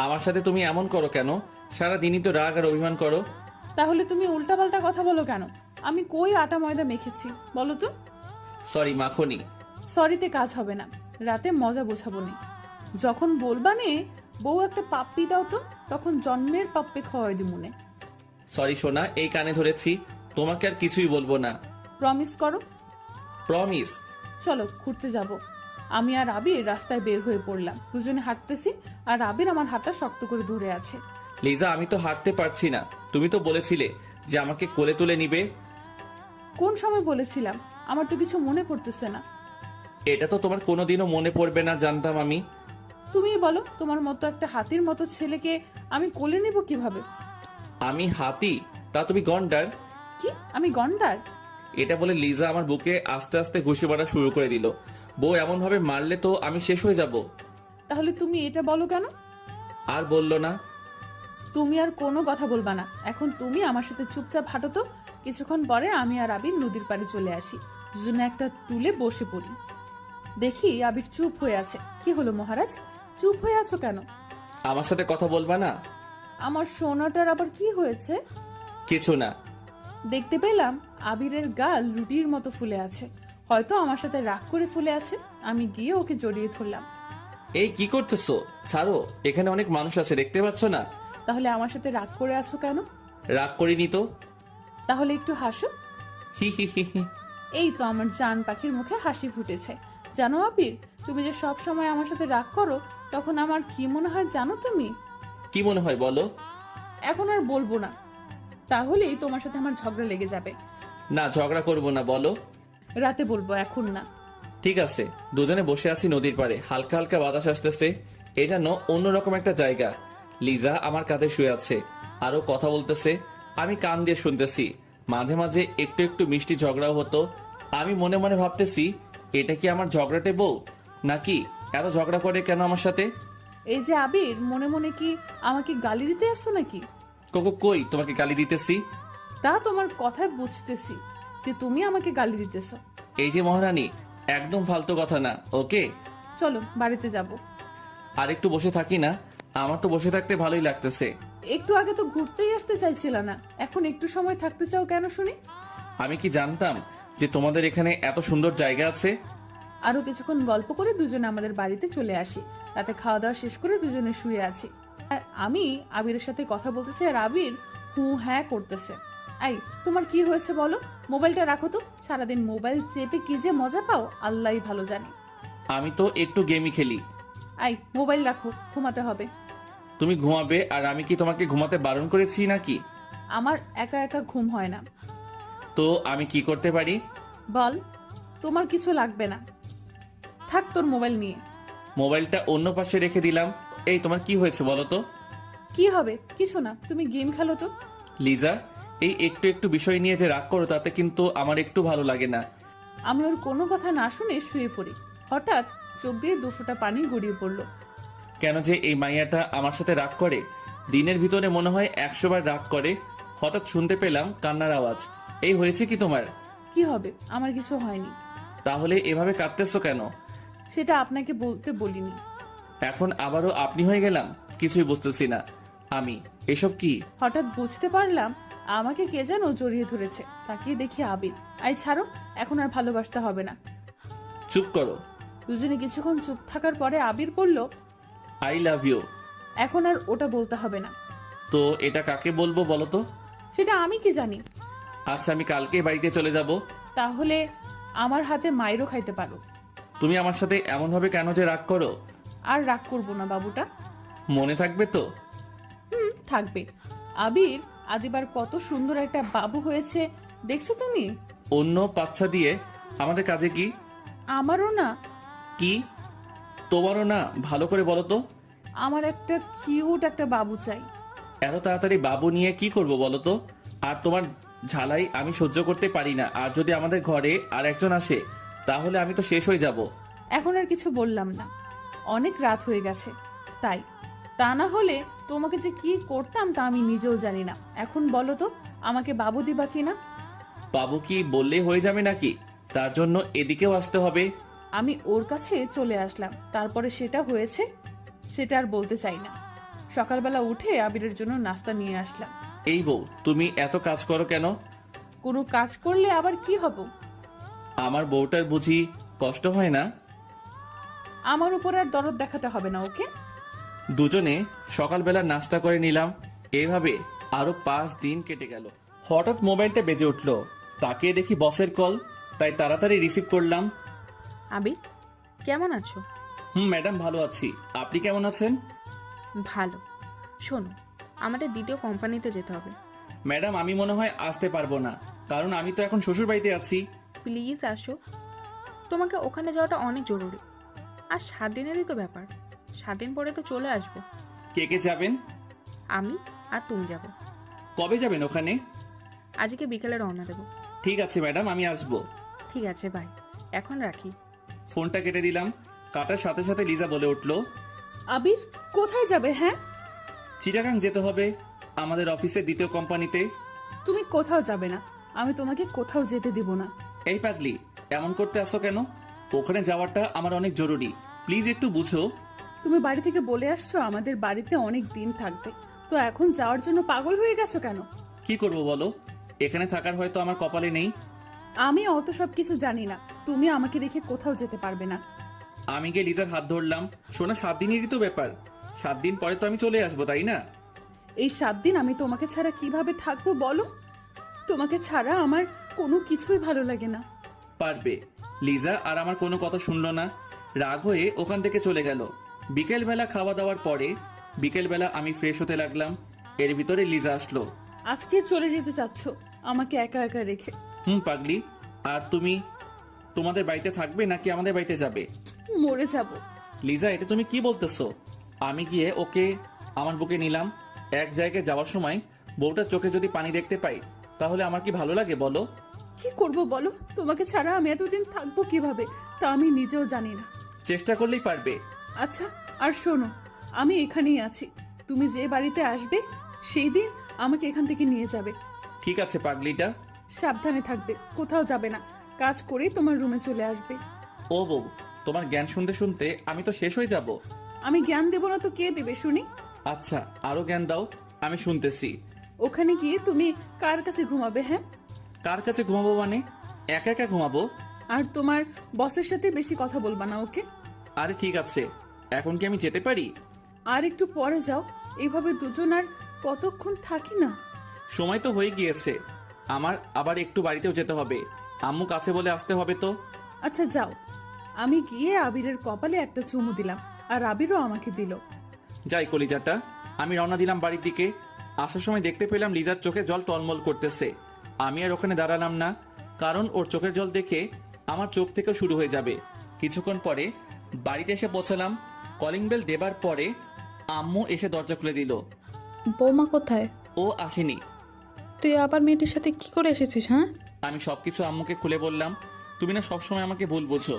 আমার সাথে তুমি এমন করো কেন? সারাদিনই তো রাগ আর অভিমান করো। তাহলে তুমি উল্টাপাল্টা কথা বলো কেন? আমি কই আটা ময়দা মেখেছি বলো তো? সরি, মাখনি। সরিতে কাজ হবে না, রাতে মজা বোঝাবো নে। যখন বলবা নে বউ একটা পাপ্পি দাও তো, তখন জন্মের পাপ্পি খাওয়াই দি মনে। সরি সোনা, এই কানে ধরেছি, তোমাকে আর কিছুই বলবো না। প্রমিস করো। প্রমিস। চলো ঘুরতে যাব। আমি আর আবির রাস্তায় বের হয়ে পড়লাম, দুজনে হাঁটতেছি, আর আবির আমার হাতটা শক্ত করে ধরে আছে। লিজা, আমি তো হাঁটতে পারছি না। তুমি তো বলেছিলে যে আমাকে কোলে তুলে নিবে। কোন সময় বলেছিলাম? আমার তো কিছু মনে পড়তেছে না। এটা তো তোমার কোনোদিনও মনে পড়বে না জানতাম আমি। তুমিই বলো, তোমার মতো একটা হাতির মতো ছেলেকে আমি কোলে নেব কিভাবে? আমি হাতি? তা তুমি গন্ডার। কি আমি গন্ডার? এটা বলে লিজা আমার বুকে আস্তে আস্তে ঘুষি মারা শুরু করে দিল। বউ এমন ভাবে মারলে তো আমি শেষ হয়ে যাব। তাহলে তুমি এটা বলো কেন? আর বললো না। তুমি আর কোনো কথা বলবা না, এখন তুমি আমার সাথে চুপচাপ হাঁটো তো। কিছুক্ষণ পরে আমি আর আবির নদীর পাড়ে চলে আসি, দুজনে একটা টুলে বসে পড়ি। দেখি আবির চুপ হয়ে আছে। কি হলো মহারাজ, চুপ হয়ে আছো কেন? আমার সাথে কথা বলবা না? আমার সোনাটার আবার কি হয়েছে? কিছু না। দেখতে পেলাম আবিরের গাল রুটির মতো ফুলে আছে, হয়তো আমার সাথে রাগ করে ফুলে আছে। আমি গিয়ে ওকে জড়িয়ে ধরলাম। এই কি করতেছো? ছাড়ো, এখানে অনেক মানুষ আছে, দেখতে পাচ্ছ না? তাহলে আমার সাথে রাগ করে আছো কেন? রাগ করিনি তো। তাহলে একটু হাসো। হি হি হি হি। এই তো আমার জান পাখির মুখে হাসি ফুটেছে। জানো আবির, তুমি যে সব সময় আমার সাথে রাগ করো, তখন আমার কি মনে হয় জানো তুমি? কি মনে হয় বলো? এখন আর বলবো না, তাহলেই তোমার সাথে আমার ঝগড়া লেগে যাবে। না, ঝগড়া করবো না, বলো। রাতে বলবো, এখন না। ঠিক আছে। দুজনে বসে আছি নদীর পাড়ে, হালকা হালকা বাতাস আসতেছে। এ যেন অন্যরকম একটা জায়গা। লিজা আমার কাঁধে শুয়ে আছে, আরো কথা বলতেছে, আমি কান দিয়ে শুনতেছি। মাঝে মাঝে একটু একটু মিষ্টি ঝগড়াও হতো। আমি মনে মনে ভাবতেছি, এটা কি আমার ঝগড়াটে বউ, নাকি এত ঝগড়া করে কেন আমার সাথে? এই যে আবির, মনে মনে কি আমাকে গালি দিতে আসছো নাকি? কোকো কই তোমাকে গালি দিতেছি? তা তোমার কথায় বুঝতেছি যে তুমি আমাকে গালি দিতেছো। এই যে মহারানী, একদম ফালতু কথা না, ওকে? চলো বাড়িতে যাব। আর একটু বসে থাকি না? আমার তো বসে থাকতে ভালোই লাগতেছে। একটু আগে তো ঘুরতেই আসতে চাইছিল না, এখন একটু সময় থাকতে চাও কেন শুনি? আমি কি জানতাম যে তোমাদের এখানে এত সুন্দর জায়গা আছে? আরো কিছুক্ষণ গল্প করে দুজনে আমাদের বাড়িতে চলে আসি। রাতে খাওয়া দাওয়া শেষ করে দুজনে শুয়ে আছি, আর আমি আবিরের সাথে কথা বলতেছি আর আবির হু হ্যাঁ করতেছে। এই তোমার কি হয়েছে বলো? মোবাইলটা রাখো তো, সারাদিন মোবাইল চেপে কি যে মজা পাও আল্লাহই ভালো জানে। আমি তো একটু গেমই খেলি। এই মোবাইল রাখো, ঘুমাতে হবে। তুমি ঘুমাবে আর আমি কি তোমাকে ঘুমাতে বারণ করেছি নাকি? আমার একা একা ঘুম হয় না। তো আমি কি করতে পারি? বল। তোমার কিছু লাগবে না, থাক তোর মোবাইল নিয়ে। মোবাইলটা অন্য পাশে রেখে দিলাম। এই তোমার কি হয়েছে বলো তো? কি হবে? কিছু না, তুমি গেম খেলো তো। লিজা, এই একটু একটু বিষয় নিয়ে যে রাগ করো তাতে কিন্তু আমার একটু ভালো লাগে না। আমি ওর কোনো কথা না শুনে শুয়ে পড়ি। হঠাৎ চোখ দিয়ে 2 ফোঁটা পানি গড়িয়ে পড়লো। কেন যে এই মাইয়াটা আমার সাথে রাগ করে? দিনের ভিতরে মনে হয় 100 বার রাগ করে। হঠাৎ শুনতে পেলাম কান্নার আওয়াজ। এই হয়েছে কি তোমার? কি হবে? আমার কিছু হয়নি। তাহলে এভাবে কাঁদতেছো কেন? সেটা আপনাকে বলতে বলিনি। এখন আবারও আপনি হয়ে গেলাম, কিছুই বুঝতেছি না আমি। এসব কি? হঠাৎ বুঝতে পারলাম আমাকে কে যেন জড়িয়ে ধরেছে। তাকিয়ে দেখি আবির। আই ছাড়ো, এখন আর ভালোবাসতে হবে না। চুপ করো। দুজনে কিছুক্ষণ চুপ থাকার পরে আবির বলল, আই লাভ ইউ। এখন আর ওটা বলতে হবে না। তো এটা কাকে বলবো বলো তো? সেটা আমি কি জানি। আচ্ছা, আমি কালকে বাড়িতে চলে যাব। তাহলে আমার হাতে মাইরও খাইতে পারো। তুমি আমার সাথে এমনভাবে কেন যে রাগ করো? আর রাগ করবো না বাবুটা। মনে থাকবে তো? থাকবে। আবির, আদিবার কত সুন্দর একটা বাবু হয়েছে দেখছো তুমি? অন্য বাচ্চা দিয়ে আমাদের কাজে কি? আমারও না। কি তোমারও না? ভালো করে বলো তো। আমার একটা কিউট একটা বাবু চাই। এত তাড়াতাড়ি বাবু নিয়ে কি করব বলো তো? আর তোমার ঝালাই আমি সহ্য করতে পারি না। আর যদি আমাদের ঘরে আর একজন আসে তাহলে আমি তো শেষ হয়ে যাব। এখন আর কিছু বললাম না, অনেক রাত হয়ে গেছে তাই। তা না হলে তোমাকে যে কি করতাম তা আমি নিজেও জানি না। এখন বলো তো, আমাকে বাবু দিবা কিনা? বাবু কি বললে হয়ে যাবে নাকি? তার জন্য এদিকেও আসতে হবে। আমি ওর কাছে চলে আসলাম, তারপরে সেটা হয়েছে সেটা আর বলতে চাই না। সকালবেলা উঠে আবিরের জন্য নাস্তা নিয়ে আসলাম। এই বউ, তুমি এত কাজ করো কেন? কোনো কাজ করলে আবার কি হব? আমার বউটার বুঝি কষ্ট হয় না? আমার উপর আর দরদ দেখাতে হবে না ওকে। দুজনে সকালবেলা নাস্তা করে নিলাম। এভাবে আরো 5 দিন কেটে গেল। হঠাৎ মোবাইলটা বেজে উঠলো। তাকিয়ে দেখি বসের কল, তাই তাড়াতাড়ি রিসিভ করলাম। আবির, কেমন আছো? ম্যাডাম, ভালো আছি। আপনি কেমন আছেন? ভালো। শোনো, আমাদের দ্বিতীয় কোম্পানিতে যেতে হবে। ম্যাডাম, আমি মনে হয় আসতে পারবো না, কারণ আমি তো এখন শ্বশুর বাড়িতে আছি। প্লিজ আসো, তোমাকে ওখানে যাওয়াটা অনেক জরুরি। আর 7 দিনেরই তো ব্যাপার, 7 দিন পরে তো চলে আসবো। কে কে যাবেন? আমি আর তুমি যাব। কবে যাবেন ওখানে? আজকে বিকেলে রওনা দেবো। ঠিক আছে ম্যাডাম, আমি আসবো। ঠিক আছে, বাই। এখন রাখি। ফোনটা কেটে দিলাম। কাটার সাথে সাথে লিজা বলে উঠলো, আবির কোথায় যাবে? হ্যাঁ, চিটাগাং যেতে হবে, আমাদের অফিসের দ্বিতীয় কোম্পানিতে। তুমি কোথাও যাবে না, আমি তোমাকে কোথাও যেতে দিব না। এই পাগলি, এমন করতে আসো কেন? ওখানে যাওয়াটা আমার অনেক জরুরি, প্লিজ একটু বুঝো। তুমি বাড়ি থেকে বলে আসছো আমাদের বাড়িতে অনেক দিন থাকবে, তো এখন যাওয়ার জন্য পাগল হয়ে গেছো কেন? কি করব বলো? এখানে থাকার হয়তো আমার কপালে নেই। আমি অত সব কিছু জানি না, তুমি আমাকে রেখে কোথাও যেতে পারবে না। আমি গিয়ে লিজার হাত ধরলাম। শোনা, 7 দিনেরই তো ব্যাপার, 7 দিন পরে তো আমি চলে আসবো, তাই না? এই 7 দিন আমি তোমাকে ছাড়া কিভাবে থাকবো বলো? তোমাকে ছাড়া আমার কোনো কিছুই ভালো লাগে না। পারবে। লিজা আর আমার কোনো কথা শুনলো না, রাগ হয়ে ওখান থেকে চলে গেল। বিকেলবেলা খাওয়া দাওয়ার পরে বিকেলবেলা আমি ফ্রেশ হতে লাগলাম। এর ভিতরে লিজা আসলো। আজকে চলে যেতে চাচ্ছ আমাকে একা একা রেখে? পাগলি, আর তুমি তোমাদের বাড়িতে থাকবে নাকি আমাদের বাড়িতে যাবে? মরে যাব। লিজা, এটা তুমি কি বলতেছো? আমি গিয়ে ওকে আমার বুকে নিলাম। এক জায়গায় যাওয়ার সময় বউটার চোখে যদি পানি দেখতে পাই তাহলে আমার কি ভালো লাগে বলো? কি করব বলো? তোমাকে ছাড়া আমি এতদিন থাকবো কিভাবে তা আমি নিজেও জানি না। চেষ্টা করলেই পারবে। আচ্ছা, আর শোনো, আমি এখানেই আছি। তুমি যে বাড়িতে আসবে সেই দিন আমাকে এখান থেকে নিয়ে যাবে। ঠিক আছে পাগলিটা। সাবধানে থাকবে, কোথাও যাবে না। কাজ করেই তোমার রুমে চলে আসবে। ও বউ, তোমার জ্ঞান শুনতে শুনতে আমি তো শেষ হয়ে যাব। আমি জ্ঞান দেব না তো কে দেবে শুনি? আচ্ছা, আরো জ্ঞান দাও, আমি শুনতেছি। ওখানে গিয়ে তুমি কার কাছে ঘুমাবে? হ্যাঁ, কার কাছে ঘুমাবো মানে? একা একা ঘুমাবো? আর তোমার বসের সাথে বেশি কথা বলবা না, ওকে? আরে ঠিক আছে, এখন কি আমি যেতে পারি? আর একটু পরে যাও। এইভাবে দুজন আর কতক্ষণ থাকি না? সময় তো হয়ে গিয়েছে, আমার আবার একটু বাড়িতেও যেতে হবে। আম্মু কাছে বলে আসতে হবে তো। আচ্ছা যাও। আমি গিয়ে আবিরের কপালে একটা চুমু দিলাম, আর আবিরও আমাকে দিল। যাই কলিজাটা, আমি রওনা দিলাম বাড়ির দিকে। আসার সময় দেখতে পেলাম লিজার চোখে জল টলমল করতেছে। আমি আর ওখানে দাঁড়ালাম না, কারণ ওর চোখের জল দেখে আমার চোখ থেকেও শুরু হয়ে যাবে। কিছুক্ষণ পরে বাড়িতে এসে পৌঁছালাম। কলিং বেল দেবার পরে আম্মু এসে দরজা খুলে দিল। বৌমা কোথায়? ও আসেনি। তুই আবার মেয়েটির সাথে কি করে এসেছিস? হ্যাঁ, আমি সবকিছু আম্মুকে খুলে বললাম। তুমি না সবসময় আমাকে ভুল বোঝো।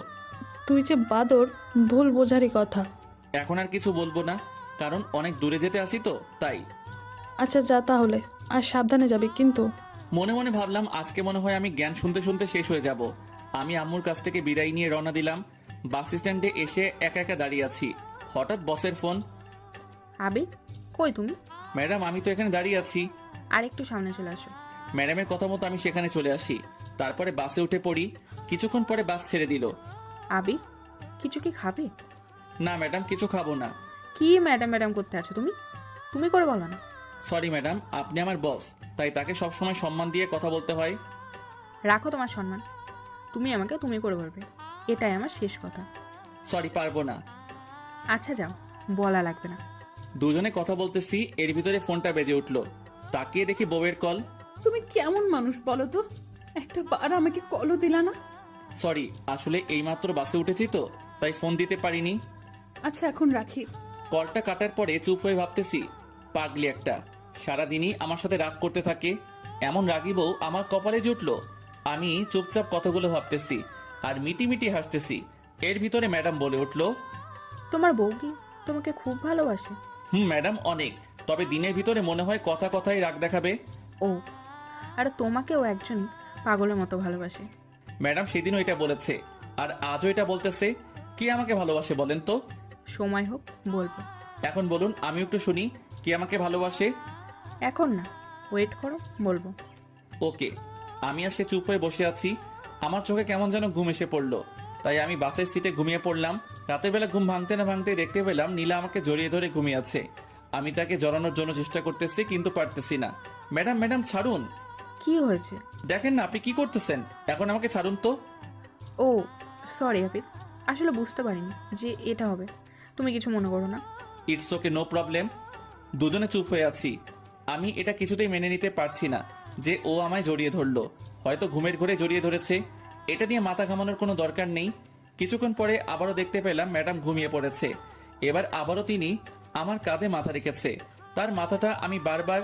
তুই যে বাদর, ভুল বোঝারই কথা। এখন আর কিছু বলবো না, কারণ অনেক দূরে যেতে আসি তো তাই। আচ্ছা যা তাহলে, আর সাবধানে যাবি কিন্তু। মনে মনে ভাবলাম আজকে মনে হয় আমি জ্ঞান শুনতে শুনতে শেষ হয়ে যাব। আমি আম্মুর কাছ থেকে বিদায় নিয়ে রওনা দিলাম। বাস স্ট্যান্ডে এসে একা একা দাঁড়িয়ে আছি। হঠাৎ বসের ফোন। আবি, কই তুমি? ম্যাডাম, আমি তো এখানে দাঁড়িয়ে আছি। আর একটু সামনে চলে আসো। ম্যাডামের কথা মতো আমি সেখানে চলে আসি। তারপরে বাসে উঠে পড়ি। কিছুক্ষণ পরে বাস ছেড়ে দিল। আবি, কিছু কি খাবে? না ম্যাডাম, কিছু খাবো না। কি ম্যাডাম ম্যাডাম করতে আছো তুমি? তুমি করে বলো না। সরি ম্যাডাম, আপনি আমার বস, তাই তাকে সবসময় সম্মান দিয়ে কথা বলতে হয়। রাখো তোমার সম্মান। তুমি আমাকে তুমি করে বলবে, এটাই আমার শেষ কথা। সরি, পারবো না। আচ্ছা যাও, বলা লাগবে না। দুজনে কথা বলতেছি, এর ভিতরে ফোনটা বেজে উঠলো। তাকিয়ে দেখি বউয়ের কল। তুমি কেমন মানুষ বলো তো? একটা বার আমাকে কলও দিলা না। সরি, আসলে এইমাত্র বাসে উঠেছি তো, তাই ফোন দিতে পারিনি। আচ্ছা এখন রাখি। কলটা কাটার পরে চুপ হয়ে ভাবতেছি, পাগলি একটা, সারাদিনই আমার সাথে রাগ করতে থাকে। এমন রাগী বউ আমার কপালে জুটলো। আমি চুপচাপ কথাগুলো ভাবতেছি আর মিটি মিটি হাসতেছি। এর ভিতরে ম্যাডাম বলে উঠলো, তোমার বউ কি তোমাকে খুব ভালোবাসে? ম্যাডাম অনেক, তবে দিনের ভিতরে মনে হয় কথা কথায় রাগ দেখাবে। ও, আর তোমাকেও একজন পাগলের মতো ভালোবাসে। ম্যাডাম সেদিনও এটা বলেছে, আর আজও এটা বলতেছে। কে আমাকে ভালোবাসে বলেন তো? সময় হোক বলবো। এখন বলুন, আমি একটু শুনি, কে আমাকে ভালোবাসে। এখন না, ওয়েট করো, বলবো। ওকে। আমি আর সে চুপ হয়ে বসে আছি। আমার চোখে কেমন যেন ঘুম এসে পড়লো, তাই আমি বাসের সিটে ঘুমিয়ে পড়লাম। রাতের বেলা ঘুম ভাঙতে না ভাঙতে দেখতে পেলাম নীলা আমাকে জড়িয়ে ধরে ঘুমিয়ে আছে। আমি তাকে জড়ানোর জন্য চেষ্টা করতেছি, কিন্তু পারতেছি না। ম্যাডাম ম্যাডাম ছাড়ুন। কি হয়েছে? দেখেন না আপনি কি করতেছেন, এখন আমাকে ছাড়ুন তো। ও সরি আবিদ, আসলে বুঝতে পারিনি যে এটা হবে। তুমি কিছু মনে করো না। It's okay, no problem. দুজনে চুপ হয়ে আছি। আমি এটা কিছুতেই মেনে নিতে পারছি না যে ও আমায় জড়িয়ে ধরলো। হয়তো ঘুমের ঘরে জড়িয়ে ধরেছে, এটা নিয়ে মাথা ঘামানোর কোনো দরকার নেই। কিছুক্ষণ পরে আবারও দেখতে পেলাম ম্যাডাম ঘুমিয়ে পড়েছে। এবার আবারও তিনি আমার কাঁধে মাথা রেখেছে। তার মাথাটা আমি বারবার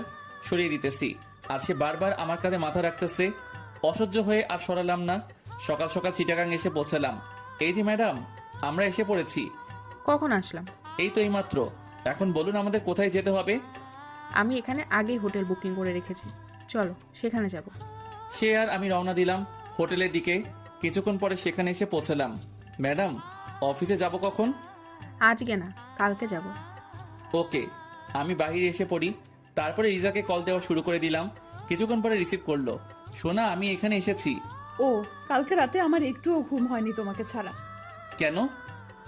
সরিয়ে দিতেছি, আর সে বারবার আমার কাঁধে মাথা রাখতেছে। অসহ্য হয়ে আর সরালাম না। সকাল সকাল চিটাগাং এসে পৌঁছালাম। এই যে ম্যাডাম, আমরা এসে পড়েছি। কখন আসলাম? এই তো এইমাত্র। এখন বলুন আমাদের কোথায় যেতে হবে? আমি এখানে আগেই হোটেল বুকিং করে রেখেছি, চলো সেখানে যাব। সে আর আমি রওনা দিলাম হোটেলের দিকে। কিছুক্ষণ পরে সেখানে এসে পৌঁছালাম। ম্যাডাম, অফিসে যাব কখন? আজকে না, কালকে যাব। ওকে। আমি বাইরে এসে পড়ি। তারপরে রিজাকে কল দেওয়া শুরু করে দিলাম। কিছুক্ষণ পরে রিসিভ করলো। সোনা, আমি এখানে এসেছি। ও, কালকে রাতে আমার একটুও ঘুম হয়নি তোমাকে ছাড়া। কেন?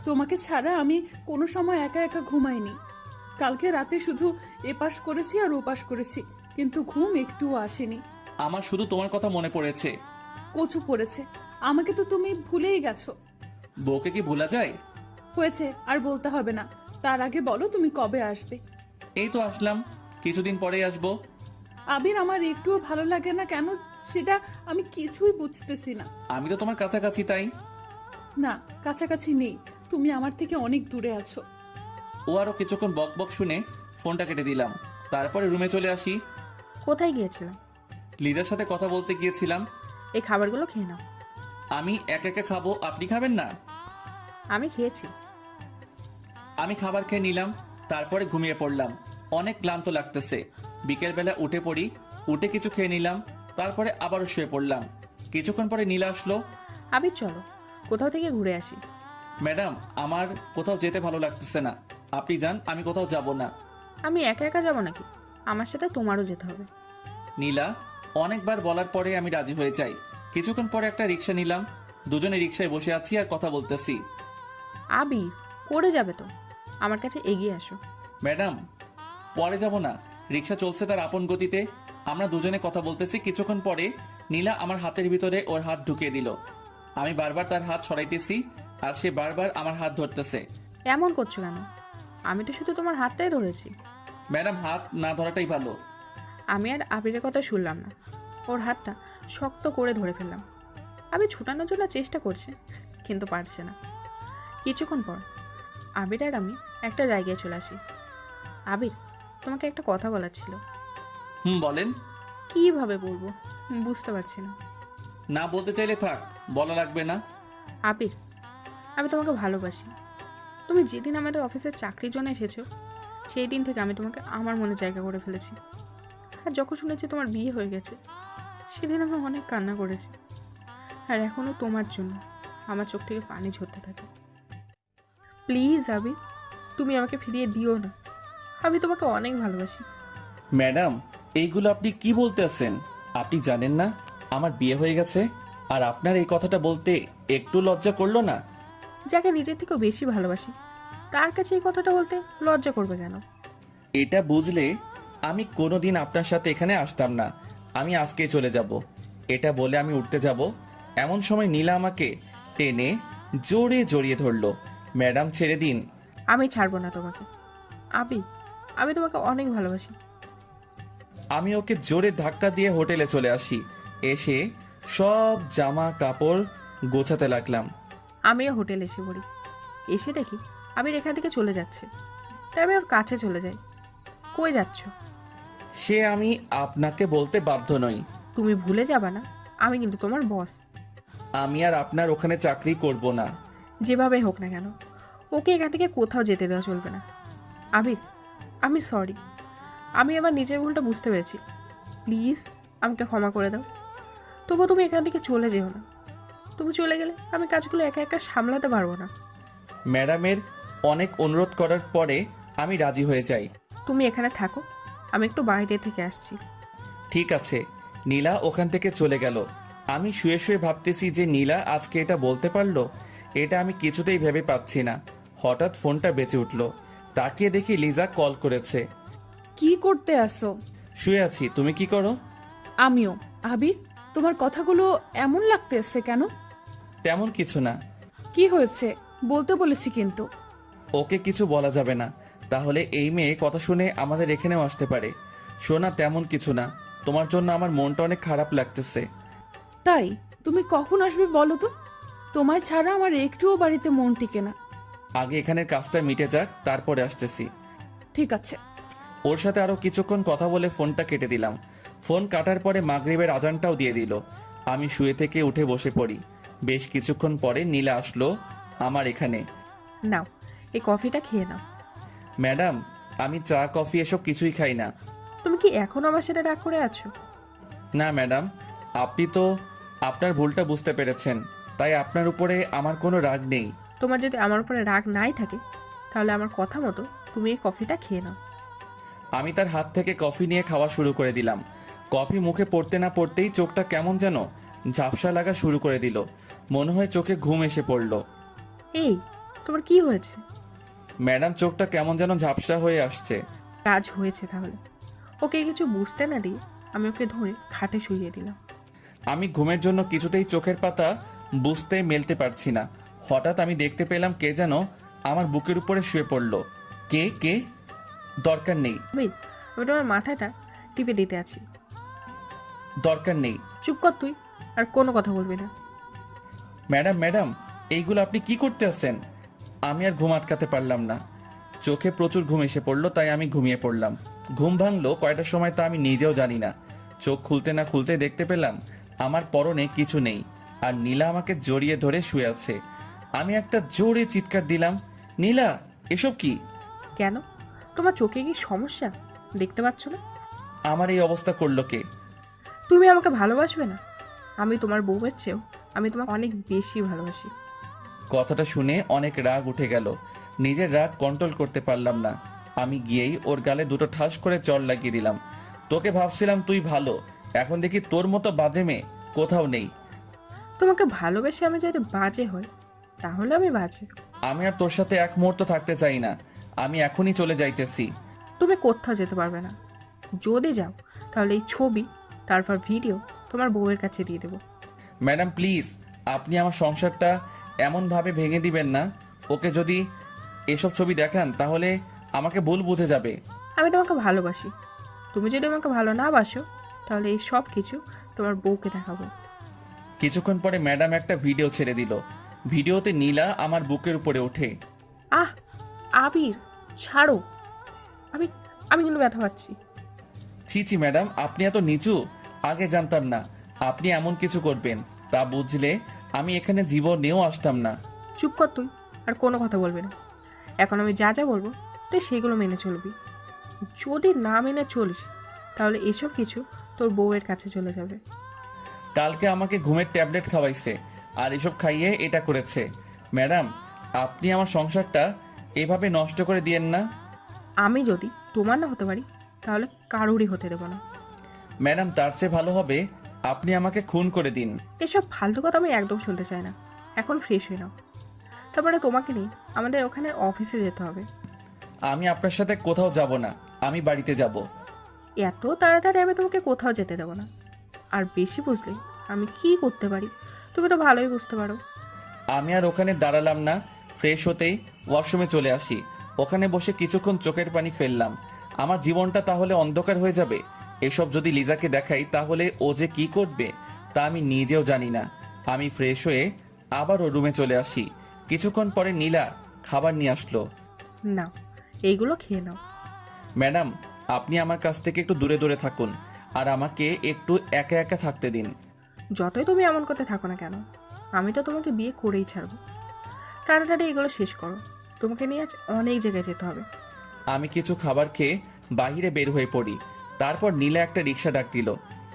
তোমাকে ছাড়া আমি কোনো সময় একা একা ঘুমাইনি। কালকে রাতে শুধু এপাশ করেছি আর ওপাশ করেছি, কিন্তু ঘুম একটুও আসেনি। আমার শুধু তোমার কথা মনে পড়েছে। কচু পড়েছে। আমাকে তো তুমি ভুলেই গেছো। বউকে কি ভোলা যায়? হয়েছে, আর বলতে হবে না। তার আগে বলো তুমি কবে আসবে? এই তো আসলাম, কিছুদিন পরেই আসবো। আবির আমার একটুও ভালো লাগে না কেন সেটা আমি কিছুই বুঝতেছি না। আমি তো তোমার কাছাকাছি, তাই। না, কাছাকাছি নেই, তুমি আমার থেকে অনেক দূরে আছো। ও আরো কিছুক্ষণ বক বক শুনে ফোনটা কেটে দিলাম। তারপরে রুমে চলে আসি। কোথায় গিয়েছিলাম? লিজার সাথে কথা বলতে গিয়েছিলাম। এই খাবারগুলো খেয়ে নাও। আমি একা একা খাবো, আপনি খাবেন না? আমি খেয়েছি। আমি খাবার খেয়ে নিলাম, তারপরে ঘুমিয়ে পড়লাম। অনেক ক্লান্ত লাগতেছে। বিকেলবেলা উঠে পড়ি, উঠে কিছু খেয়ে নিলাম, তারপরে আবারও শুয়ে পড়লাম। কিছুক্ষণ পরে নীলা আসলো। আবির চলো কোথাও থেকে ঘুরে আসি। ম্যাডাম, আমার কোথাও যেতে ভালো লাগতেছে না, আপনি যান, আমি কোথাও যাব না। আমি একা একা যাবো নাকি? আমার সাথে তোমারও যেতে হবে। নীলা অনেকবার বলার পরে আমি রাজি হয়ে যাই। কিছুক্ষণ পরে একটা রিক্সা নিলাম, দুজনে রিক্সায় বসে আছি আর কথা বলতেছি। আবির পড়ে যাবে তো, আমার কাছে এগিয়ে আসো। ম্যাডাম, পরে যাব না, রিক্সা চলছে তার আপন গতিতে। আমরা দুজনে কথা বলতেছি। কিছুক্ষণ পরে নীলা আমার হাতের ভিতরে ওর হাত ঢুকিয়ে দিল। আমি বারবার তার হাত সরাইতেছি আর সে বারবার আমার হাত ধরতেছে। এমন করছো কেন? আমি তো শুধু তোমার হাতটাই ধরেছি। ম্যাডাম, হাত না ধরাটাই ভালো। আমি আর আবিরের কথা শুনলাম না, ওর হাতটা শক্ত করে ধরে ফেললাম। আবির ছুটানোর জন্য চেষ্টা করছে, কিন্তু পারছে না। কিছুক্ষণ পর আবির আর আমি একটা জায়গায় চলে আসি। আবির, তোমাকে একটা কথা বলার ছিল। বলেন। কিভাবে বলবো বুঝতে পারছি না। না বলতে চাইলে থাক, বলা লাগবে না। আবির, আমি তোমাকে ভালোবাসি। তুমি যেদিন আমাদের অফিসের চাকরির জন্য এসেছো, সেই দিন থেকে আমি তোমাকে আমার মনে জায়গা করে ফেলেছি। আর যখন শুনেছি তোমার বিয়ে হয়ে গেছে, সেদিন আমি অনেক কান্না করেছি। আর এখনও তোমার জন্য আমার চোখ থেকে পানি ঝরতে থাকে। প্লিজ আবির, তুমি আমাকে ফিরিয়ে দিও না। আমি তোমাকে অনেক ভালোবাসি। ম্যাডাম, এইগুলো আপনি কি বলতেছেন? আপনি জানেন না আমার বিয়ে হয়ে গেছে? আর আপনার এই কথাটা বলতে একটু লজ্জা করলো না? যাকে নিজের থেকেও বেশি ভালোবাসি, তার কাছে এই কথাটা বলতে লজ্জা করবে কেন? এটা বুঝলে আমি কোনোদিন আপনার সাথে এখানে আসতাম না। আমি আজকেই চলে যাব। এটা বলে আমি উঠতে যাব, এমন সময় নীলা আমাকে টেনে জোরে জড়িয়ে ধরলো। ম্যাডাম, ছেড়ে দিন। আমি ছাড়বো না তোমাকে। আবির, আমি তোমাকে অনেক ভালোবাসি। আমি ওকে জোরে ধাক্কা দিয়ে হোটেলে চলে আসি। এসে সব জামা কাপড় গোছাতে লাগলাম। আমিও হোটেলে এসে পড়ি। এসে দেখি আবির এখান থেকে চলে যাচ্ছে, তাই আমি ওর কাছে চলে যাই। কই যাচ্ছ? সে আমি আপনাকে বলতে বাধ্য নই। তুমি ভুলে যাবা না, আমি কিন্তু তোমার বস। আমি আর আপনার ওখানে চাকরি করব না। যেভাবে হোক না কেন, ওকে এখান থেকে কোথাও যেতে দেওয়া চলবে না। আবির, আমি সরি। আমি আমার নিজের ভুলটা বুঝতে পেরেছি। প্লিজ আমাকে ক্ষমা করে দাও। তবুও তুমি এখান থেকে চলে যেও না। তুমি চলে গেলে আমি কাজগুলো একা একা সামলাতে পারবো না। ম্যাডামের অনেক অনুরোধ করার পরে আমি রাজি হয়ে যাই। তুমি এখানে থাকো, আমি একটু বাইরে থেকে আসছি। ঠিক আছে। নীলা ওখান থেকে চলে গেল। আমি শুয়ে শুয়ে ভাবতেছি যে নীলা আজকে এটা বলতে পারলো, এটা আমি কিছুতেই ভেবে পাচ্ছি না। হঠাৎ ফোনটা বেজে উঠল। তাকিয়ে দেখি লিজা কল করেছে। কি করতে আসো? শুয়ে আছি, তুমি কি করো? আমিও। আবির, তোমার কথাগুলো এমন লাগতেছে কেন? তেমন কিছু না। কি হয়েছে বলতে বলেছি কিন্তু। ওকে কিছু বলা যাবে না, তাহলে এই মেয়ে কথা শুনে আমাদের এখানেও আসতে পারে। শোনা, তেমন কিছু না। তোমার জন্য আমার মনটা অনেক খারাপ লাগতেছে। তাই তুমি কখন আসবে বলো তো? তোমায় ছাড়া আমার একটুও বাড়িতে মন টিকে না। আগে এখানের কাজটা মিটে যাক, তারপরে আসতেছি। ঠিক আছে। ওর সাথে আরো কিছুক্ষণ কথা বলে ফোনটা কেটে দিলাম। ফোন কাটার পরে মাগরিবের আজানটাও দিয়ে দিল। আমি শুয়ে থেকে উঠে বসে পড়ি। বেশ কিছুক্ষণ পরে নীলা আসলো আমার এখানে। নাও, এই কফিটা খেয়ে নাও। ম্যাডাম, আমি চা কফি এসব কিছুই খাই না। তুমি কি এখনো আমার সাথে রাগ করে আছো? না ম্যাডাম, আপনি তো আপনার ভুলটা বুঝতে পেরেছেন, তাই আপনার উপরে আমার কোনো রাগ নেই। তোমার যদি আমার উপরে রাগ নাই থাকে, তাহলে আমার কথা মতো তুমি এই কফিটা খেয়ে নাও। আমি তার হাত থেকে কফি নিয়ে খাওয়া শুরু করে দিলাম। কফি মুখে পড়তে না পড়তেই চোখটা কেমন যেন ঝাপসা লাগা শুরু করে দিল। মনে হয় চোখে ঘুম এসে পড়ল। এই, তোমার কি হয়েছে? ম্যাডাম, চোখটা কেমন যেন ঝাপসা হয়ে আসছে। কাজ হয়েছে তাহলে। ওকে কিছু বুঝতে না দিয়ে আমি ওকে ধরে খাটে শুইয়ে দিলাম। আমি ঘুমের জন্য কিছুতেই চোখের পাতা বুঝতে মেলতে পারছি না। হঠাৎ আমি দেখতে পেলাম কে যেন আমার বুকের উপরে শুয়ে পড়ল। কে কে? দরকার নেই। আমি তোমার মাথাটা টিপে দিতে আছি। দরকার নেই। চুপ কর তুই, আর কোনো কথা বলবি না। ম্যাডাম ম্যাডাম, এইগুলো আপনি কি করতে আছেন? আমি আর ঘুম আটকাতে পারলাম না। চোখে প্রচুর ঘুম এসে পড়লো, তাই আমি ঘুমিয়ে পড়লাম। ঘুম ভাঙলো কয়টার সময় তা আমি নিজেও জানি না। চোখ খুলতে না খুলতে দেখতে পেলাম আমার পরনে কিছু নেই, আর নীলা আমাকে জড়িয়ে ধরে শুয়ে আছে। আমি একটা জোরে চিৎকার দিলাম, নীলা এসব কি? কেন, তোমার চোখে কি সমস্যা? দেখতে পাচ্ছ না? আমার এই অবস্থা করলো কে? তুমি আমাকে ভালোবাসবে না? আমি তোমার বউয়ের চেয়েও আমি তোমাকে অনেক বেশি ভালোবাসি। কথাটা শুনে অনেক রাগ উঠে গেল। নিজের রাগ কন্ট্রোল করতে পারলাম না। আমি গিয়েই ওর গালে দুটো ঠাস করে চড় লাগিয়ে দিলাম। তোকে ভাবছিলাম তুই ভালো, এখন দেখি তোর মতো বাজে মেয়ে কোথাও নেই। তোমাকে ভালোবেসে আমি যদি বাজে হই তাহলে আমি বাজে। আমি আর তোর সাথে এক মুহূর্ত থাকতে চাই না। আমি এখনই চলে যাইতেছি। তুমি কোথাও যেতে পারবে না। যদি যাও তাহলে এই ছবি তারপর ভিডিও তোমার বউয়ের কাছে দিয়ে দেবো। ম্যাডাম প্লিজ, আপনি আমার সংসারটা এমনভাবে ভেঙে দিবেন না। ওকে যদি এসব ছবি দেখান তাহলে আমাকে ভুল বুঝে যাবে। আমি তোমাকে ভালোবাসি। তুমি যদি আমাকে ভালো না বাসো তাহলে এই সব কিছু তোমার বউকে দেখাবো। কিছুক্ষণ পরে ম্যাডাম একটা ভিডিও ছেড়ে দিল। ভিডিওতে নীলা আমার বুকের উপরে ওঠে। আহ আবির, ছাড়ো। আমি আমি কিন্তু ব্যথা পাচ্ছি। ছি ছি ম্যাডাম, আপনি এত নিচু? আগে জানতাম না আপনি এমন কিছু করবেন। তা বুঝলে আমি এখানে জীবনেও আসতাম না। চুপ কর তুই, আর কোনো কথা বলবি না। এখন আমি যা যা বলবো তুই সেগুলো মেনে চলবি। যদি না মেনে চলিস তাহলে এসব কিছু তোর বউয়ের কাছে চলে যাবে। কালকে আমাকে ঘুমের ট্যাবলেট খাওয়াইছে আর এসব খাইয়ে এটা করেছে। ম্যাডাম, আপনি আমার সংসারটা এভাবে নষ্ট করে দিয়েন না। আমি যদি তোমার না হতে পারি তাহলে কারোরই হতে দেবো না। ম্যাডাম, তার চেয়ে ভালো হবে আপনি আমাকে খুন করে দিন। এসব ফালতু কথা আমি একদম শুনতে চাই না। এখন ফ্রেশ হয়ে নাও, তারপরে তোমাকে নিয়ে আমাদের ওখানে অফিসে যেতে হবে। আমি আপনার সাথে কোথাও যাব না, আমি বাড়িতে যাব। এত তাড়াতাড়ি আমি তোমাকে কোথাও যেতে দেবো না। আর বেশি বুঝলে আমি কি করতে পারি তুমি তো ভালোই বুঝতে পারো। আমি আর ওখানে দাঁড়ালাম না। ফ্রেশ হতেই ওয়াশরুমে চলে আসি। ওখানে বসে কিছুক্ষণ চোখের পানি ফেললাম। আমার জীবনটা তাহলে অন্ধকার হয়ে যাবে। এসব যদি লিজাকে দেখাই তাহলে ও যে কি করবে তা আমি নিজেও জানি না। আমি ফ্রেশ হয়ে আবার ও রুমে চলে আসি। কিছুক্ষণ পরে নীলা খাবার নিয়ে আসলো। নাও, এইগুলো খেয়ে নাও। ম্যাডাম, আপনি আমার কাছ থেকে একটু দূরে দূরে থাকুন আর আমাকে একটু একা একা থাকতে দিন। যতই তুমি এমন করতে থাকো না কেন, আমি তো তোমাকে বিয়ে করেই ছাড়বো। তাড়াতাড়ি এগুলো শেষ করো, তোমাকে নিয়ে আজ অনেক জায়গায় যেতে হবে। আমি কিছু খাবার খেয়ে বাইরে বের হয়ে পড়ি। তারপর নীলা একটা রিক্সা ডাক দিল।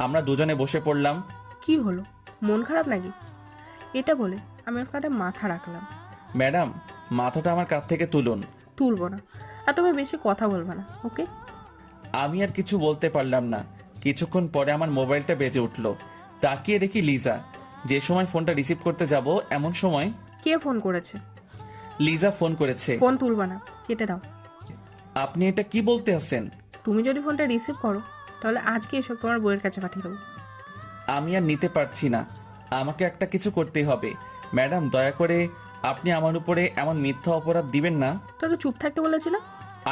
আমরা দুজনে বসে পড়লাম। কি হলো, মন খারাপ নাকি? এটা বলে আমি ওর কাঁধে মাথা রাখলাম। ম্যাডাম, মাথাটা আমার কাছ থেকে তুলুন। তুলবো না, আর তুমি বেশি কথা বলবে না, ওকে? আমি আর কিছু বলতে পারলাম না। কিছুক্ষণ পরে আমার মোবাইলটা বেজে উঠল। তাকিয়ে দেখি লিজা। যে সময় ফোনটা রিসিভ করতে যাব এমন সময় কে ফোন করেছে? লিজা ফোন করেছে। ফোন তুলবা না, কেটে দাও। আপনি এটা কি বলতে আছেন? তুমি যদি ফোনটা রিসিভ করো তাহলে আজকে এসব তোমার বউয়ের কাছে পাঠিয়ে দেবো। আমি আর নিতে পারছি না, আমাকে একটা কিছু করতেই হবে। ম্যাডাম, দয়া করে আপনি আমার উপরে এমন মিথ্যা অপরাধ দিবেন না। তোকে চুপ থাকতে বলেছিলাম।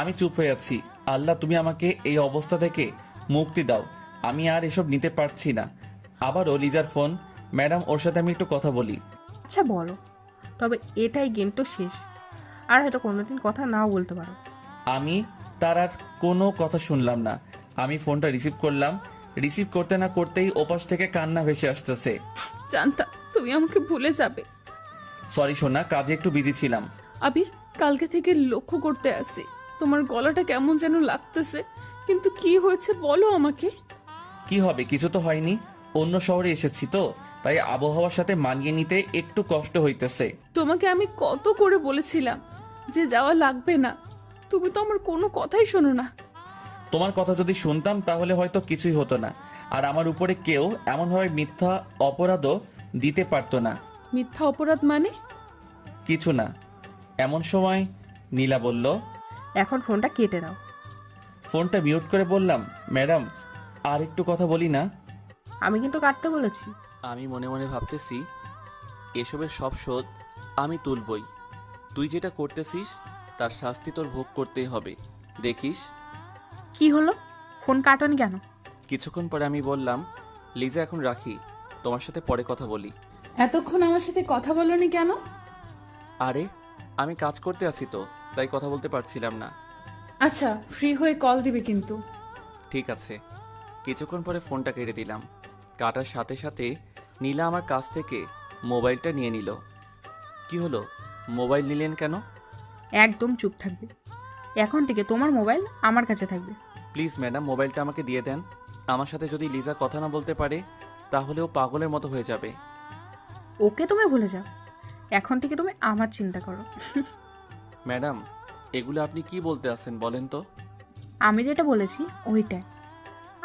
আমি চুপ হয়ে আছি। আল্লাহ, তুমি আমাকে এই অবস্থা থেকে মুক্তি দাও। আমি আর এসব নিতে পারছি না। আবারও লিজার ফোন। ম্যাডাম, ওর সাথে আমি একটু কথা বলি। আচ্ছা বলো, তবে এটাই গেম তো শেষ, আর হয়তো কোনোদিন কথা নাও বলতে পারো। আমি তার আর কোনো কথা শুনলাম না। আমি ফোনটা রিসিভ করলাম। রিসিভ করতে না করতেই ওপাশ থেকে কান্না ভেসে আসতেছে। জানতাম তুমি আমাকে ভুলে যাবে। সরি সোনা, কাজে একটু বিজি ছিলাম। আবির, কালকে থেকে লক্ষ্য করতে আসি তোমার গলাটা কেমন যেন লাগতেছে, কিন্তু কি হয়েছে বলো আমাকে। কি হবে, কিছু তো হয়নি। অন্য শহরে এসেছি তো, তাই আবহাওয়ার সাথে মানিয়ে নিতে একটু কষ্ট হইতেছে। তোমাকে আমি কত করে বলেছিলাম যে যাওয়া লাগবে না, তুমি তো আমার কোনো কথাই শোনো না। তোমার কথা যদি শুনতাম তাহলে হয়তো কিছুই হতো না, আর আমার উপরে কেউ এমনভাবে মিথ্যা অপরাধও দিতে পারতো না। মিথ্যা অপরাধ মানে? কিছু না। এমন সময় নীলা বলল, এখন ফোনটা কেটে দাও। ফোনটা মিউট করে বললাম, ম্যাডাম আর একটু কথা বলি না? আমি কিন্তু কাটতে বলেছি। আমি মনে মনে ভাবতেছি এসবের সব শোধ আমি তুলবই। তুই যেটা করতেছিস তার শাস্তি তোর ভোগ করতেই হবে, দেখিস। কি হলো, ফোন কাটনি কেন? কিছুক্ষণ পরে আমি বললাম, লিজা এখন রাখি, তোমার সাথে পরে কথা বলি। এতক্ষণ আমার সাথে কথা বলনি কেন? আরে আমি কাজ করতে আছি তো, তাই কথা বলতে পারছিলাম না। আচ্ছা, ফ্রি হয়ে কল দিবে কিন্তু। ঠিক আছে। কিছুক্ষণ পরে ফোনটা কেটে দিলাম। কাটার সাথে সাথে নীলা আমার কাছ থেকে মোবাইলটা নিয়ে নিল। কি হলো, মোবাইল নিলেন কেন? একদম চুপ থাকবে। এখন থেকে তোমার মোবাইল আমার কাছে থাকবে। প্লিজ ম্যাডাম, মোবাইলটা আমাকে দিয়ে দেন। আমার সাথে যদি লিজা কথা না বলতে পারে তাহলে ও পাগলের মতো হয়ে যাবে। ওকে তুমি ভুলে যাও, এখন থেকে তুমি আমার চিন্তা করো। ম্যাডাম, এগুলো আপনি কি বলতে আছেন বলেন তো? আমি যেটা বলেছি ওইটাই।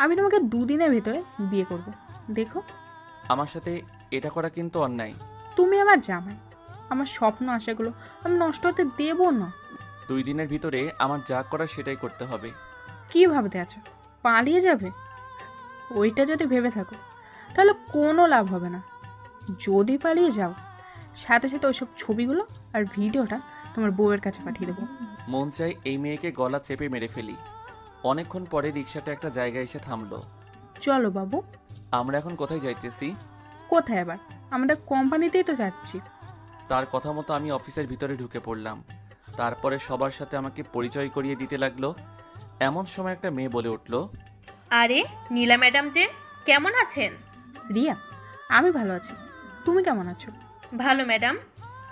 আমি তোমাকে 2 দিনের ভেতরে বিয়ে করব, দেখো। আমার সাথে এটা করা কিন্তু অন্যায়। তুমি আমার জামাই, আমার স্বপ্ন আশাগুলো আমি নষ্ট হতে দেবো না। 2 দিনের ভিতরে আমার যা করা সেটাই করতে হবে। কি ভাবতে আছো পালিয়ে যাবে? ওইটা যদি ভেবে থাকো তাহলে কোনো লাভ হবে না। যদি পালিয়ে যাও, সাথে সাথে ওইসব ছবিগুলো আর ভিডিওটা তোমার বউয়ের কাছে পাঠিয়ে দেবো। মন চাই এই মেয়েকে গলা চেপে মেরে ফেলি। অনেকক্ষণ পরে রিক্সাটা একটা জায়গায় এসে থামলো। চলো বাবু। আমরা এখন কোথায় যাইতেছি? কোথায় আবার, আমাদের কোম্পানিতেই তো যাচ্ছি। তার কথা মতো আমি অফিসের ভিতরে ঢুকে পড়লাম। তারপরে সবার সাথে আমাকে পরিচয় করিয়ে দিতে লাগলো। এমন সময় একটা মেয়ে বলে উঠল, আরে নীলা ম্যাডাম যে, কেমন আছেন? রিয়া, আমি ভালো আছি, তুমি কেমন আছো? ভালো ম্যাডাম।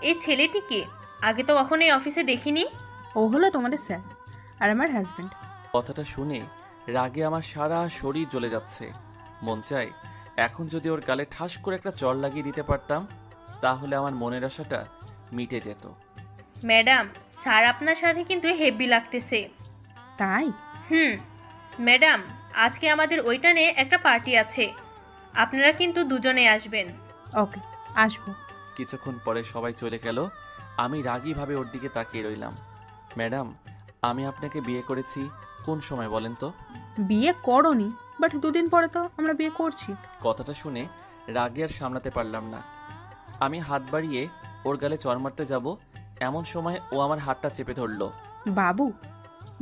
এই ছেলেটি কে? আগে তো কখনো এই অফিসে দেখিনি। ও হলো তোমাদের স্যার আর আমার হাজবেন্ড। কথাটা শুনে রাগে আমার সারা শরীর জ্বলে যাচ্ছে। মন চায় এখন যদি ওর গালে ঠাস করে একটা চড় লাগিয়ে দিতে পারতাম তাহলে আমার মনের আশাটা মিটে যেত। ম্যাডাম, স্যার আপনার সাথে কিন্তু হেভি লাগতেছে। তাই? ম্যাডাম, আজকে আমাদের ওইটানে একটা পার্টি আছে, আপনারা কিন্তু দুজনে আসবেন। ওকে, আসবো। কিছুক্ষণ পরে সবাই চলে গেল। আমি রাগীভাবে ওর দিকে তাকিয়ে রইলাম। ম্যাডাম, আমি আপনাকে বিয়ে করেছি কোন সময় বলেন তো? বিয়ে করনি, বাট 2 দিন পরে তো আমরা বিয়ে করছি। কথাটা শুনে রাগে আর সামলাতে পারলাম না। আমি হাত বাড়িয়ে ওর গালে চড় মারতে যাব, এমন সময় ও আমার হাতটা চেপে ধরলো। বাবু,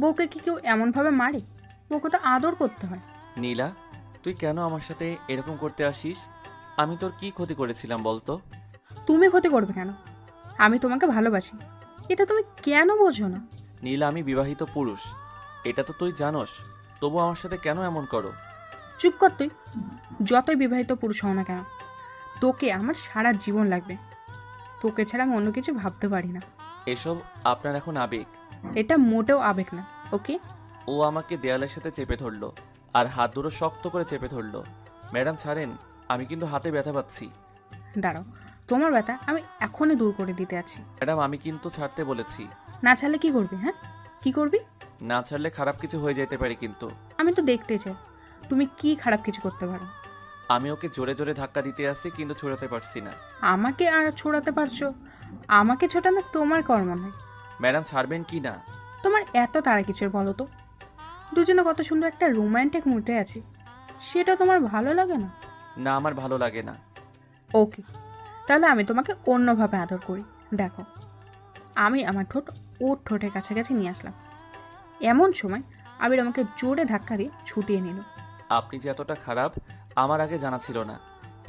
বউকে কি কেউ এমনভাবে মারে? বউকে তো আদর করতে হয়। নীলা, তুই কেন আমার সাথে এরকম করতে আসিস? আমি তোর কি ক্ষতি করেছিলাম বলতো? তুমি ক্ষতি করবে কেন? আমি তোমাকে ভালোবাসি, এটা তুমি কেন বোঝো না? নীলা, আমি বিবাহিত পুরুষ, এটা তো তুই জানোস, তবু আমার সাথে কেন এমন করো? চুপ কর তুই। যতই বিবাহিত পুরুষ হও না কেন, তোকে আমার সারা জীবন লাগবে। তোকে ছাড়া আমি অন্য কিছু ভাবতে পারি না। এসব আপনার এখন আবেগ। এটা মোটেও আবেগ না, ওকে? ও আমাকে দেয়ালের সাথে চেপে ধরলো আর হাত দুটো শক্ত করে চেপে ধরলো। ম্যাডাম ছাড়েন, আমি কিন্তু হাতে ব্যথা পাচ্ছি। দাঁড়াও, তোমার ব্যথা আমি এখনই দূর করে দিতে আছি। ম্যাডাম, আমি কিন্তু ছাড়তে বলেছি। না ছাড়লে কি করবি? হ্যাঁ, কি করবি? না ছাড়লে খারাপ কিছু হয়ে যেতে পারে কিন্তু। আমি তো দেখতে চাই তুমি কি খারাপ কিছু করতে পারো। আমি ওকে জোরে জোরে ধাক্কা দিতে আসছি কিন্তু ছড়াতে পারছি না। আমাকে আর ছোড়াতে পারছো? আমাকে ছোটানো তোমার কর্ম নয়। ম্যাডাম, ছাড়বেন কি না? তোমার এত তাড়া কিসের বলো তো? দুজনে কত সুন্দর একটা রোমান্টিক মুডে আছি, সেটা তোমার ভালো লাগে না? না, আমার ভালো লাগে না। ওকে, তাহলে আমি তোমাকে অন্যভাবে আদর করি। দেখো, আমি আমার ঠোঁট ওর ঠোঁটের কাছাকাছি নিয়ে আসলাম। এমন সময় আবির আমাকে জোরে ধাক্কা দিয়ে ছুটিয়ে নিল। আপনি যে এতটা খারাপ আমার আগে জানা ছিল না।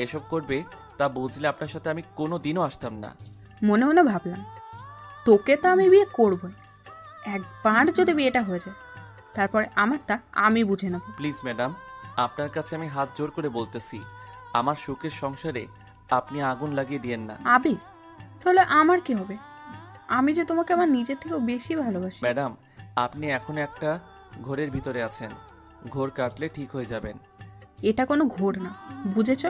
এসব করবে তা বুঝলে আপনার সাথে আমি কোনো দিনও আসতাম না। মনে মনে ভাবলাম, তোকে তো আমি বিয়ে করবই, একবার যদি বিয়েটা হয়ে যায় তারপরে আমারটা আমি বুঝে নেব। প্লিজ ম্যাডাম, আপনার কাছে আমি হাত জোর করে বলতেছি, আমার সুখের সংসারে আপনি আগুন লাগিয়ে দিয়েন না। আবির, তাহলে আমার কি হবে? আমি যে তোমাকে আমার নিজের থেকেও বেশি ভালোবাসি। ম্যাডাম, আপনি এখন একটা ঘোরের ভিতরে আছেন, ঘোর কাটলে ঠিক হয়ে যাবেন। এটা কোনো ঘোর না, বুঝেছ?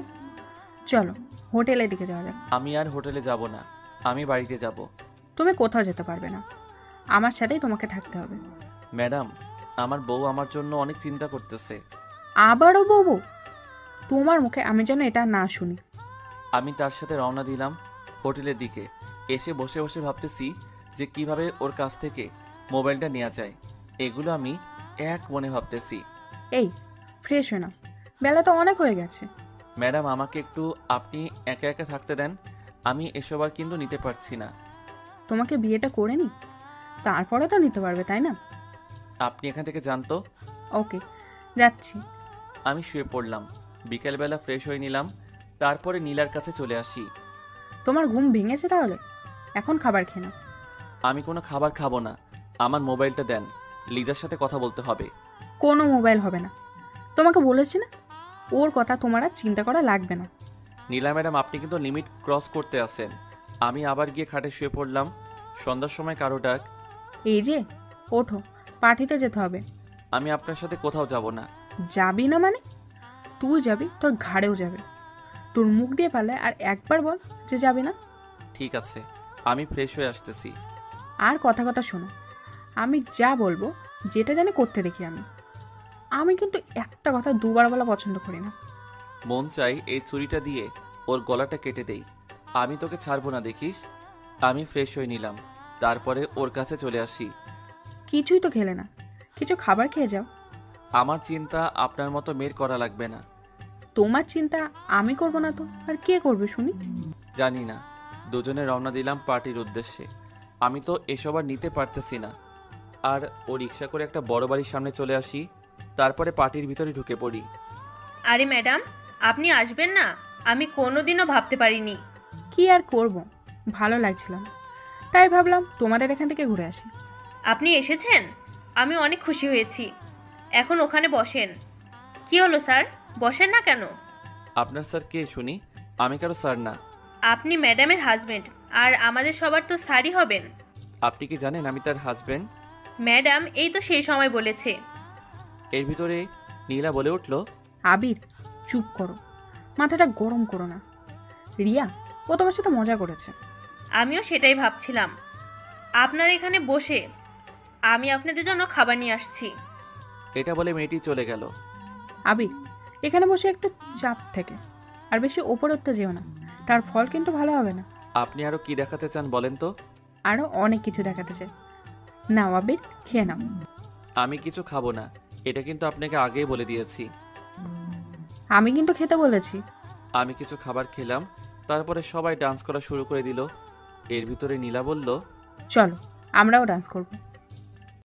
চলো হোটেলের দিকে যাওয়া যাক। আমি আর হোটেলে যাব না, আমি বাড়িতে যাব। তুমি কোথাও যেতে পারবে না, আমার সাথেই তোমাকে থাকতে হবে। ম্যাডাম, আমার বউ আমার জন্য অনেক চিন্তা করতেছে। আবারও বউ? তোমার মুখে আমি যেন এটা না শুনি। আমি তার সাথে রওনা দিলাম হোটেলের দিকে। এসে বসে বসে ভাবতেছি যে কিভাবে ওর কাছ থেকে মোবাইলটা নেওয়া যায়। এগুলো আমি এক মনে ভাবতেছি। এই, ফ্রেশ হয়ে নাও, বেলা তো অনেক হয়ে গেছে। ম্যাডাম, আমাকে একটু আপনি একা একা থাকতে দেন, আমি এসব আর কিন্তু নিতে পারছি না। তোমাকে বিয়েটা করে নি, তারপরে তো নিতে পারবে, তাই না? আপনি এখান থেকে জানতো। ওকে, যাচ্ছি। আমি শুয়ে পড়লাম। বিকেলবেলা ফ্রেশ হয়ে নিলাম, তারপরে নীলার কাছে চলে আসি। তোমার ঘুম ভেঙেছে তাহলে? এখন খাবার খেয়ে নাও। আমি কোনো খাবার খাবো না, আমার মোবাইলটা দেন, লিজার সাথে কথা বলতে হবে। কোনো মোবাইল হবে না, তোমাকে বলেছি না, ওর কথা তোমার আর চিন্তা করা লাগবে না। নীলা ম্যাডাম, আপনি কিন্তু লিমিট ক্রস করতে আসেন। আমি আবার গিয়ে খাটে শুয়ে পড়লাম। সন্ধ্যার সময় কারো ডাক। এই যে, ওঠো, পার্টিতে যেতে হবে। আমি আপনার সাথে কোথাও যাব না। যাবি না মানে? তুই যাবি, তোর ঘাড়েও যাবে। তোর মুখ দিয়ে পারলে আর একবার বল যে যাবি না। ঠিক আছে, আমি ফ্রেশ হয়ে আসতেছি। আর কথা কথা শোনো, আমি যা বলবো, যেটা জানি করতে দেখি আমি। আমি কিন্তু একটা কথা দুবার বলা পছন্দ করি না। মন চাই এই ছুরিটা দিয়ে ওর গলাটা কেটে দেই। আমি তোকে ছাড়বো না, দেখিস। আমি ফ্রেশ হয়ে নিলাম, তারপরে ওর কাছে চলে আসি। কিছুই তো খেলে না, কিছু খাবার খেয়ে যাও। আমার চিন্তা আপনার মতো মেয়ের করা লাগবে না। তোমার চিন্তা আমি করব না তো আর কে করবে শুনি? জানি না। দুজনে রওনা দিলাম পার্টির উদ্দেশ্যে। আমি তো এসব আর নিতে পারতেছি না। আর ও রিক্সা করে একটা বড় বাড়ির সামনে চলে আসি, তারপরে পার্টির ভিতরে ঢুকে পড়ি। আরে ম্যাডাম, আপনি আসবেন না? আমি কোনোদিনও ভাবতে পারিনি। কি আর করব, ভালো লাগছিল না, তাই ভাবলাম তোমাদের এখান থেকে ঘুরে আসি। আপনি এসেছেন, আমি অনেক খুশি হয়েছি। এখন ওখানে বসেন। কি হলো স্যার, বসেন না কেন? আপনার স্যার কে শুনি? আমি কারো স্যার না। আপনি ম্যাডামের হাজবেন্ড, আর আমাদের সবার তো স্যারই হবেন। আপনি কি জানেন আমি তার হাজবেন্ড? ম্যাডাম এই তো সেই সময় বলেছে। এর ভিতরে নীলা বলে উঠল, আবির, চুপ করো, মাথাটা গরম করো না। রিয়া, ও তোমার সাথে মজা করেছে। আমিও সেটাই ভাবছিলাম। আপনার এখানে বসে আমি আপনাদের জন্য খাবার নিয়ে আসছি। এটা বলে মেয়েটি চলে গেল। আবির, এখানে বসে একটু চাপ থেকে, আর বেশি ওপর উঠতে যেও না, তার ফল কিন্তু ভালো হবে না। আপনি আরো কি দেখাতে চান বলেন তো? আরও অনেক কিছু দেখাতে চাই। নাও আবির, খেয়ে নাও। আমি কিছু খাবো না, এটা কিন্তু আপনাকে আগেই বলে দিয়েছি। আমি কিন্তু খেতে বলেছি। আমি কিছু খাবার খেলাম, তারপরে সবাই ডান্স করা শুরু করে দিল। এর ভিতরে নীলা বলল, চলো আমরাও ডান্স করবো।